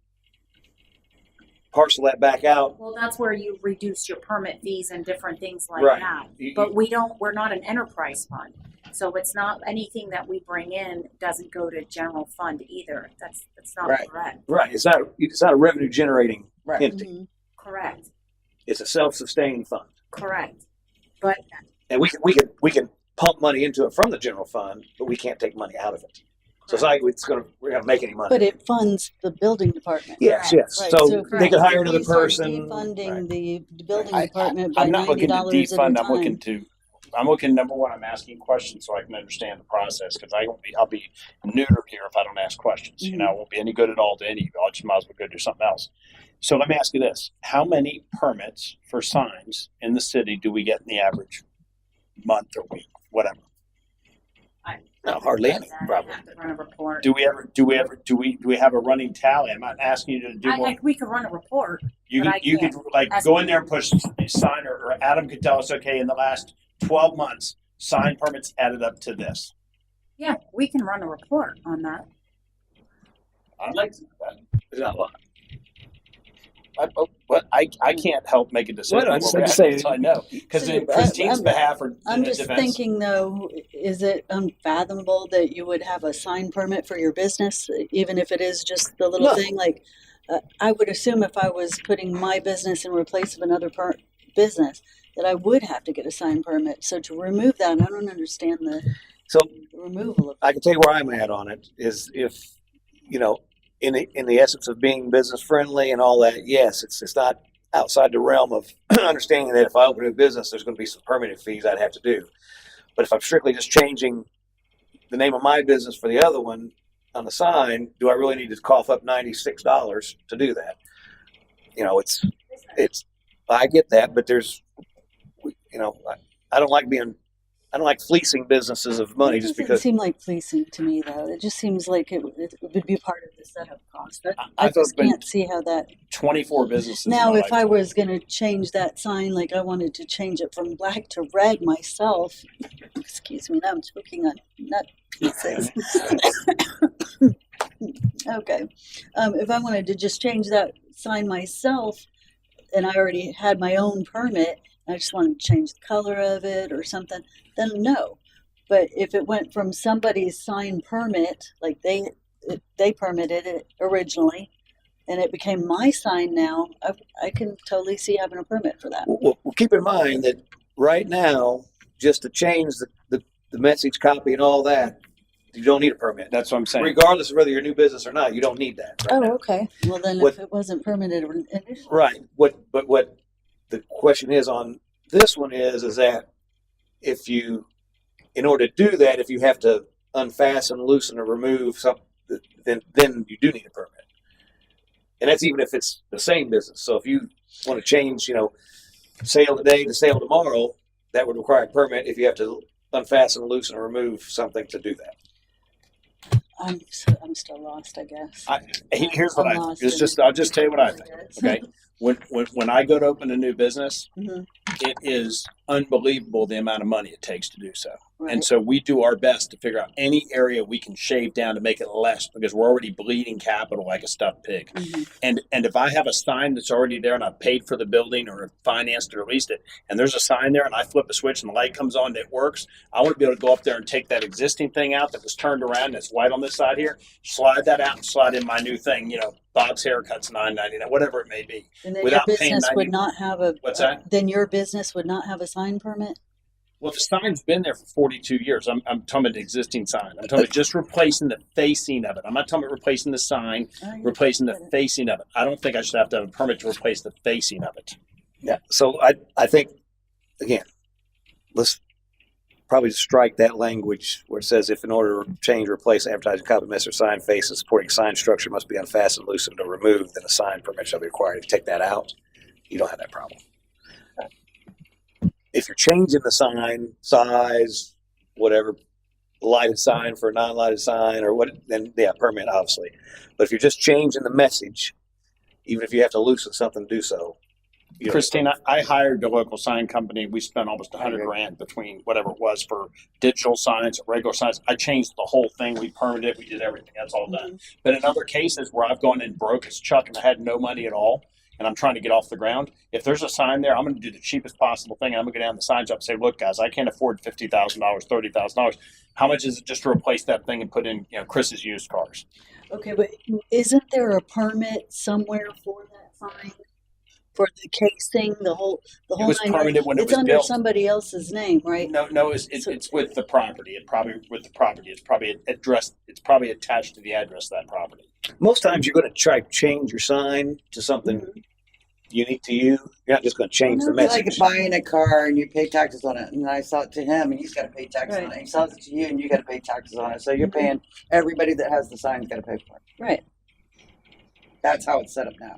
parcel that back out. Well, that's where you reduce your permit fees and different things like Right. that. You- But we're not an enterprise fund. So it's not, anything that we bring in doesn't go to general fund either. That's not Right. correct. Right. It's not a revenue generating Right. entity. Mhm. Correct, It's a self-sustaining fund. correct. But And we can pump money into it from the general fund, but we can't take money out of it. So it's like we're gonna make any money. But it funds the building department. Yes, yes. Right, So if they could hire if another we start person. Defunding Right. the building I- department by I'm not looking to $90 at a defund. time. I'm looking, number one, I'm asking questions so I can understand the process, because I'll be neuter here if I don't ask questions. You know, I won't be any good at all to any of you. I just might as well go do something else. So let me ask you this. How many permits for signs in the city do we get in the average month or week, whatever? No, hardly any, I probably. have to run a report. Do we have a running tally? I'm not asking you to do more. We could run a report. You but could, I you could can't like ask go in you. there and push a sign, or Adam could tell us, okay, in the last 12 months, sign permits added up to this. Yeah, we can run a report on that. I'd like to do that. It's not a lot. I can't help make a decision. Well, I where just we're like to at say- until I know, because So, in Christine's I'm- behalf, or I'm in just defense, thinking though, is it unfathomable that you would have a sign permit for your business, even if it is just the little No. thing? Like, I would assume if I was putting my business in place of another business, that I would have to get a sign permit. So to remove that, I don't understand the So removal of. I can tell you where I'm at on it is if, in the essence of being business friendly and all that, yes, it's not outside the realm of understanding that if I open a business, there's going to be some permitting fees I'd have to do. But if I'm strictly just changing the name of my business for the other one on the sign, do I really need to cough up $96 to do that? I get that, but I don't like fleecing businesses of money It just doesn't because. seem like fleecing to me, though. It just seems like it would be part of the setup cost. I I've just opened can't see how that. 24 businesses. in Now, my if I lifetime. was going to change that sign, like I wanted to change it from black to red myself, excuse me, now I'm choking on nut pieces. Okay. If I wanted to just change that sign myself, and I already had my own permit, and I just wanted to change the color of it or something, then no. But if it went from somebody's sign permit, like they permitted it originally, and it became my sign now, I can totally see having a permit for that. Well, keep in mind that right now, just to change the message copy and all that, you don't need a permit. That's what I'm saying. Regardless of whether you're a new business or not, you don't need that. Right Oh, now. okay. Well, then What- if it wasn't permitted initially. Right. What the question is on this one is that in order to do that, if you have to unfasten, loosen, or remove something, then you do need a permit. And that's even if it's the same business. So if you want to change, sale today to sale tomorrow, that would require a permit if you have to unfasten, loosen, or remove something to do that. I'm still lost, I guess. Here's what I'm I think. lost It's in just, I'll just tell you what I think. it. Okay. When I go to open a new business, Mhm. it is unbelievable the amount of money it takes to do so. Right. And so we do our best to figure out any area we can shave down to make it less, because we're already bleeding capital like a stuffed pig. Mhm. And if I have a sign that's already there and I've paid for the building or financed or leased it, and there's a sign there and I flip a switch and the light comes on and it works, I want to be able to go up there and take that existing thing out that was turned around and it's white on this side here, slide that out and slide in my new thing, Bob's Haircuts, $9.99, whatever it may be. And then without your paying business 90 would not have a. What's that? Then your business would not have a sign permit. Well, the sign's been there for 42 years. I'm talking about the existing sign. I'm talking about just replacing the facing of it. I'm not talking about replacing the sign, Oh, yeah. replacing the facing of it. I don't think I should have to have a permit to replace the facing of it. Yeah. So I think, again, let's probably just strike that language where it says if in order to change or replace advertising copy, mess, or sign face and supporting sign structure must be unfastened, loosened, or removed, then a sign permit shall be required. If you take that out, you don't have that problem. If you're changing the sign size, whatever, lighted sign for a non-lighted sign or what, then yeah, permit obviously. But if you're just changing the message, even if you have to loosen something to do so, Christina, I hired the local sign company. We spent almost $100,000 between whatever it was for digital signs, regular signs. I changed the whole thing. We permitted it. We did everything. That's all done. But in other cases where I've gone and broke as Chuck and I had no money at all, and I'm trying to get off the ground, if there's a sign there, I'm going to do the cheapest possible thing. I'm going to go down the sign shop and say, look, guys, I can't afford $50,000, $30,000. How much is it just to replace that thing and put in, Chris's used cars? Okay, but isn't there a permit somewhere for that sign? For the casing, the whole It was 9 yards? permitted when it It's was under built. somebody else's name, right? No, it's with the property. It's probably addressed. It's probably attached to the address of that property. Most times you're going to try to change your sign to something unique to you. You're not just going to change the It's like message. buying a car and you pay taxes on it, and I sell it to him, and he's got to pay taxes on it. He sells it to you, and you got to pay taxes on it. So you're paying everybody that has the sign's got to pay for it. Right. That's how it's set up now.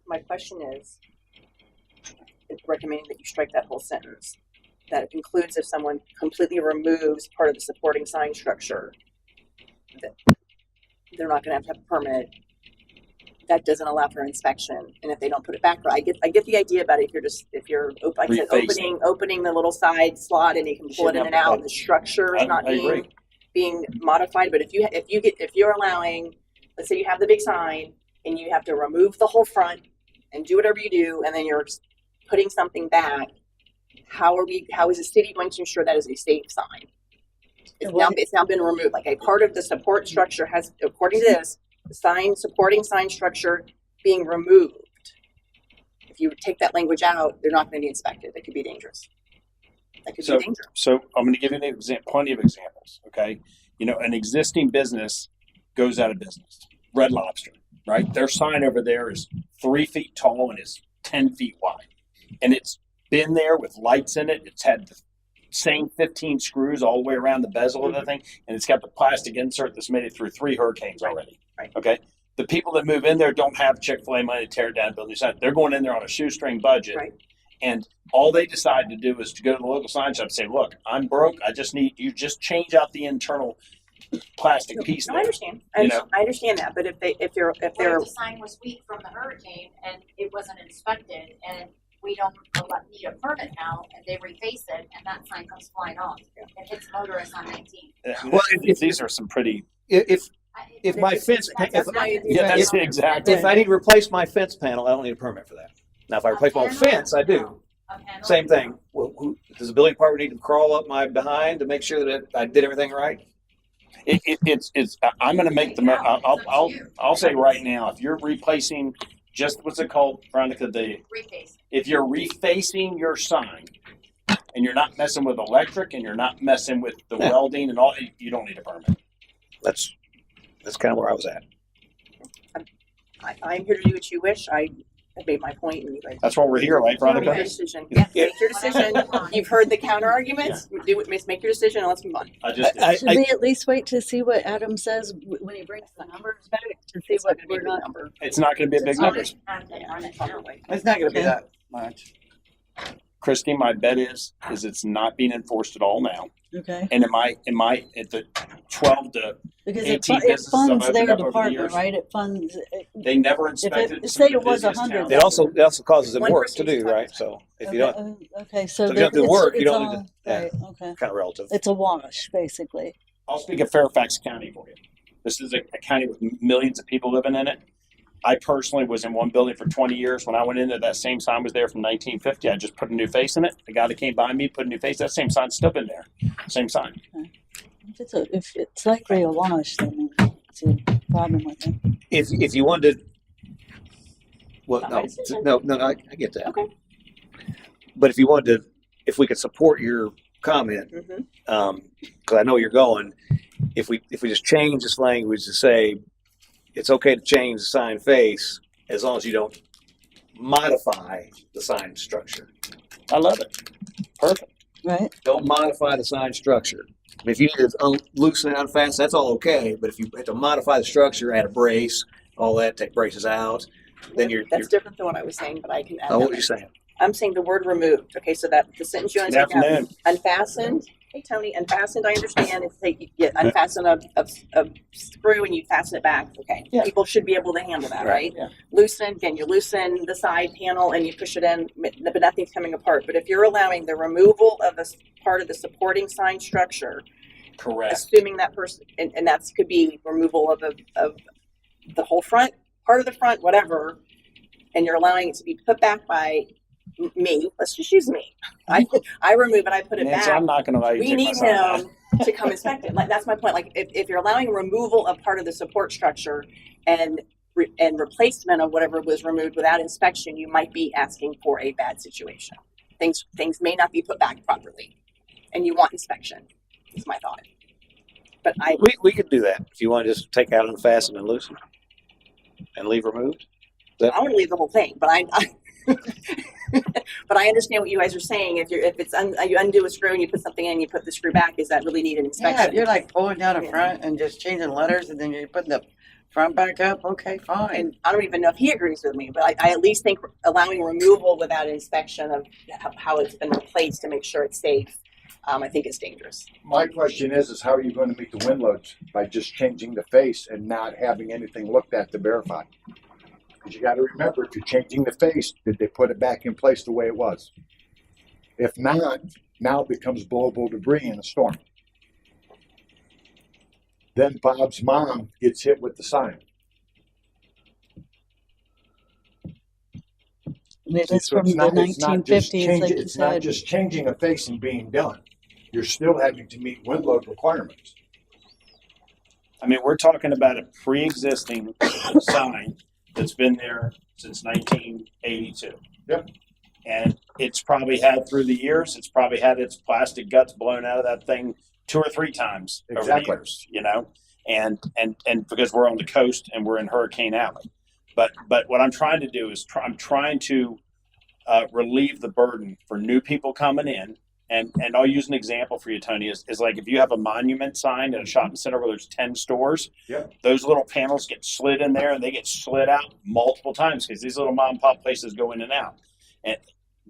My question is, it's recommending that you strike that whole sentence. That includes if someone completely removes part of the supporting sign structure, that they're not going to have a permit. That doesn't allow for inspection, and if they don't put it back right, I get the idea about it. If you're like I said, Refacing. opening the little side slot, and you can pull it in and out, and the structure is not I agree. being modified. But if you're allowing, let's say you have the big sign, and you have to remove the whole front and do whatever you do, and then you're putting something back. How is the city going to ensure that is a safe sign? It's now been removed. Like a part of the support structure has, according to this, the supporting sign structure being removed. If you take that language out, they're not going to be inspected. It could be dangerous. That could be dangerous. So I'm going to give you plenty of examples. Okay, an existing business goes out of business. Red Lobster, right? Their sign over there is 3 feet tall and is 10 feet wide, and it's been there with lights in it. It's had the same 15 screws all the way around the bezel of the thing, and it's got the plastic insert that's made it through 3 hurricanes already. Right. Okay. The people that move in there don't have Chick-fil-A money to tear it down and build new signs. They're going in there on a shoestring budget. Right. And all they decide to do is to go to the local sign shop and say, look, I'm broke. I just need you just change out the internal plastic piece. No, there. I understand. I understand that. But if they're What if the sign was weak from the hurricane and it wasn't inspected and we don't need a permit now and they reface it and that sign comes flying off and hits motorists on 19? Well, These are some pretty. If my fence, that's my idea. Yeah, that's exactly. if I need to replace my fence panel, I don't need a permit for that. Now, if I replace my own fence, I do. Same thing. Well, does the building department need to crawl up my behind to make sure that I did everything right? It's. I'm going to make the. I'll say right now, if you're replacing, just what's it called, Veronica? If you're refacing your sign, and you're not messing with electric, and you're not messing with the welding and all, you don't need a permit. That's kind of where I was at. I'm here to do what you wish. I made my point, and you guys. That's why we're here, right, Make Veronica? your decision. Yes, make your decision. You've heard the counter arguments. Make your decision, and let's move on. Should we at least wait to see what Adam says when he brings the numbers back to see what we're not? It's not going to be a big number. It's not going to be that much. Christy, my bet is it's not being enforced at all now. Okay. And at the 12 to Because 18 it businesses funds I've opened their up over the department, years. right? It funds. They never inspected. say some of it the was busiest 100, towns. It also causes them 1% work to do, each right? time. So if Okay, you don't, okay, so if you don't do the work, you don't need to. Yeah, Right. Okay. kind of relative. It's a wash, basically. I'll speak of Fairfax County for you. This is a county with millions of people living in it. I personally was in one building for 20 years. When I went in there, that same sign was there from 1950. I just put a new face in it. The guy that came by me put a new face. That same sign's still been there. Same sign. If it's likely a wash, then it's a problem with it. If you wanted to, well, Not my decision. no, I get that. Okay. But if you wanted to, if we could support your comment, Mm-hmm. because I know you're going, if we just change this language to say it's okay to change the sign face as long as you don't modify the sign structure. I love it. Perfect. Right? Don't modify the sign structure. I mean, if you need to loosen it out fast, that's all okay. But if you have to modify the structure, add a brace, all that, take braces out, then That's different than what I was saying, but I can add oh, that. what are you saying? I'm saying the word removed. Okay, so that the sentence you want Good to take out, afternoon. unfastened hey, Tony, unfastened, I understand. It's like you unfasten a screw and you fasten it back. Okay. Yeah. People should be able to handle that, right? Yeah. Loosen, again, you loosen the side panel and you push it in, but nothing's coming apart. But if you're allowing the removal of a part of the supporting sign structure, Correct. assuming that person, and that could be removal of the whole front, part of the front, whatever, and you're allowing it to be put back by me, let's just use me. I remove it, I put it Nancy, back. I'm not going to allow you to We take my need sign out. him to come inspect it. Like, that's my point. Like, if you're allowing removal of part of the support structure and replacement of whatever was removed without inspection, you might be asking for a bad situation. Things may not be put back properly, and you want inspection. Is my thought. But We could do that if you want to just take out, unfasten, and loosen, and leave removed. I want to leave the whole thing, but but I understand what you guys are saying. If you undo a screw and you put something in, you put the screw back. Is that really need an Yeah, inspection? if you're like pulling down a front and just changing letters and then you're putting the front back up, okay, fine. And I don't even know if he agrees with me, but I at least think allowing removal without inspection of how it's been replaced to make sure it's safe, I think is dangerous. My question is how are you going to meet the wind loads by just changing the face and not having anything looked at to verify? Because you got to remember, if you're changing the face, did they put it back in place the way it was? If not, now it becomes blowable debris in a storm. Then Bob's mom gets hit with the sign. And it is So from it's the not just 1950s, like you it's not said. just changing a face and being done. You're still having to meet wind load requirements. I mean, we're talking about a pre-existing sign that's been there since 1982. Yep. And it's probably had through the years, it's probably had its plastic guts blown out of that thing 2 or 3 times over the Exactly. years, you know, and because we're on the coast and we're in Hurricane Alley. But what I'm trying to do is I'm trying to relieve the burden for new people coming in. And I'll use an example for you, Tony, is like if you have a monument sign at a shopping center where there's 10 stores, Yep. those little panels get slid in there and they get slid out multiple times because these little mom and pop places go in and out. And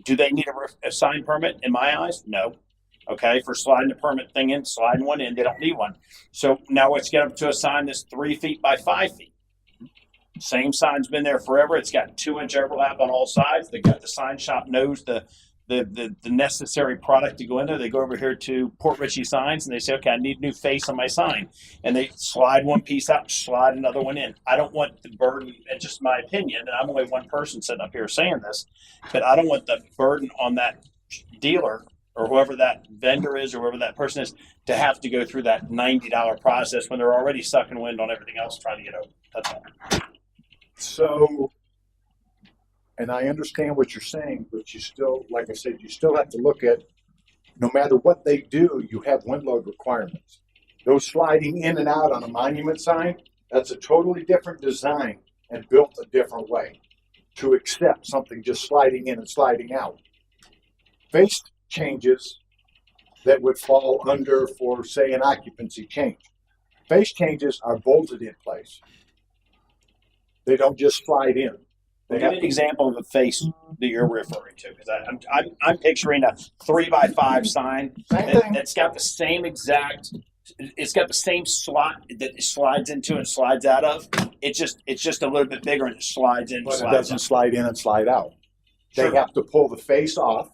do they need a sign permit? In my eyes, no. Okay, for sliding a permit thing in, sliding one in, they don't need one. So now let's get up to a sign that's 3 feet by 5 feet. Same sign's been there forever. It's got 2-inch overlap on all sides. They got the sign shop knows the necessary product to go in there. They go over here to Port Richey Signs and they say, okay, I need a new face on my sign. And they slide one piece out, slide another one in. I don't want the burden, it's just my opinion, and I'm only one person sitting up here saying this, but I don't want the burden on that dealer or whoever that vendor is or whoever that person is to have to go through that $90 process when they're already sucking wind on everything else trying to get over. That's all. So, and I understand what you're saying, but you still, like I said, you still have to look at, no matter what they do, you have wind load requirements. Those sliding in and out on a monument sign, that's a totally different design and built a different way to accept something just sliding in and sliding out. Face changes that would fall under, for say, an occupancy change. Face changes are bolted in place. They don't just slide in. They Give have me an to, example of the face that you're referring to, because I'm picturing a 3x5 sign same thing. that's got the same exact. It's got the same slot that it slides into and slides out of. It's just a little bit bigger and it slides in. And But it slides doesn't out. slide in and slide out. They Sure. have to pull the face off.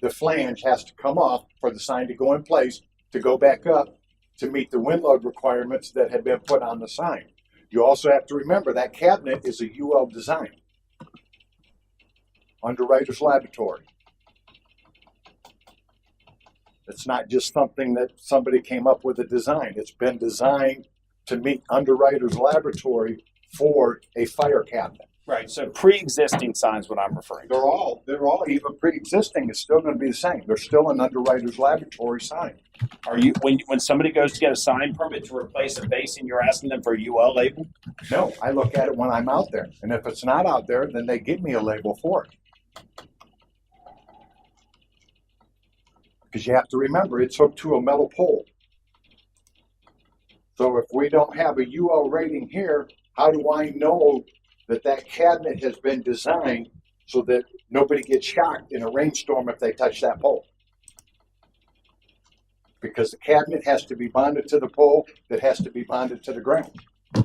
The flange has to come off for the sign to go in place, to go back up, to meet the wind load requirements that have been put on the sign. You also have to remember that cabinet is a UL design. Underwriter's Laboratory. It's not just something that somebody came up with a design. It's been designed to meet Underwriter's Laboratory for a fire cabinet. Right. So pre-existing signs, what I'm referring to. They're all even pre-existing. It's still going to be the same. They're still an Underwriter's Laboratory sign. Are you when somebody goes to get a sign permit to replace a face and you're asking them for a UL label? No, I look at it when I'm out there. And if it's not out there, then they give me a label for it. Because you have to remember, it's hooked to a metal pole. So if we don't have a UL rating here, how do I know that that cabinet has been designed so that nobody gets shocked in a rainstorm if they touch that pole? because the cabinet has to be bonded to the pole that has to be bonded to the ground. You're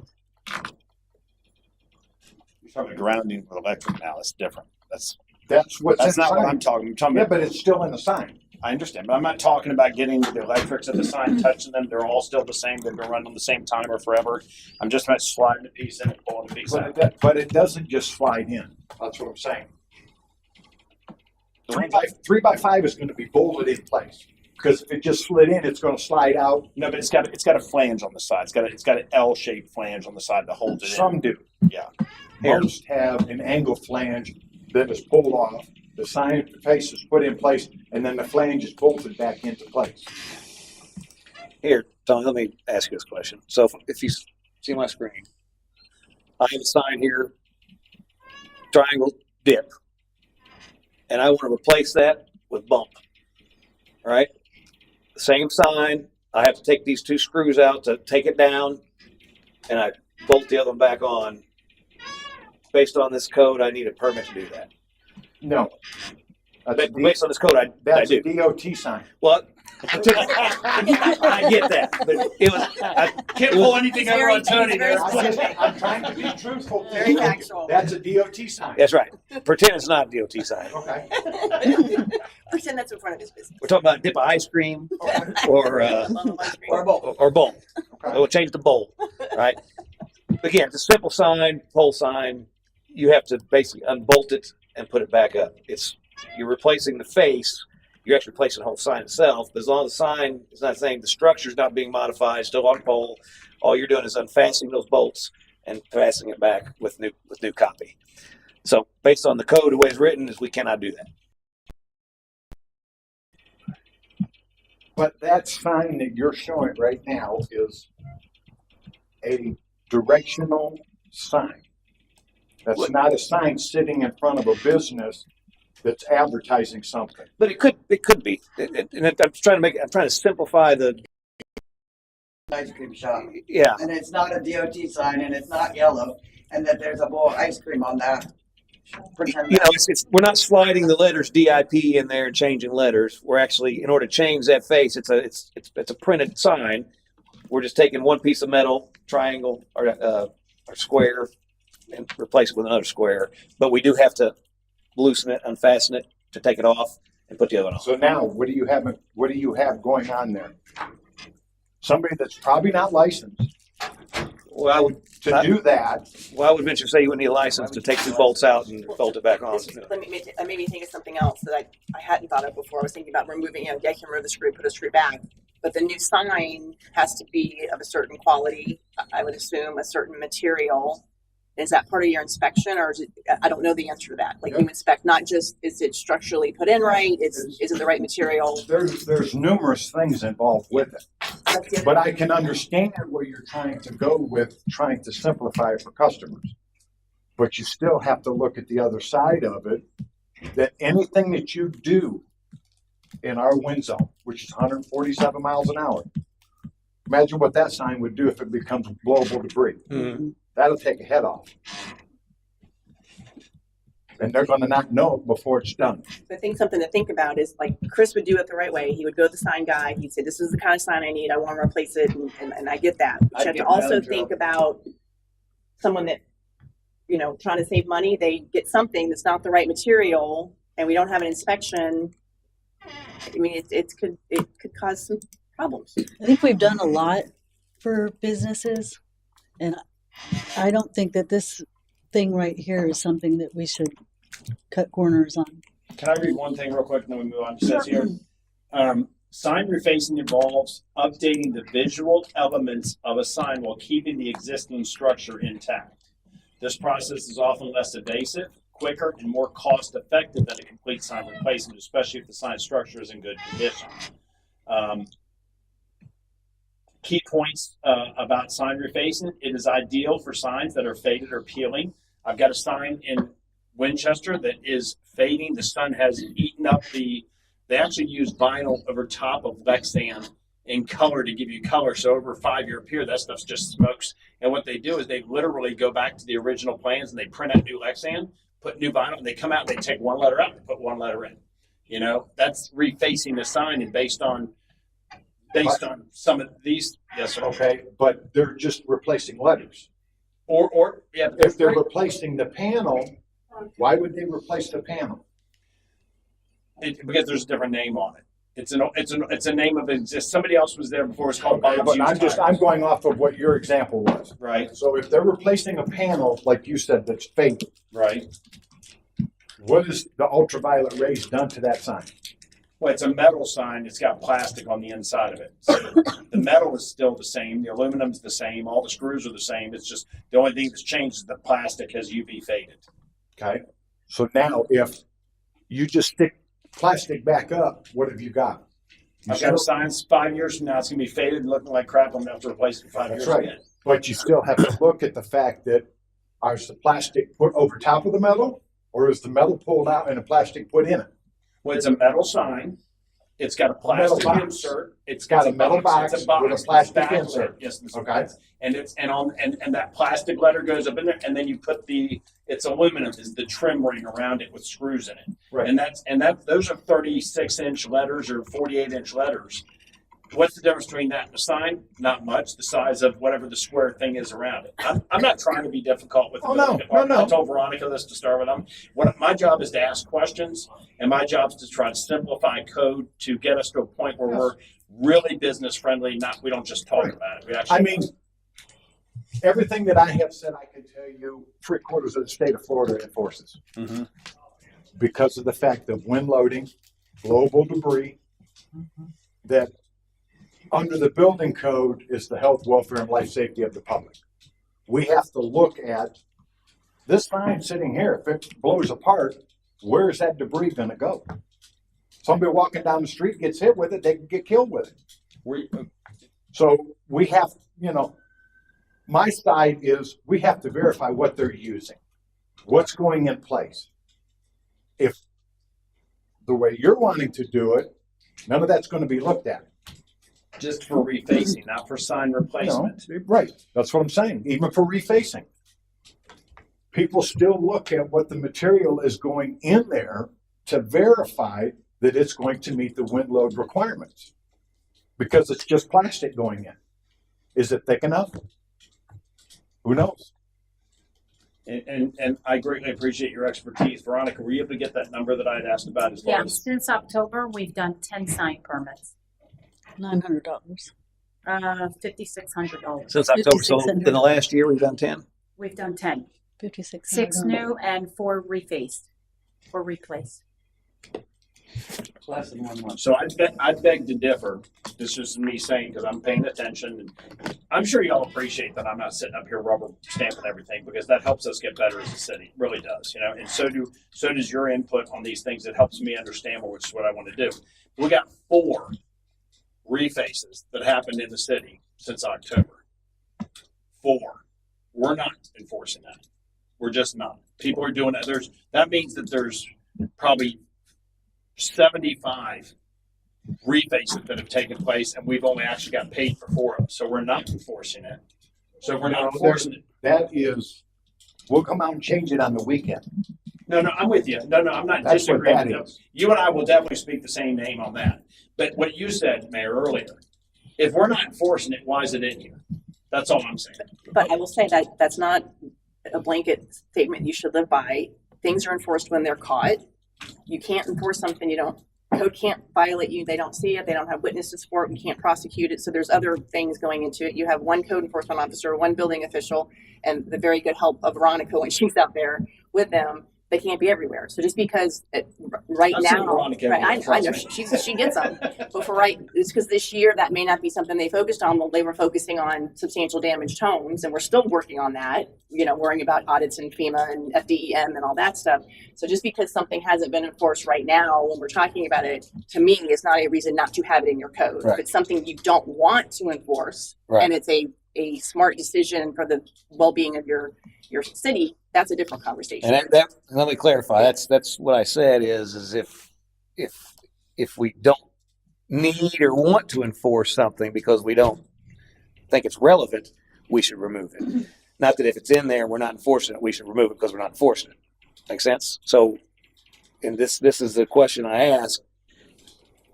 talking about grounding with electric now. That's different. That's What's in the not what sign. I'm talking. I'm talking Yeah, about. but it's still in the sign. I understand, but I'm not talking about getting the electrics of the sign, touching them. They're all still the same. They've been running on the same timer forever. I'm just about sliding a piece in and pulling a piece out. But it doesn't just slide in. That's what I'm saying. 3x5 is going to be bolted in place, because if it just slid in, it's going to slide out. No, but it's got a flange on the side. It's got an L-shaped flange on the side that holds it Some in. do. Yeah. Most have an angle flange that is pulled off. The sign face is put in place, and then the flange is bolted back into place. Here, Tony, let me ask you this question. So if you see my screen, I have a sign here, triangle dip, and I want to replace that with bump, right? The same sign, I have to take these two screws out to take it down, and I bolt the other one back on. Based on this code, I need a permit to do that. No. Based on this code, I do. a DOT sign. Well, I get that, but it was I Can't pull anything over on Tony there. I'm trying to be truthful. Very factual. That's a DOT sign. That's right. Pretend it's not a DOT sign. Okay. Pretend that's in front of his business. We're talking about dip of ice cream or Or both. bowl. Okay. We'll change the bowl, right? Again, it's a simple sign, pole sign. You have to basically unbolt it and put it back up. You're replacing the face. You're actually replacing the whole sign itself. But as long as the sign is not saying the structure is not being modified, still on pole, all you're doing is unfastening those bolts and fastening it back with new copy. So based on the code, the way it's written, is we cannot do that. But that sign that you're showing right now is a directional sign. That's not a sign sitting in front of a business that's advertising something. But it could be. And I'm trying to simplify the. Ice cream shop. Yeah. And it's not a DOT sign and it's not yellow and that there's a bowl of ice cream on that. Pretend You know, we're not sliding the letters DIP in there and changing letters. We're actually, in order to change that face, it's a printed sign. We're just taking one piece of metal, triangle or square, and replace it with another square. But we do have to loosen it, unfasten it to take it off, and put the other one on. So now, what do you have going on there? Somebody that's probably not licensed Well, I would do that. Well, I would venture to say you would need a license to take two bolts out and bolt it back on. Let me made me think of something else that I hadn't thought of before. I was thinking about removing, I can remove the screw, put a screw back, but the new sign has to be of a certain quality. I would assume a certain material. Is that part of your inspection, or is it, I don't know the answer to that. Like you inspect not just is it structurally put in right, is it the right material? There's numerous things involved with it. But I can understand where you're trying to go with trying to simplify it for customers. But you still have to look at the other side of it, that anything that you do in our wind zone, which is 147 miles an hour, imagine what that sign would do if it becomes blowable debris. Mm-hmm. That'll take a head off. And they're going to not know it before it's done. I think something to think about is like Chris would do it the right way. He would go to the sign guy. He'd say, "This is the kind of sign I need. I want to replace it," and I get that. But you have to also think about someone that, trying to save money. They get something that's not the right material, and we don't have an inspection. I mean, it could cause some problems. I think we've done a lot for businesses, and I don't think that this thing right here is something that we should cut corners on. Can I read one thing real quick and then we move on? It says here, sign refacing involves updating the visual elements of a sign while keeping the existing structure intact. This process is often less invasive, quicker, and more cost-effective than a complete sign replacement, especially if the sign structure is in good condition. Key points about sign refacing: it is ideal for signs that are faded or peeling. I've got a sign in Winchester that is fading. The sun has eaten up they actually use vinyl over top of Lexan in color to give you color. So over a 5-year period, that stuff just smokes. And what they do is they literally go back to the original plans and they print out new Lexan, put new vinyl, and they come out and they take one letter out and put one letter in. That's refacing the sign, and based on based on some of these. Yes, sir. Okay, but they're just replacing letters. Or yeah, If they're replacing the panel, why would they replace the panel? because there's a different name on it. It's a name of exist. Somebody else was there before. It's called Okay, Bob's but Used I'm Tires. going off of what your example was. Right, So if they're replacing a panel, like you said, that's faded, right. what has the ultraviolet rays done to that sign? Well, it's a metal sign. It's got plastic on the inside of it. So the metal is still the same. The aluminum's the same. All the screws are the same. It's just the only thing that's changed is the plastic has UV faded. Okay, so now if you just stick plastic back up, what have you got? I've got a sign 5 years from now. It's going to be faded and looking like crap. I'm going to have to replace it in 5 That's years right. again. But you still have to look at the fact that is the plastic put over top of the metal, or is the metal pulled out and the plastic put in it? Well, it's a metal sign. It's got a Metal plastic box. insert. It's got a metal box It's a box with a plastic back with insert. it. Yes, Mr. Okay. Prince. And it's and that plastic letter goes up in there, and then you put it's aluminum is the trim ring around it with screws in it. Right. And those are 36-inch letters or 48-inch letters. What's the difference between that and a sign? Not much. The size of whatever the square thing is around it. I'm not trying to be difficult with the Oh, building no, department. no. I told Veronica this to start with. My job is to ask questions, and my job is to try to simplify code to get us to a point where Yes. we're really business friendly. We don't just talk about it. We actually. I mean, everything that I have said, I can tell you 3/4 of the state of Florida enforces Mhm. because of the fact of wind loading, blowable debris, that under the building code is the health, welfare, and life safety of the public. We have to look at this sign sitting here. If it blows apart, where is that debris going to go? Somebody walking down the street gets hit with it, they can get killed with it. So we have, my side is we have to verify what they're using, what's going in place. If the way you're wanting to do it, none of that's going to be looked at. Just for refacing, not for sign replacement. Right. That's what I'm saying. Even for refacing. People still look at what the material is going in there to verify that it's going to meet the wind load requirements. Because it's just plastic going in. Is it thick enough? Who knows? And I greatly appreciate your expertise. Veronica, were you able to get that number that I had asked about as far Yeah, as? since October, we've done 10 sign permits, $900. $5,600. Since October, so 5,600. in the last year, we've done 10. We've done 10, 5,600. 6 new and 4 refaced or replaced. Less than 1 month. So I beg to differ. This is me saying because I'm paying attention, and I'm sure y'all appreciate that I'm not sitting up here rubber stamping everything because that helps us get better as a city. It really does, And so does your input on these things. It helps me understand which is what I want to do. We got 4 refaces that happened in the city since October. 4. We're not enforcing that. We're just not. People are doing that. That means that there's probably 75 refaces that have taken place, and we've only actually got paid for 4 of them. So we're not enforcing it. So if we're not enforcing it. That is, we'll come out and change it on the weekend. No, I'm with you. No, I'm not That's what disagreeing that with you. is. You and I will definitely speak the same name on that. But what you said, Mayor, earlier, if we're not enforcing it, why is it in here? That's all I'm saying. But I will say that that's not a blanket statement you should live by. Things are enforced when they're caught. You can't enforce something code can't violate you. They don't see it. They don't have witnesses for it. You can't prosecute it. So there's other things going into it. You have one code enforcement officer, one building official, and the very good help of Veronica when she's out there with them. They can't be everywhere. So just because right I've seen now, Veronica right, everywhere, I know trust me. she gets them. But for it's because this year that may not be something they focused on. Well, they were focusing on substantial damaged homes, and we're still working on that. Worrying about audits and FEMA and FDEM and all that stuff. So just because something hasn't been enforced right now, when we're talking about it, to me, is not a reason not to have it in your code. Right. If it's something you don't want to enforce, Right. and it's a smart decision for the well-being of your city, that's a different conversation. And that let me clarify. That's what I said is if we don't need or want to enforce something because we don't think it's relevant, we should remove it. Not that if it's in there, we're not enforcing it, we should remove it because we're not enforcing it. Make sense? So, and this is the question I ask.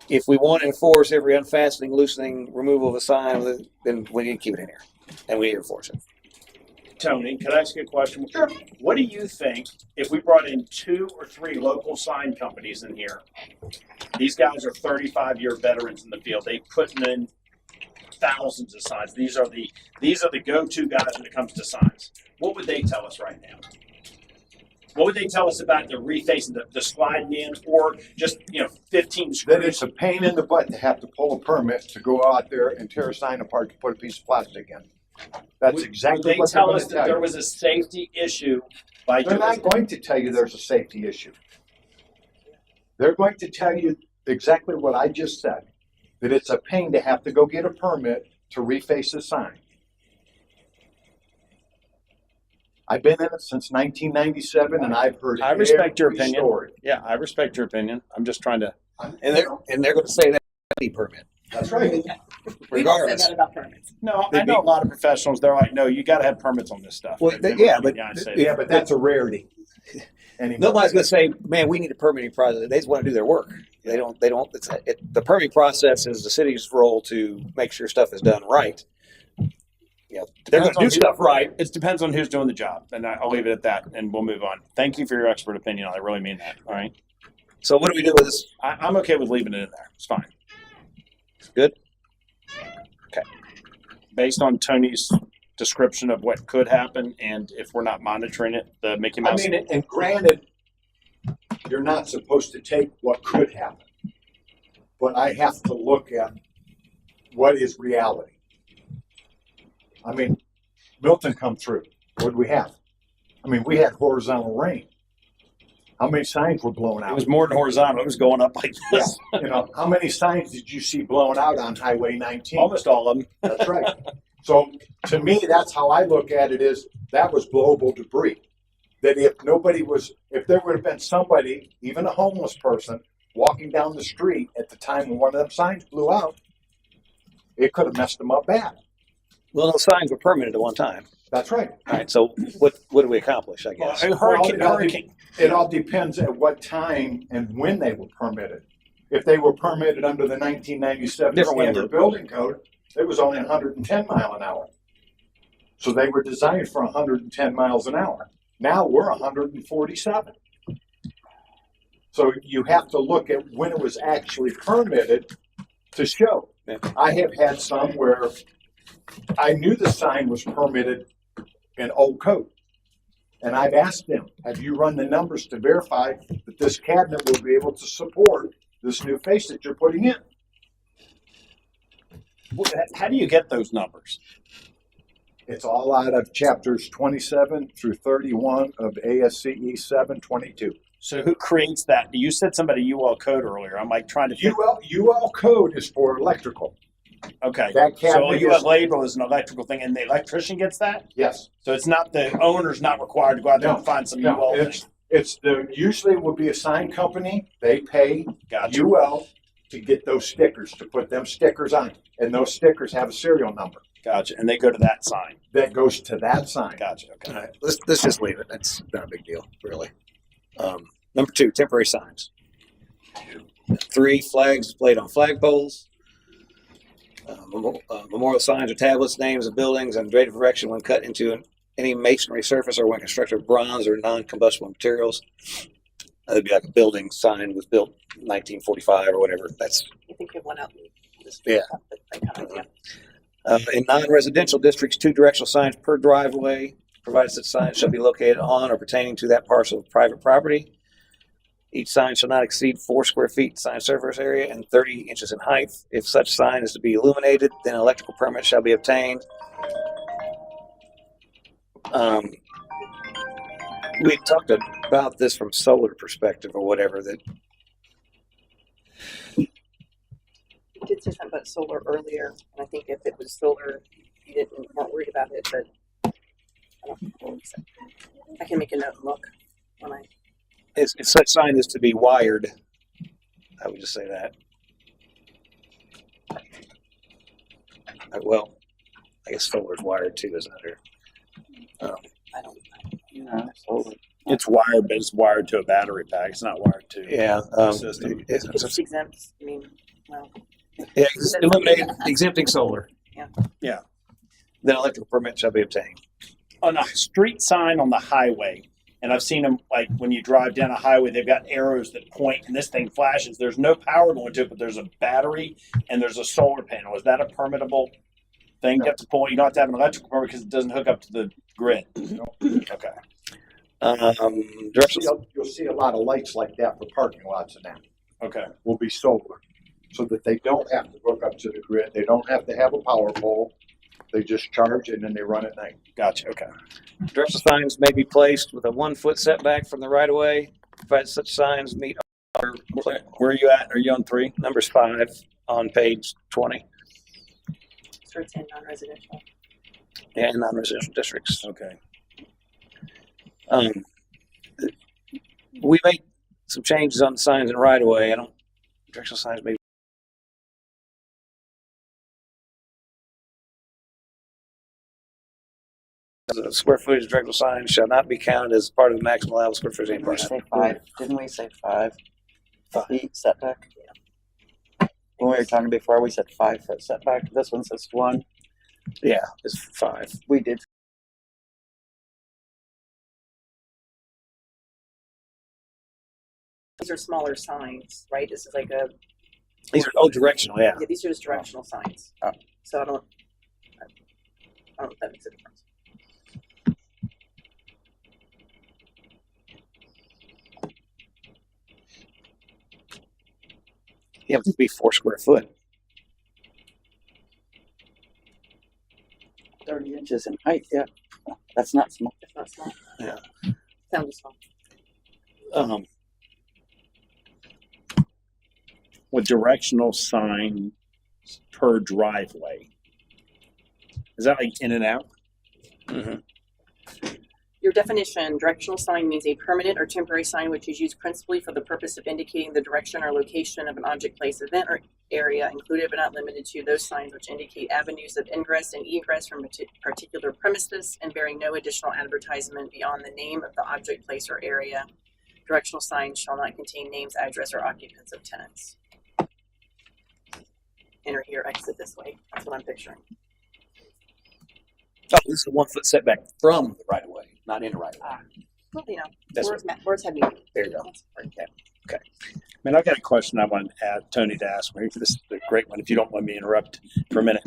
if we want to enforce every unfastening, loosening, removal of a sign, then we need to keep it in here, and we need to enforce it. Tony, can I ask you a question? Sure. What do you think if we brought in 2 or 3 local sign companies in here? These guys are 35-year veterans in the field. They've put in thousands of signs. These are the go-to guys when it comes to signs. What would they tell us right now? What would they tell us about the refacing, the sliding in, or just 15 screws? That it's a pain in the butt to have to pull a permit to go out there and tear a sign apart to put a piece of plastic in. That's exactly Would what they tell they're us going to that tell there you. was a safety issue by They're doing not going to tell you there's a safety issue. They're going to tell you exactly what I just said, that it's a pain to have to go get a permit to reface a sign. I've been in it since 1997, and I've heard I respect your every opinion. story. Yeah, I respect your opinion. I'm just trying to. And they're going to say that permit. That's right. We don't say Regardless. that about permits. No, I know a lot of professionals. They're like, no, you got to have permits on this stuff. Well, They yeah, look at but me and say Yeah, that. but that's a rarity. Anymore. Nobody's going to say, "Man, we need a permitting process." They just want to do their work. They don't. The permitting process is the city's role to make sure stuff is done right. They're going to do stuff right. It depends on who's doing the job, and I'll leave it at that, and we'll move on. Thank you for your expert opinion. I really mean that. All right, So what do we do with this? I'm okay with leaving it in there. It's fine. Good. Based on Tony's description of what could happen, and if we're not monitoring it, the Mickey I Mouse. mean, and granted, you're not supposed to take what could happen, but I have to look at what is reality. I mean, Milton come through. What did we have? I mean, we had horizontal rain. How many signs were blown It out? was more than horizontal. It was going up like this. How many signs did you see blown out on Highway 19? Almost all of them. That's right. So to me, that's how I look at it, is that was blowable debris. That if there would have been somebody, even a homeless person, walking down the street at the time when one of them signs blew out, it could have messed them up bad. Well, those signs were permitted at one time. That's right. All right. So what do we accomplish? I guess. Hurricane. It all depends at what time and when they were permitted. If they were permitted under the 1997 Different way to standard do it. building code, it was only 110 mile an hour. So they were designed for 110 miles an hour. Now we're 147. So you have to look at when it was actually permitted to show. Yeah. I have had some where I knew the sign was permitted in old code. And I've asked them, have you run the numbers to verify that this cabinet will be able to support this new face that you're putting in? How do you get those numbers? It's all out of chapters 27 through 31 of ASCE 722. So who creates that? You said somebody UL code earlier. I'm like trying to think. UL code is for electrical. Okay. That So cabinet UL is, label is an electrical thing, and the electrician gets that. yes. So it's not the owner's not required to go out there No, and find some No, UL thing. it's usually will be a sign company. They pay Gotcha. UL to get those stickers, to put them stickers on. And those stickers have a serial number Gotcha. And they go to that sign. that goes to that sign. Gotcha. Okay. All right. Let's just leave it. That's not a big deal, really. Number 2, temporary signs. 3, flags displayed on flagpoles. Memorial signs or tablets, names of buildings, and date of erection when cut into any masonry surface or when constructed of bronze or non-combustible materials. That'd be like a building sign was built in 1945 or whatever. That's I think we have one out in this. Yeah. In non-residential districts, 2 directional signs per driveway, provided such signs shall be located on or pertaining to that parcel of private property. Each sign shall not exceed 4 square feet sign surface area and 30 inches in height. If such sign is to be illuminated, then an electrical permit shall be obtained. We talked about this from solar perspective or whatever, that We did say something about solar earlier, and I think if it was solar, you weren't worried about it, but I don't know what we said. I can make a note and look when I. if such sign is to be wired, I would just say that. Well, I guess solar is wired too, isn't it? I don't. It's wired, but it's wired to a battery pack. It's not wired to. Yeah. the system. It's exempt. I mean, Well, Yeah, eliminating, exempting solar. Yeah. Yeah. Then electrical permit shall be obtained. On a street sign on the highway, and I've seen them like when you drive down a highway, they've got arrows that point, and this thing flashes. There's no power going to it, but there's a battery and there's a solar panel. Is that a permittable thing? You have to pull. You don't have to have an electrical permit because it doesn't hook up to the grid. Okay. Directional. You'll see a lot of lights like that for parking lots and that Okay. will be solar, so that they don't have to hook up to the grid. They don't have to have a power pole. They just charge and then they run at night. Gotcha. Okay. Directional signs may be placed with a 1 foot setback from the right of way, provided such signs meet our Where are you at? Are you on 3? numbers 5 on page 20 starts in non-residential. and non-residential districts. Okay. We made some changes on the signs in right of way. Directional signs may. The square footage of directional signs shall not be counted as part of the maximum allowable square footage of any Didn't we parcel. say 5? Didn't we say 5 5. feet setback? When we were talking before, we said 5 foot setback. This one says 1. Yeah, it's 5. We did. These are smaller signs, right? This is like a, These are directional. Yeah. yeah, these are just directional signs. So I don't know if that makes a difference. You have to be 4 square foot. 30 inches in height, yeah. That's not small. It's not small. Yeah. Sounds small. With directional sign per driveway. Is that like in and out? Mhm. Your definition, directional sign means a permanent or temporary sign which is used principally for the purpose of indicating the direction or location of an object, place, event, or area, included but not limited to those signs which indicate avenues of ingress and egress from particular premises and bearing no additional advertisement beyond the name of the object, place, or area. Directional signs shall not contain names, address, or occupants of tenants. Enter here, exit this way. That's what I'm picturing. Oh, this is a 1 foot setback from the right of way, not in the right of way. Well, you know, That's words have me. There you go. I mean, I've got a question I want to add Tony to ask me. This is a great one. If you don't let me interrupt for a minute.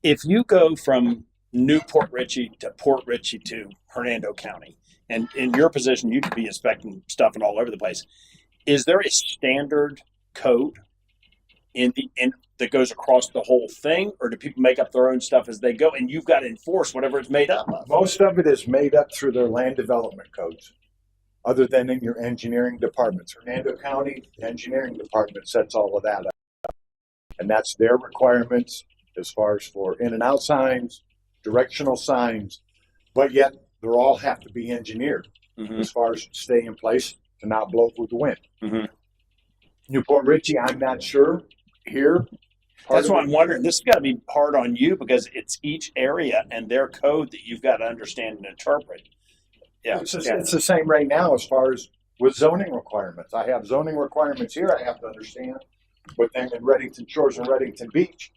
If you go from New Port Richey to Port Richey to Hernando County, and in your position, you could be inspecting stuff and all over the place. Is there a standard code in that goes across the whole thing, or do people make up their own stuff as they go, and you've got to enforce whatever it's made up of? Most of it is made up through their land development codes, other than in your engineering departments. Hernando County Engineering Department sets all of that up. And that's their requirements as far as for in and out signs, directional signs, but yet they all have to be engineered as far as stay in place to not blow with the wind. Mhm. Newport Richey, I'm not sure here. That's why I'm wondering. This has got to be hard on you because it's each area and their code that you've got to understand and interpret. Yeah, It's the same right now as far as with zoning requirements. I have zoning requirements here I have to understand, but then in Reddington Shores and Reddington Beach,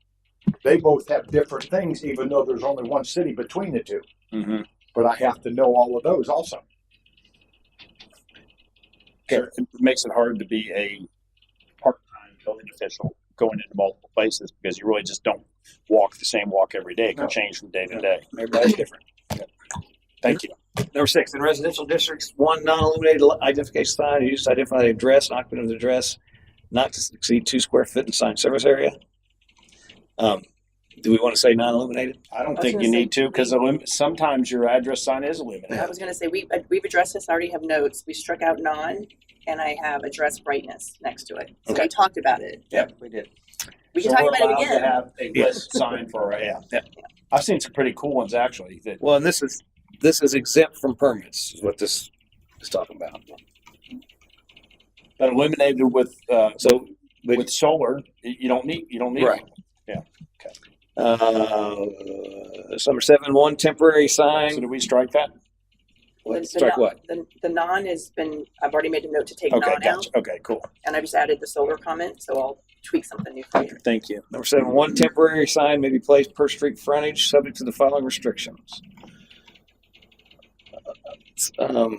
they both have different things, even though there's only one city between the two. Mm-hmm. But I have to know all of those also. Okay. It makes it hard to be a part-time building official going into multiple places because you really just don't walk the same walk every day. It can change from day to day. Everybody's different. Thank you. Number 6, in residential districts, 1 non-illuminated identification sign used to identify the address and occupant of the address, not to exceed 2 square foot in sign service area. Do we want to say non-illuminated? I don't I was think gonna you say- need to because sometimes your address sign is illuminated. I was going to say, we've addressed this. I already have notes. We struck out non, and I have address brightness next to it. So Okay. we talked about it. We did. We can So talk we're about it allowed again. to have a list sign for yeah. I've seen some pretty cool ones actually. That Well, and this is exempt from permits, is what this is talking about. that illuminated with So, with solar. You don't need Right. one. Yeah. Number 7, 1 temporary sign. So do we strike that? Strike what? The non has been, I've already made a note to take Okay, non out, gotcha. Okay, cool. and I just added the solar comment, so tweak something new for you. Thank you. Number 7, one temporary sign may be placed per street frontage, subject to the following restrictions. Well,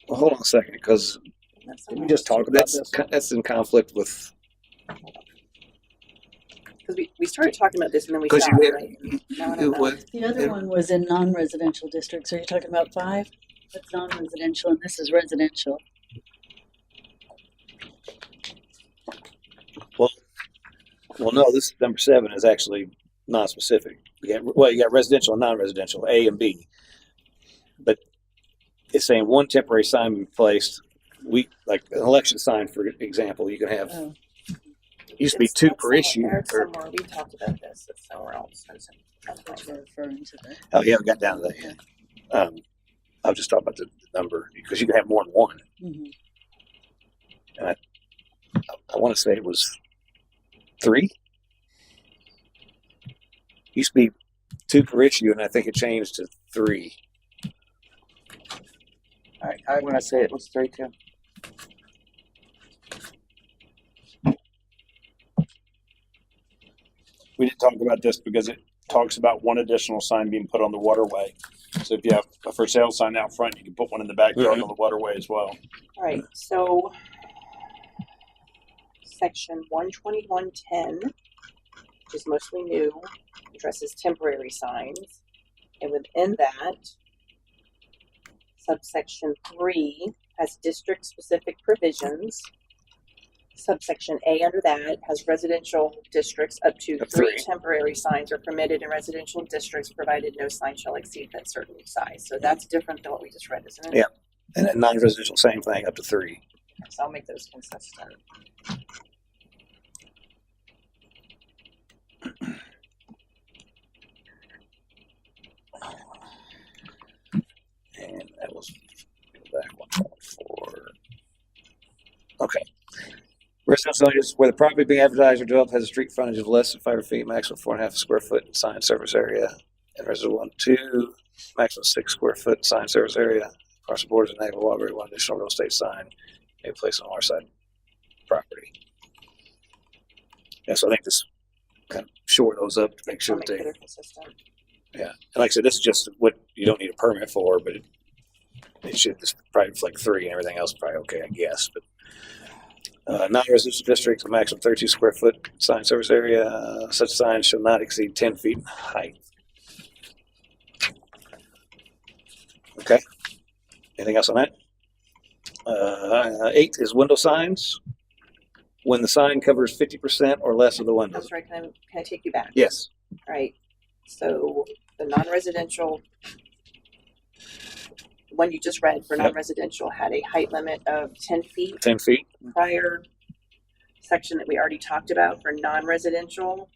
hold on a second, because That's we just talked about this. That's in conflict with, because we started talking about this and then we because stopped, you right? Now I don't know. The other one was in non-residential districts. Are you talking about 5? That's non-residential and this is residential. well, no, this number 7 is actually non-specific. You got residential and non-residential, A and B. But it's saying one temporary sign be placed. Like an election sign, for example, you can have, Oh. used to be It's 2 not per somewhere- issue. It's Or, somewhere, we talked about this, it's somewhere else. Which we're referring to that. oh, yeah, we got down to that yet. I was just talking about the number, because you can have more than one. Mhm. I want to say it was 3. Used to be 2 per issue, and I think it changed to 3. I want to say it was 3 too. We didn't talk about this because it talks about one additional sign being put on the waterway. So if you have a for sale sign out front, you can put one in the backyard on the waterway as well. All right, so section 12110, which is mostly new, addresses temporary signs. And within that, subsection 3 has district-specific provisions. Subsection A under that has residential districts up to Up 3 3. temporary signs are permitted in residential districts, provided no sign shall exceed that certain size. So that's different than what we just read, isn't it? Yeah. And then non-residential, same thing, up to 3. So I'll make those consistent. And that was back 1.4. Okay. Residential areas where the property being advertised or developed has a street frontage of less than 500 feet, maximum 4.5 square foot sign surface area. And residential 1, 2, maximum 6 square foot sign surface area. Across the board is a negative water, one additional real estate sign may be placed on our side property. Yeah, so I think this kind of shore those up to make sure I'll that make they, sure they're consistent. yeah. And like I said, this is just what you don't need a permit for, but it should just probably reflect 3 and everything else probably okay, I guess. But non-residential district, a maximum 32 square foot sign surface area. Such signs shall not exceed 10 feet in height. Okay. Anything else on that? 8 is window signs. When the sign covers 50% or less of the windows. I'm sorry, can I take you back? Yes. All right, so the non-residential, one you just read for Yep. non-residential had a height limit of 10 feet. 10 feet. Prior section that we already talked about for non-residential,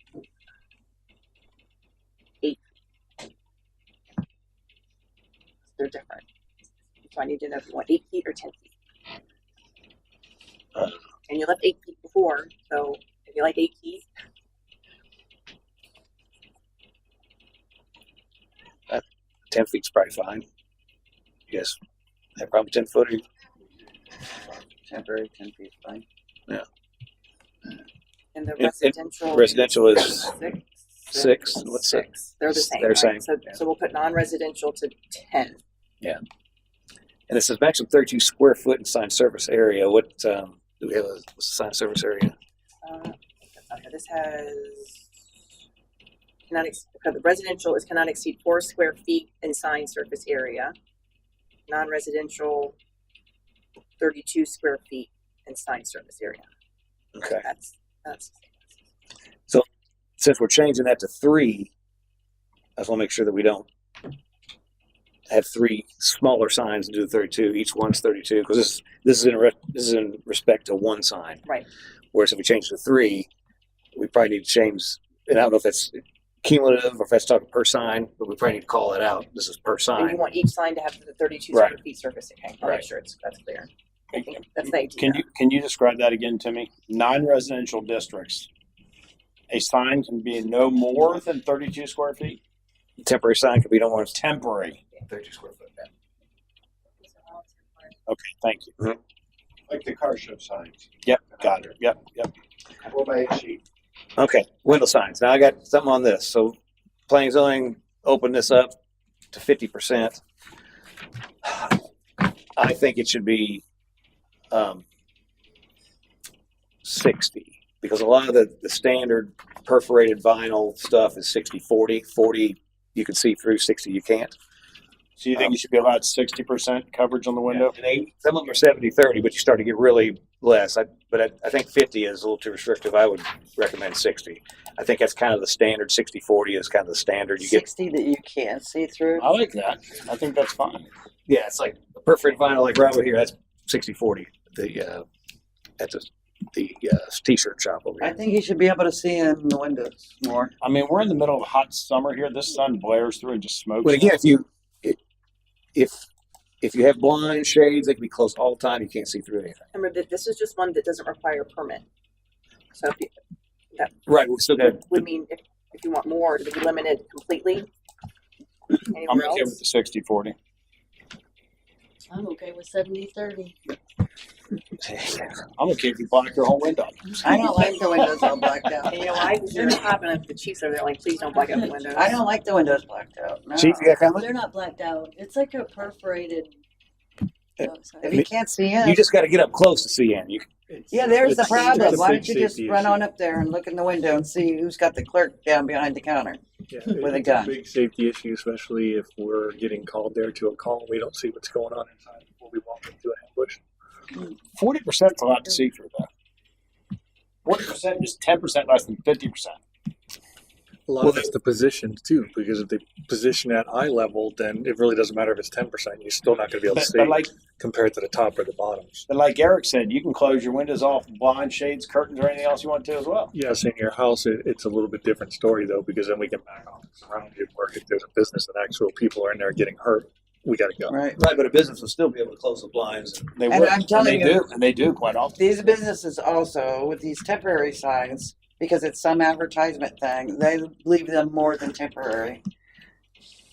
8. They're different. So I need to know if you want 8 feet or 10 feet. And you left 8 feet before, so if you like 8 feet, 10 feet's probably fine. Yes. Have problem 10 footer. Temporary 10 feet, fine. and the And residential. Residential is 6. 6. What's that? They're the same, They're right? same. So we'll put non-residential to 10. And it says maximum 32 square foot in sign surface area. What do we have? What's the sign surface area? Okay, this has the residential is cannot exceed 4 square feet in sign surface area. Non-residential, 32 square feet in sign surface area. Okay. That's Since we're changing that to 3, I just want to make sure that we don't have 3 smaller signs and do the 32. Each one's 32 because this is in respect to one sign. right. Whereas if we change to 3, we probably need to change. And I don't know if that's cumulative or if that's talking per sign, but we probably need to call it out. This is per And sign. you want each sign to have the 32 Right. square feet surface. Okay, I'll Right. make sure that's clear. I think that's the idea. Can you describe that again to me? Non-residential districts. A sign can be no more than 32 square feet. Temporary sign could be no more than Temporary. 32 square foot. Okay, thank you. Like the car show signs. Yep, got it. Yep. 4x8 sheet. Okay, window signs. Now I got something on this. So planning and zoning opened this up to 50%. I think it should be 60 because a lot of the standard perforated vinyl stuff is 60-40. 40 you can see through, 60 you can't. So you think you should be allowed 60% coverage on the window? And some of them are 70-30, but you start to get really less. But I think 50 is a little too restrictive. I would recommend 60. I think that's kind of the standard. 60-40 is kind of the standard. You get 60 that you can't see through. I like that. I think that's fine. yeah, it's like a perforated vinyl, like right over here. That's 60-40. That's the t-shirt shop over I here. think you should be able to see in the windows more. I mean, we're in the middle of a hot summer here. This sun blares through and just smokes. But again, if you have blind shades, they can be closed all the time. You can't see through anything. Remember that this is just one that doesn't require a permit. So if you, Right. We still got. would mean if you want more to be limited completely. I'm Anywhere okay with else? the 60-40. I'm okay with 70-30. I'm okay if you block your whole window. I don't like the windows all blacked out. And you know why? Because you're popping up the chiefs over there like, please don't black out the windows. I don't like the windows blacked out. No. Chief, you got comment? They're not blacked out. It's like a perforated. If you can't see in, You just got to get up close to see in. You yeah, there's the It's problem. a Why big don't you just safety run issue. on up there and look in the window and see who's got the clerk down behind the counter? Yeah, With a it's gun. big safety issue, especially if we're getting called there to a call and we don't see what's going on inside before we walk into an ambush. 40% is a lot to see through, though. 40% is 10% less than 50%. A lot of it's the position too, because if they position at eye level, then it really doesn't matter if it's 10%. You're still not going to be able to see But like, compared to the top or the bottoms. but like Eric said, you can close your windows off, blind, shades, curtains, or anything else you want to as well. Yes, in your house, it's a little bit different story though, because then we can back off and surround it. Where if there's a business and actual people are in there getting hurt, we got to go. Right. right, but a business will still be able to close the blinds. They And would, I'm telling and they you- do, and they do quite often. These businesses also, with these temporary signs, because it's some advertisement thing, they leave them more than temporary.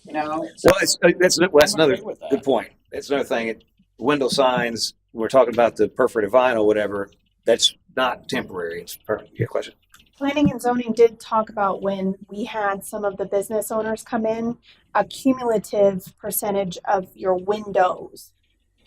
You know? Well, that's I'm another okay with that. good point. It's another thing. Window signs. We're talking about the perforated vinyl, whatever. That's not temporary. It's permanent. You got a question? Planning and zoning did talk about when we had some of the business owners come in, a cumulative percentage of your windows,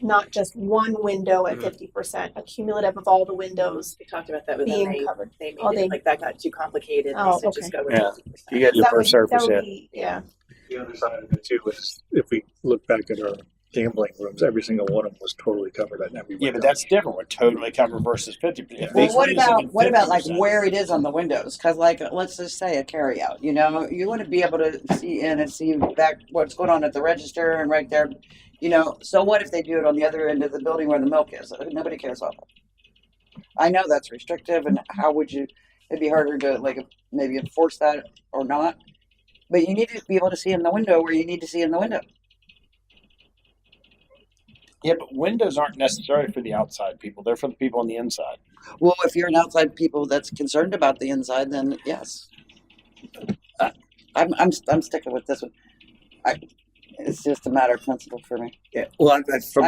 not just one window at 50%, a cumulative of all the windows We talked about that with them. being covered. They made Oh, they- it like that got too complicated. Oh, They said just go with Yeah. 50%. You got your That per would, surface. that Yeah. would be, yeah. The other side of it too is if we look back at our gambling rooms, every single one of them was totally covered at every Yeah, window. but that's different. We're totally covered versus 50%. If Well, these what windows have about been what about like 50%, where it is on the windows? Because like let's just say a carryout, you know, you want to be able to see in and see back what's going on at the register and right there, you know. So what if they do it on the other end of the building where the milk is? Nobody cares off it. I know that's restrictive, and how would you? It'd be harder to like maybe enforce that or not. But you need to be able to see in the window where you need to see in the window. Yeah, but windows aren't necessarily for the outside people. They're for the people on the inside. Well, if you're an outside people that's concerned about the inside, then yes. I'm sticking with this one. It's just a matter of principle for me. Yeah. Well,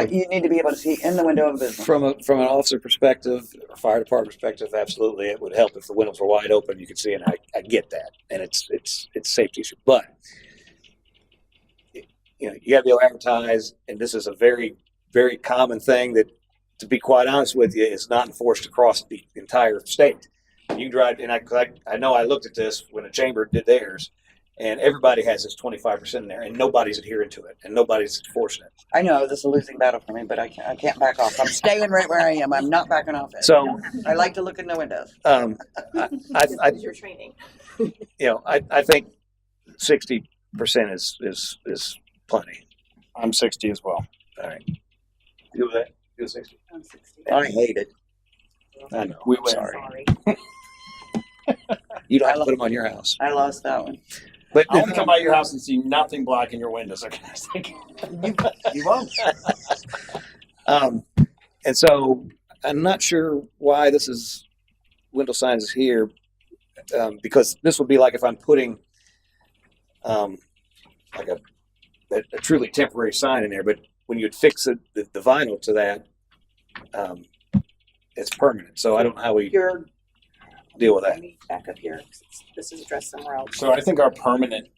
You need to be able to see in the window of a business. from an officer perspective or fire department perspective, absolutely, it would help if the windows were wide open. You could see, and I get that, and it's a safety issue. But you know, you got to be able to advertise, and this is a very, very common thing that, to be quite honest with you, is not enforced across the entire state. You drive, and I know I looked at this when the chamber did theirs, and everybody has this 25% in there, and nobody's adhering to it, and nobody's enforcing it. I know this is a losing battle for me, but I can't back off. I'm staying right where I am. I'm not backing off it. So, I like to look in the windows. I This is your training. I think 60% is plenty. I'm 60 as well. All right. You with that? You with 60? I'm 60. I hate it. I know. We I'm win. sorry. You don't have to put them on your house. I lost that one. But I want to come by your house and see nothing blocking your windows. Okay. You won't. And so I'm not sure why this is window signs is here, because this would be like if I'm putting like a truly temporary sign in there, but when you'd fix the vinyl to that, it's permanent. So I don't know how we Your, deal with that. let me back up here, 'cause this is addressed somewhere else. So I think our permanent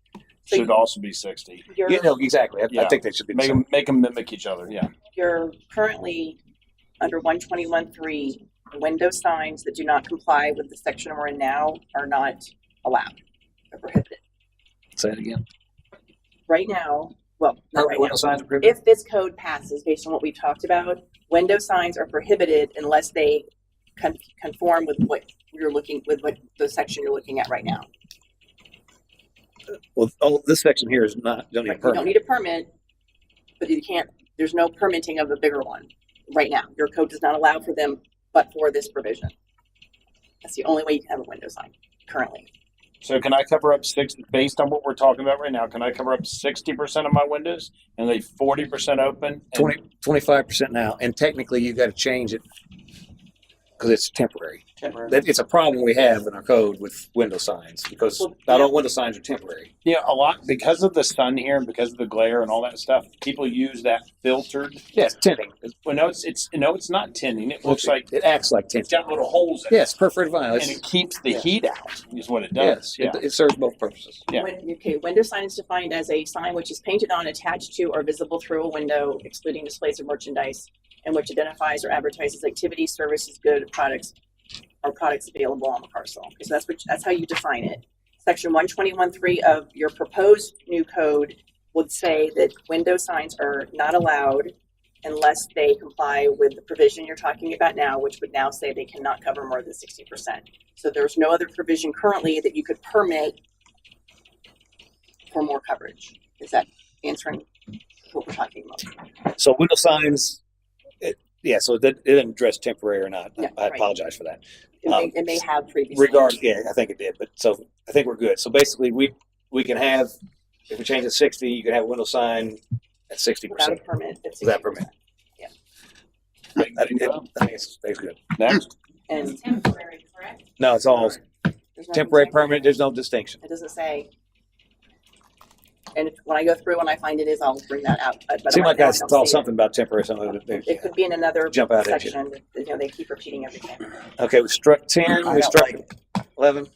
So should also be 60. Your, You know, exactly. I Yeah. think they should be the Make same. them mimic each other. Yeah. you're currently under 121.3, window signs that do not comply with the section we're in now are not allowed. They're prohibited. Say it again. Right now, well, not right now. Window signs are prohibited? If this code passes, based on what we've talked about, window signs are prohibited unless they conform with what the section you're looking at right now. Well, this section here is not, don't need a Right, you don't permit. need a permit, but you can't, there's no permitting of a bigger one right now. Your code does not allow for them, but for this provision. That's the only way you can have a window sign currently. So can I cover up based on what we're talking about right now? Can I cover up 60% of my windows and leave 40% open? And 25% now. And technically you got to change it because it's temporary. Temporary. It's a problem we have in our code with window signs because Well, not yeah. all window signs are temporary. Yeah, a lot because of the sun here and because of the glare and all that stuff. People use that filtered. Yeah, it's tinting. Well, no, it's not tinning. It looks like it acts like it's tinting. got little holes in Yes, perforated vinyl. it, and it keeps the yes. heat out. Is what it Yes, does. Yeah. it serves both purposes. Yeah. Window sign is defined as a sign which is painted on, attached to, or visible through a window, excluding displays of merchandise, and which identifies or advertises activities, services, goods, products, or products available on the parcel. Okay, so that's how you define it. Section 121.3 of your proposed new code would say that window signs are not allowed unless they comply with the provision you're talking about now, which would now say they cannot cover more than 60%. So there's no other provision currently that you could permit for more coverage. Is that answering what we're talking about? So window signs, so it didn't address temporary or not. Yeah, I right. apologize for that. It may have previously. Yeah, I think it did. But so I think we're good. So basically, we can have, if we change it to 60, you can have a window sign at 60%. Without a permit. That's Without permit. Yeah. I think it's good. Next. And It's temporary, correct? No, it's all there's nothing temporary, saying- permanent. There's no distinction. It doesn't say. And when I go through and I find it is, I'll bring that out. But Seemed right like now I don't saw see it. something about temporary. Something It could be in another Jump out at you. section. They keep repeating everything. Okay, we struck 10. I We don't struck like it. 11.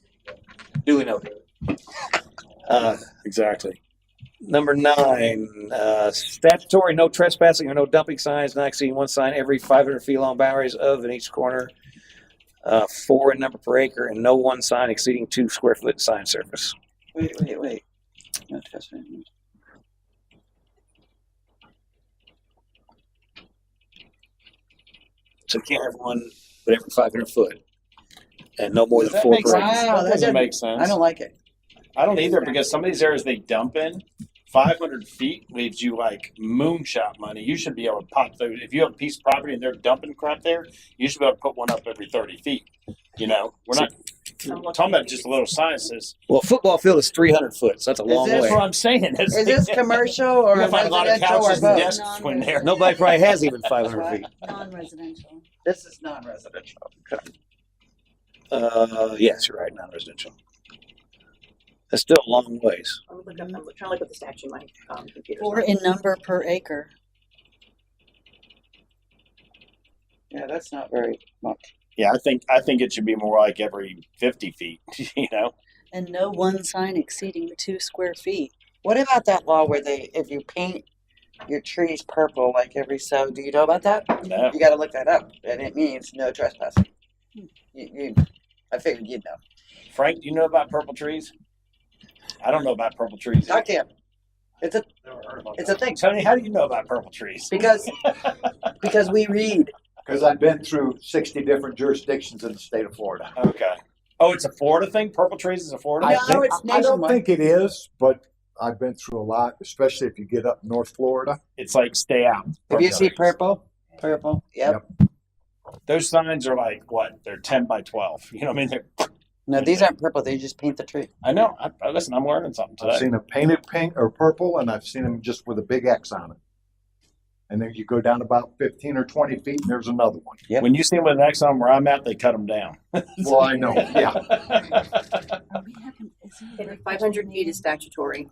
Duly noted. Exactly. Number 9, statutory no trespassing or no dumping signs, not exceeding one sign every 500 feet along boundaries of in each corner. 4 in number per acre, and no one sign exceeding 2 square foot sign surface. Wait. No trespassing. So you can't have one, but every 500 foot, and no more Does than that 4 make per sense? acre. Wow, That that doesn't doesn't- make sense. I don't like it. I don't either because some of these areas they dump in, 500 feet leaves you like moonshot money. You should be able to pop those. If you have a piece of property and they're dumping crap there, you should be able to put one up every 30 feet. You know, we're not talking about just a little sign that says, Well, a football field is 300 foot, so that's a long this way. that's what I'm saying. Is this commercial or You're gonna find a lot of residential or couches and both? desks when they're. Nobody probably has even 500 feet. Non-residential. This is non-residential. Yes, you're right, non-residential. That's still a long ways. I'm trying to look at the statute in my computer. 4 in number per acre. Yeah, that's not very much. Yeah, I think it should be more like every 50 feet. You know, And no one sign exceeding 2 square feet. What about that law where if you paint your trees purple like every so, do you know about that? no. You got to look that up, and it means no trespassing. I figured you'd know. Frank, do you know about purple trees? I don't know about purple trees. Talk to him. It's a thing Tony, how do you know about purple trees? because we read. Because I've been through 60 different jurisdictions in the state of Florida. Okay. Oh, it's a Florida thing? Purple trees is a Florida I thing? know it's I don't nationwide. think it is, but I've been through a lot, especially if you get up North Florida. It's like stay out. If you see purple, yep. Those signs are like what? They're 10 by 12. You know what I mean? No, these aren't purple. They just paint the tree. I know. Listen, I'm learning something I've today. seen them painted pink or purple, and I've seen them just with a big X on it. And then you go down about 15 or 20 feet, and there's another one. Yep. When you see them with an X on where I'm at, they cut them down. Well, I know, yeah. Are we having, is there a 500 feet is statutory.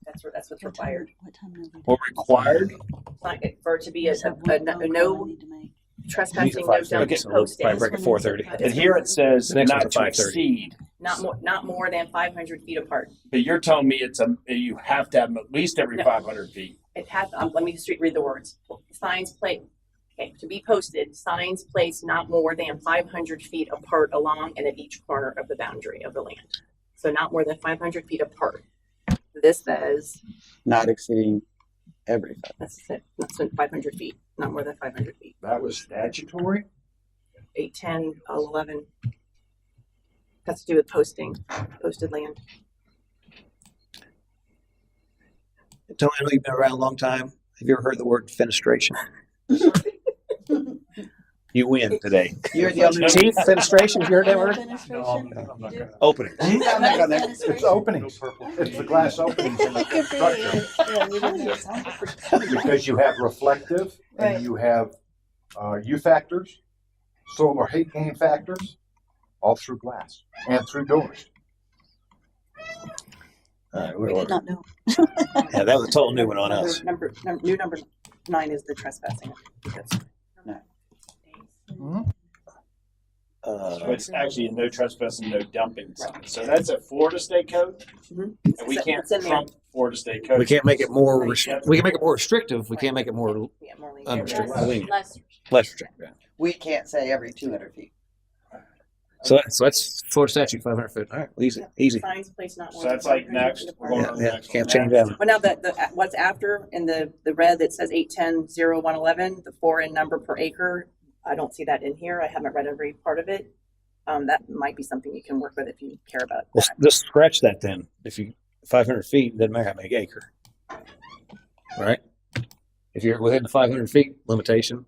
That's what's What time- required. What time are we Well, required? It's not for it to be a Just have one phone call I no need to make. trespassing, no 5:30, dumping, so we'll posting. probably break at 4:30. And here it says The next not one's to 5:30. exceed. Not more than 500 feet apart. But you're telling me you have to have them at least every No. 500 feet. It has, let me just read the words. Signs placed, okay, to be posted, signs placed not more than 500 feet apart along and at each corner of the boundary of the land. So not more than 500 feet apart. This says, Not exceeding every five. that's it, that's 500 feet, not more than 500 feet. That was statutory? 8, 10, 11. Has to do with posted land. Tony, I know you've been around a long time. Have you ever heard the word fenestration? You win today. You're the only. Chief, fenestration, you heard that word? Opening. It's openings. It's the glass openings in the structure. Because you have reflective and you have U factors, solar heat gain factors, all through glass and through doors. All right, We did not know. yeah, that was a total new one on us. Number 9 is the trespassing. So it's actually a no trespassing, no dumping sign. So that's a Florida state code, and we can't It's in there. trump Florida state code. We can't make it more. We can make it more restrictive. We can't make it more Yeah, more lenient. unrestricted. Less- Lenient. less- Less restrictive. Yeah. We can't say every 200 feet. So that's Florida statute, 500 foot. All right, easy, easy. Signs placed not more So than that's like 500 next. feet We're apart. going on the Yeah, next can't one. change that. Well, now the what's after in the red that says 810-0111, the 4 in number per acre, I don't see that in here. I haven't read every part of it. That might be something you can work with if you care about Well, that. just scratch that then. If you 500 feet, doesn't matter how many acre, right? If you're within the 500 feet limitation,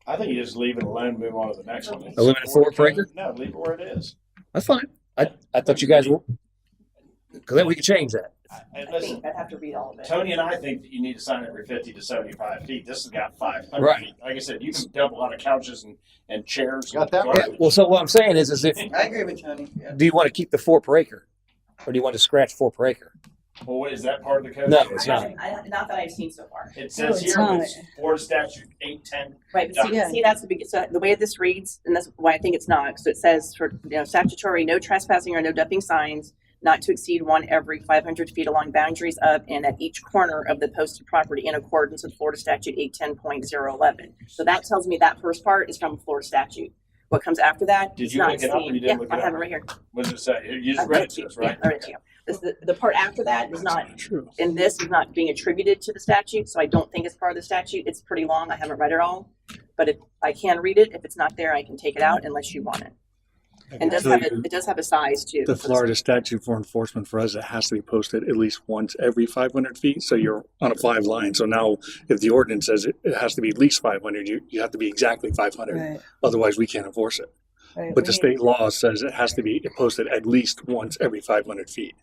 I think you just leave it alone, move on to the next one. A limit of 4 per acre? No, leave it where it is. that's fine. I thought you guys were, because then we could change that. And I listen, think I'd have to read all of it. Tony and I think that you need to sign every 50 to 75 feet. This has got 500 Right. feet. Like I said, you can dump a lot of couches and chairs. Got that and Yeah, well, so what I'm saying is if I agree with Tony. Yeah. do you want to keep the 4 per acre, or do you want to scratch 4 per acre? Well, what, is that part of the code? No, it's not. Not that I've seen so far. It No, says it's here, not. it's Florida statute 810. Right, but see, Yeah. see, that's the big, so the way this reads, and that's why I think it's not, so it says for, statutory, no trespassing or no dumping signs, not to exceed 1 every 500 feet along boundaries of and at each corner of the posted property in accordance with Florida statute 810.011. So that tells me that first part is from Florida statute. What comes after that? Did it's you not look it up or exceed- you didn't look it Yeah, I have up? it right here. What does it say? You just read it to us, right? Yeah, I read it to you. The part after that is not, and this is not being attributed to the statute, so I don't think it's part of the statute. It's pretty long. I haven't read it all. But if I can read it, if it's not there, I can take it out unless you want it. And it does have a size too. The Florida statute for enforcement for us, it has to be posted at least once every 500 feet. So you're on a 5 line. So now if the ordinance says it has to be at least 500, you have to be exactly 500. Right, Otherwise, we can't enforce it. right. But the state law says it has to be posted at least once every 500 feet.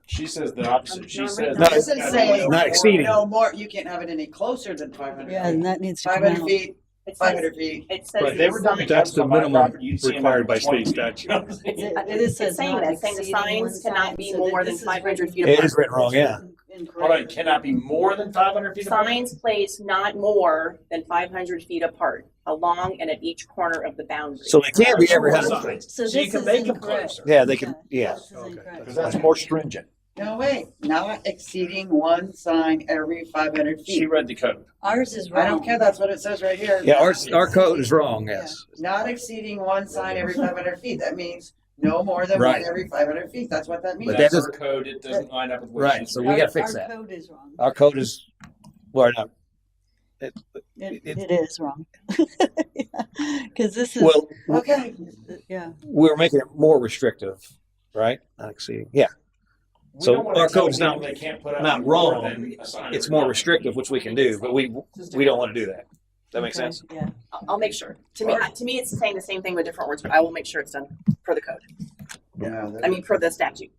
She says the opposite. She says. No, This is saying Not exceeding. no more. You can't have it any closer than 500. Yeah, and that needs to come 500 out. feet, It says- 500 feet. It says. If they were dumping That's couches the on my minimum property, you'd see them required every by 20 state feet. statute. You know what I'm saying? It is It's saying that, saying the signs cannot be more than 500 feet It apart. is written wrong, yeah. Hold on, cannot be more than 500 feet apart? Signs placed not more than 500 feet apart, along and at each corner of the boundary. So they can't be every 100. Signs. So So you this can is make them incorrect. closer. Yeah, they can. Yeah. This is incorrect. Because that's more stringent. No, wait. Not exceeding 1 sign every 500 She feet. read the code. Ours is I wrong. don't care. That's what it says right here. Yeah, our code is wrong. Yes. Not exceeding 1 sign every 500 feet. That means no more than Right. 1 every 500 feet. That's what that means. But that That's doesn't- her code. It doesn't line up with what Right. she's So we reading. got to fix Our that. code is wrong. Our code is, well, no. It is wrong. Because this is, Well, Okay. yeah. we're making it more restrictive, right? Not exceeding. Yeah. We So don't wanna our tell code's people not- they can't put up not more wrong. than a sign It's every more 500 restrictive, which we can do, but we don't want to do that. That makes Okay, sense? Yeah. I'll make sure. To me, it's saying the same thing with different words, but I will make sure it's done per the code. Yeah, I mean, per the statute.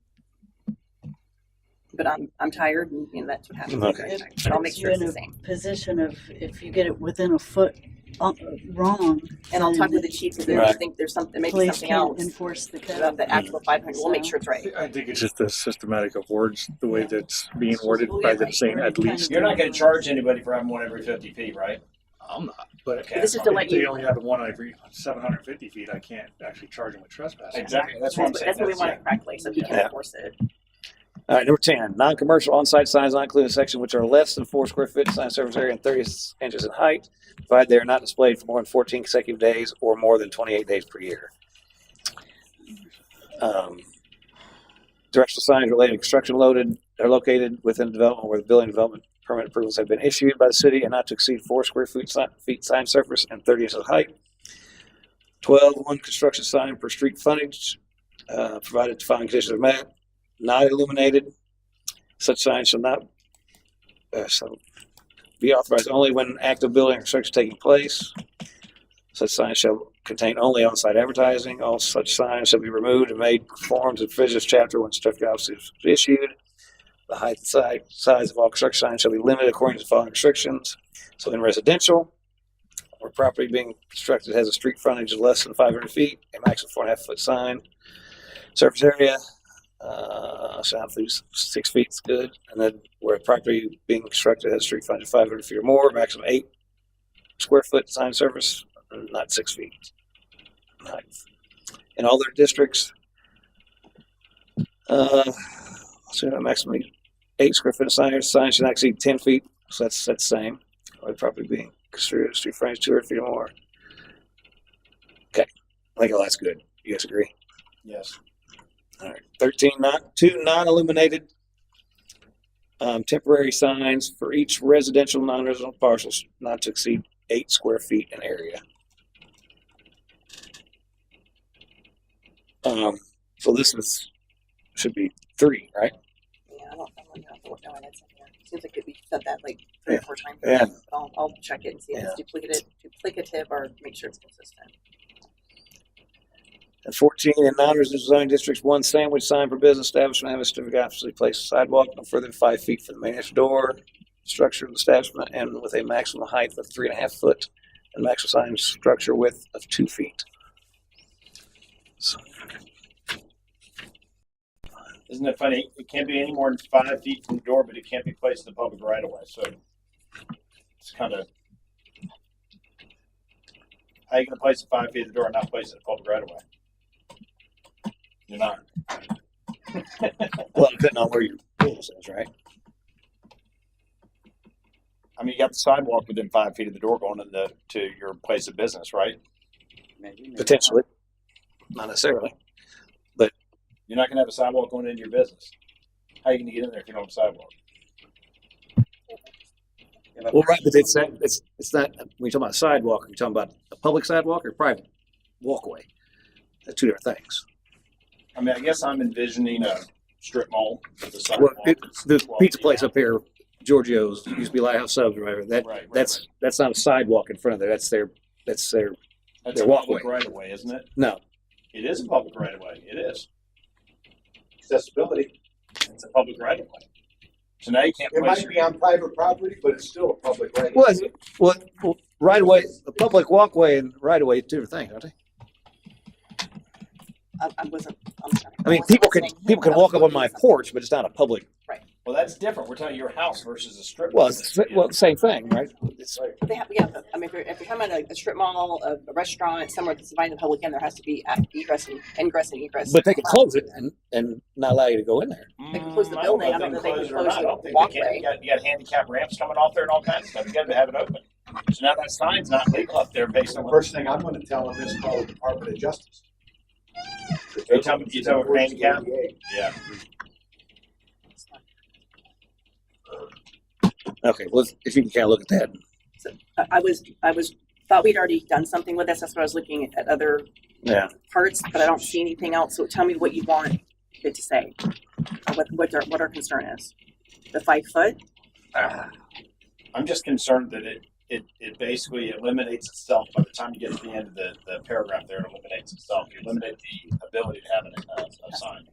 But I'm tired, and that's what happens. Okay. But I'll make Puts sure you it's in the a same. Position of if you get it within a foot wrong. And I'll talk then with the chief if Right. I think there's something, maybe Police something can't else enforce the about code. the actual 500. We'll make sure it's right. I think it's just the systematic of words, the way that's being worded rather than saying at least. You're not going to charge anybody for having one every 50 feet, right? I'm not. But Okay. This is to if let they you. only have one every 750 feet, I can't actually charge them with trespassing. Exactly. That's what I'm saying. That's what we want it correctly, so he can Yeah. enforce it. All right, number 10, non-commercial on-site signs not included in section which are less than 4 square feet sign surface area and 30 inches in height, provided they are not displayed for more than 14 consecutive days or more than 28 days per year. Directional signs related to construction loaded are located within development where the building development permit approvals have been issued by the city and not to exceed 4 square feet sign surface and 30 inches of height. 12, one construction sign per street frontage, provided the following conditions are met. Not illuminated. Such signs shall not shall be authorized only when active building construction is taking place. Such signs shall contain only on-site advertising. All such signs shall be removed and made conforms with this chapter when certificate of occupancy is issued. The height and size of all construction signs shall be limited according to the following restrictions. So in residential, where property being constructed has a street frontage of less than 500 feet, a maximum 4.5 foot sign. Surface area, shall have 6 feet is good. And then where property being constructed has a street frontage of 500 feet or more, maximum 8 square foot sign surface, not 6 feet. Height. In all their districts, so maximum 8 square foot of signage. Sign should not exceed 10 feet. So that's the same. Where property being constructed street frontage 200 feet or more. Okay, I think all that's good. You guys agree? Yes. All right. 13, two non-illuminated temporary signs for each residential, non-residential parcels not to exceed 8 square feet in area. So this should be 3, right? Yeah, I don't know what that's in here. Seems like we said that like 3 or 4 times. Yeah. But I'll check it and see if it's duplicative or make sure it's consistent. And 14, in non-residential zoning districts, 1 sandwich sign per business establishment have a certificate of occupancy placed sidewalk no further than 5 feet from the main entrance door, structure of the establishment, and with a maximum height of 3.5 foot and maximum sign structure width of 2 feet. So, Isn't it funny? It can't be any more than 5 feet from the door, but it can't be placed in the public right of way. So it's kind of, how are you going to place it 5 feet of the door and not place it in the public right of way? You're not. well, depending on where your rules is, right? I mean, you got the sidewalk within 5 feet of the door going to your place of business, right? Maybe. Potentially, not necessarily. You're not going to have a sidewalk going into your business. How are you going to get in there if you don't have a sidewalk? Well, right, but it's not. When you're talking about a sidewalk, are you talking about a public sidewalk or private walkway? They're 2 different things. I mean, I guess I'm envisioning a strip mall with a Well, sidewalk. the 12 pizza feet place out. up here, Giorgio's, used to be Lighthouse Subs or whatever. Right, That's not a sidewalk in front of there. That's their That's their a public walkway. right of way, isn't it? No. It is a public right of way. It is. Accessibility. It's a public right of way. So now you can't It place might be on private property, but it's still a public right. Well, right away, a public walkway and right away, 2 different things, aren't they? I'm sorry. I mean, wasn't people can listening. walk up on my porch, but it's not a public. Well, that's different. We're talking your house versus a strip. Well, mall. it's same thing, right? It's, They have, but, I mean, if you're talking about a strip mall, a restaurant, somewhere that's inviting the public in, there has to be ingress and egress. but they can close it and not allow you to go in there. They can close the I don't building. know I don't know if they can close it or close not. I the don't think they can. walkway. You got handicap ramps coming off there and all kinds of stuff. You got to have it open. So now that sign's not legal up there based on The what. first thing I'm gonna tell them is call the Department of Justice. You tell me for handicap? Yeah. Okay, well, if you can kind of look at that. So I was thought we'd already done something with this. That's what I was looking at other Yeah. parts, but I don't see anything else. So tell me what you want it to say. Or what our concern is. The 5 foot. I'm just concerned that it basically eliminates itself by the time you get to the end of the paragraph there. It eliminates itself. You eliminate the ability to have a sign.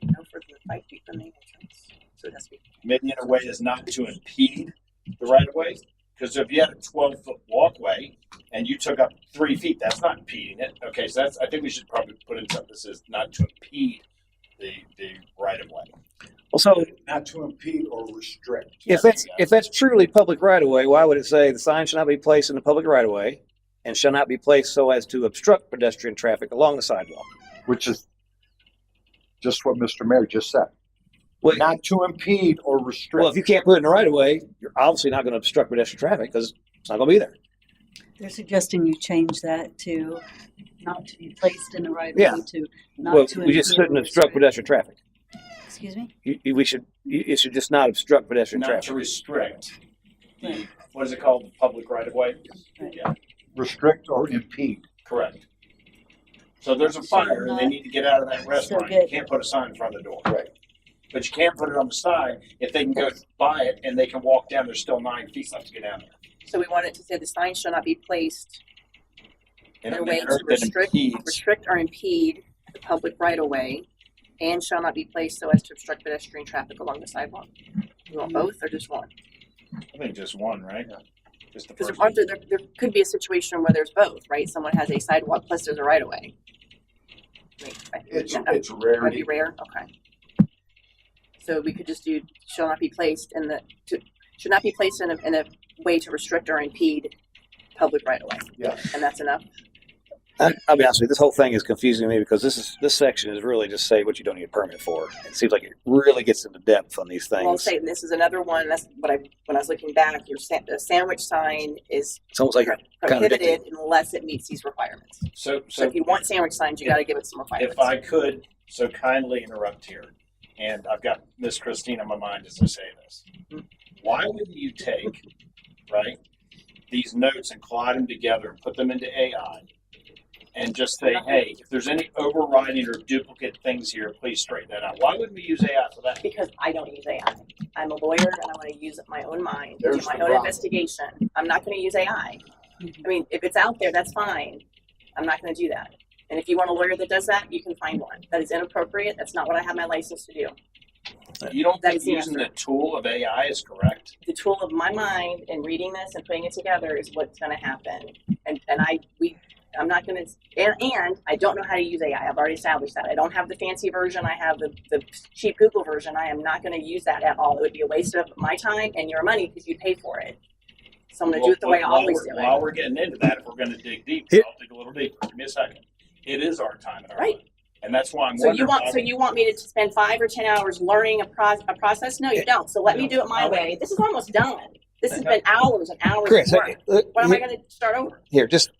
No further than 5 feet from the entrance. So it has to be. Maybe in a way as not to impede the right of way. Because if you had a 12-foot walkway and you took up 3 feet, that's not impeding it. Okay, so I think we should probably put in something that says not to impede the right of way. Also, not to impede or restrict. if that's truly public right of way, why would it say the sign shall not be placed in the public right of way and shall not be placed so as to obstruct pedestrian traffic along the sidewalk? Which is just what Mr. Mayor just said. Well, Not to impede or restrict. well, if you can't put it in the right of way, you're obviously not going to obstruct pedestrian traffic because it's not going to be there. They're suggesting you change that to not to be placed in the right Yeah. way to not Well, to we just impede or shouldn't obstruct restrict. pedestrian traffic. Excuse me? It should just not obstruct pedestrian Not to traffic. restrict the, what is it called, public right of way? Right. Yeah, Restrict or impede. correct. So there's a fire and they need to get out of that restaurant, you can't put a sign in front of the door. Right. But you can't put it on the side, if they can go by it and they can walk down, there's still 9 feet left to get down there. So we want it to say the sign shall not be placed In in a a way manner to that restrict impedes, or impede the public right of way and shall not be placed so as to obstruct pedestrian traffic along the sidewalk. You want both or just one? I think just one, right? Just the Because first. there could be a situation where there's both, right? Someone has a sidewalk plus there's a right of way. It's rare. Might be rare, okay. So we could just do shall not be placed should not be placed in a way to restrict or impede public right of way. Yeah. And that's enough? I'll be honest with you, this whole thing is confusing me because this section is really just say what you don't need a permit for. It seems like it really gets into depth on these Well, I'm things. saying this is another one, that's what when I was looking back, the sandwich sign is It's almost like prohibited contradicting. unless it meets these requirements. So So if you want sandwich signs, you gotta give it some requirements. if I could so kindly interrupt here, and I've got Miss Christine on my mind as I say this. Why wouldn't you take, right, these notes and collide them together and put them into AI and just say, hey, if there's any overriding or duplicate things here, please straighten that out. Why wouldn't we use AI for that? Because I don't use AI. I'm a lawyer and I wanna use my own mind, do There's my the own problem. investigation. I'm not gonna use AI. I mean, if it's out there, that's fine. I'm not gonna do that. And if you want a lawyer that does that, you can find one. That is inappropriate. That's not what I have my license to do. You don't That think is the using the tool of AI is correct? The tool of my mind and reading this and putting it together is what's gonna happen. And I'm not gonna, and I don't know how to use AI. I've already established that. I don't have the fancy version. I have the cheap Google version. I am not gonna use that at all. It would be a waste of my time and your money because you paid for it. So I'm gonna do it the way I always do While it. we're getting into that, if we're gonna dig deep, Here- I'll dig a little deeper. Give me a second. It is our time and our Right. money. And that's why I'm So wondering. you want me to spend 5 or 10 hours learning a process? No, you don't. So let me do it my way. This is almost done. This has been hours and hours Chris, of work. What am I gonna start over? here, just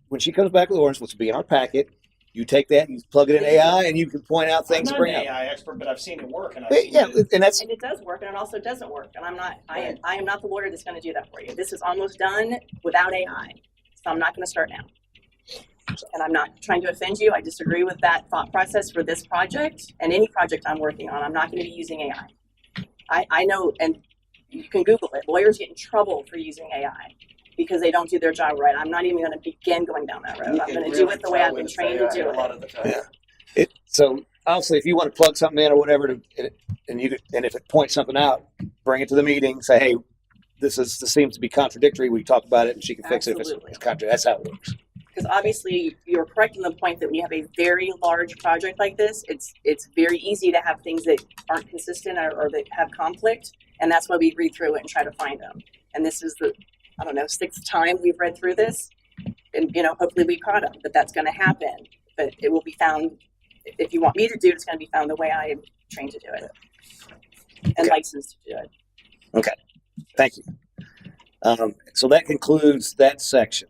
when she comes back with ordinance, which will be in our packet, you take that, you plug it in AI, and you can point out I'm things to not bring an up. AI expert, but I've seen it work, and I've seen Yeah, it. and that's And it does work, and it also doesn't work. And I am not the lawyer that's going to do that for you. This is almost done without AI, so I'm not going to start now. And I'm not trying to offend you. I disagree with that thought process for this project and any project I'm working on. I'm not going to be using AI. I know, and you can Google it. Lawyers get in trouble for using AI because they don't do their job right. I'm not even going to begin going down that road. I'm going to do it the way I've been trained to do it. so. Obviously, if you want to plug something in or whatever, and if it points something out, bring it to the meeting. Say, hey, this seems to be contradictory. We talk about it, and she can fix it if Absolutely. it's contradictory. That's how it works. Because obviously you're correct in the point that we have a very large project like this. It's very easy to have things that aren't consistent or that have conflict, and that's why we read through it and try to find them. And this is the, I don't know, 6th time we've read through this, and hopefully we caught them. But that's going to happen. But it will be found. If you want me to do it, it's going to be found the way I am trained to do it and licensed to do it. Thank you. So that concludes that section.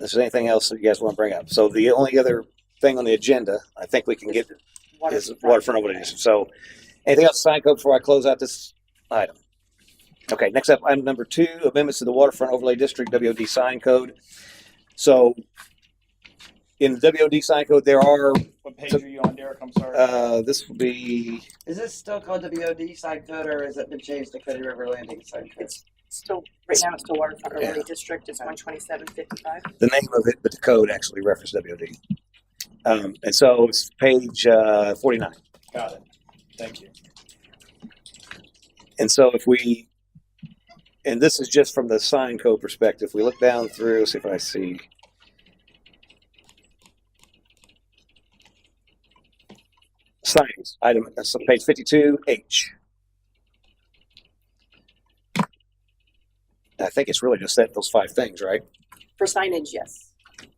If there's anything else that you guys want to bring up. So the only other thing on the agenda, I think we can get is waterfront overlay district. So anything else, sign code, before I close out this item? Okay, next up, item number 2, amendments to the waterfront overlay district, WOD sign code. So in the WOD sign code, there are, What page are you on, Derek? I'm sorry. this will be, Is this still called WOD side code, or has it been changed to Cody River Landing side code? It's still right now. It's still waterfront overlay district. It's 12755. the name of it, but the code actually references WOD. And so it's page 49. Got it. Thank you. And so and this is just from the sign code perspective, we look down through, see if I see. Signage, item, that's on page 52H. I think it's really just those 5 things, right? For signage, yes.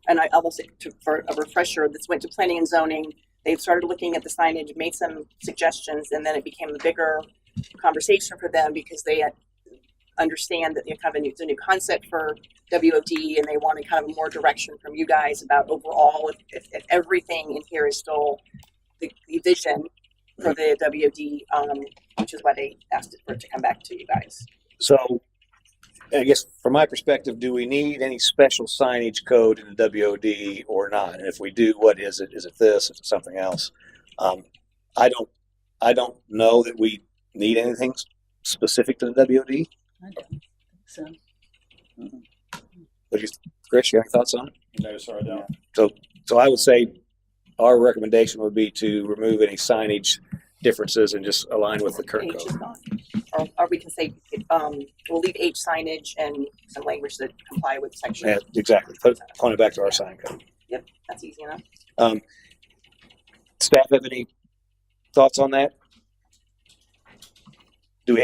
And I will say, for a refresher, this went to planning and zoning. They've started looking at the signage, made some suggestions, and then it became a bigger conversation for them because they understand that it's a new concept for WOD, and they wanted kind of more direction from you guys about overall if everything in here is still the vision for the WOD, which is why they asked for it to come back to you guys. So, I guess from my perspective, do we need any special signage code in the WOD or not? And if we do, what is it? Is it this? Is it something else? I don't know that we need anything specific to the WOD. I don't think so. What do you, Chris? You have any thoughts on it? No, sir, I don't. So I would say our recommendation would be to remove any signage differences and just align with the current H is code. gone. Or we can say, we'll leave H signage and some language that comply with section. Yeah, exactly. Point it back to our sign code. Yep, that's easy enough. Staff have any thoughts on that? Do we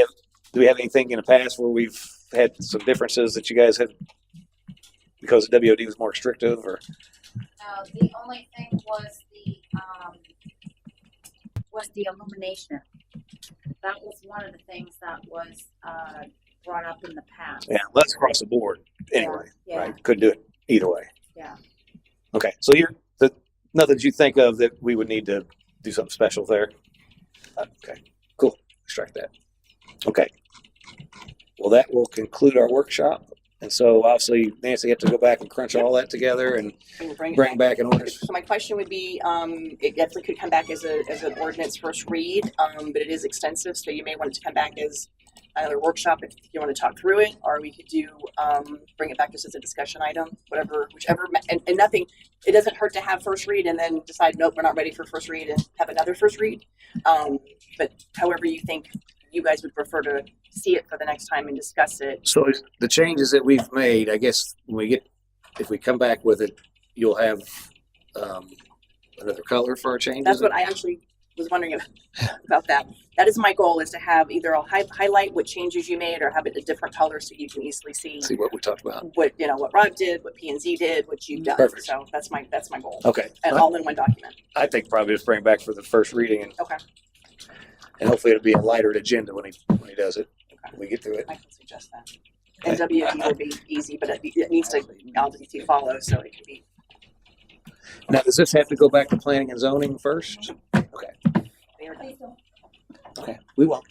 have anything in the past where we've had some differences that you guys had because the WOD was more restrictive, or? The only thing was the illumination. That was one of the things that was brought up in the past. Yeah, that's across the board anyway. Yeah. Right? Couldn't do it either way. Yeah. Okay, so nothing that you think of that we would need to do something special there? Okay, cool. Extract that. Okay. Well, that will conclude our workshop. And so obviously, Nancy, you have to go back and crunch all that together and And bring it bring back an ordinance. So my question would be, it definitely could come back as an ordinance first read, but it is extensive, so you may want it to come back as another workshop if you want to talk through it, or we could do, bring it back just as a discussion item, whichever, and nothing, it doesn't hurt to have first read and then decide, nope, we're not ready for first read and have another first read. But however you think you guys would prefer to see it for the next time and discuss it. So the changes that we've made, I guess if we come back with it, you'll have another color for our changes? That's what I actually was wondering about that. That is my goal, is to have either I'll highlight what changes you made or have it a different color so you can easily see what we talked about. what Rod did, what P&Z did, what you've done. Perfect. So that's my goal. Okay. And all in one document. I think probably just bring it back for the first reading Okay. and hopefully it'll be a lighter agenda when he does it. Okay. We get through it. I can suggest that. And WD will be easy, but it needs to obviously follow, so it can be. Now, does this have to go back to planning and zoning first? Okay. Okay. We won't.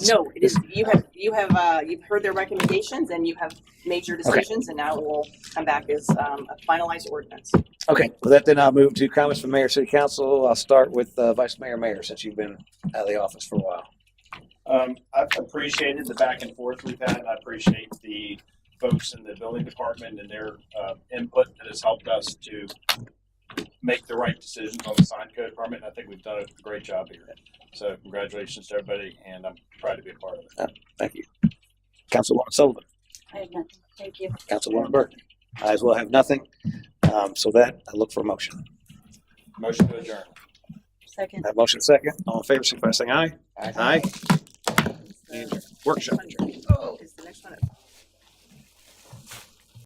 No, it is. You've heard their recommendations and you have made your decisions, and now it will come back as a finalized ordinance. Okay. With that, then I'll move to comments from Mayor, City Council. I'll start with Vice Mayor, since you've been out of the office for a while. I've appreciated the back and forth we've had. I appreciate the folks in the building department and their input that has helped us to make the right decisions on the sign code permit. I think we've done a great job here. So congratulations to everybody, and I'm proud to be a part of it. Thank you. Councilwoman Sullivan. I have nothing. Thank you. Councilwoman Burke. I as well have nothing. So that I look for a motion. Motion to adjourn. Second. That motion second. All in favor, signify by saying aye. Aye. And workshop adjourned.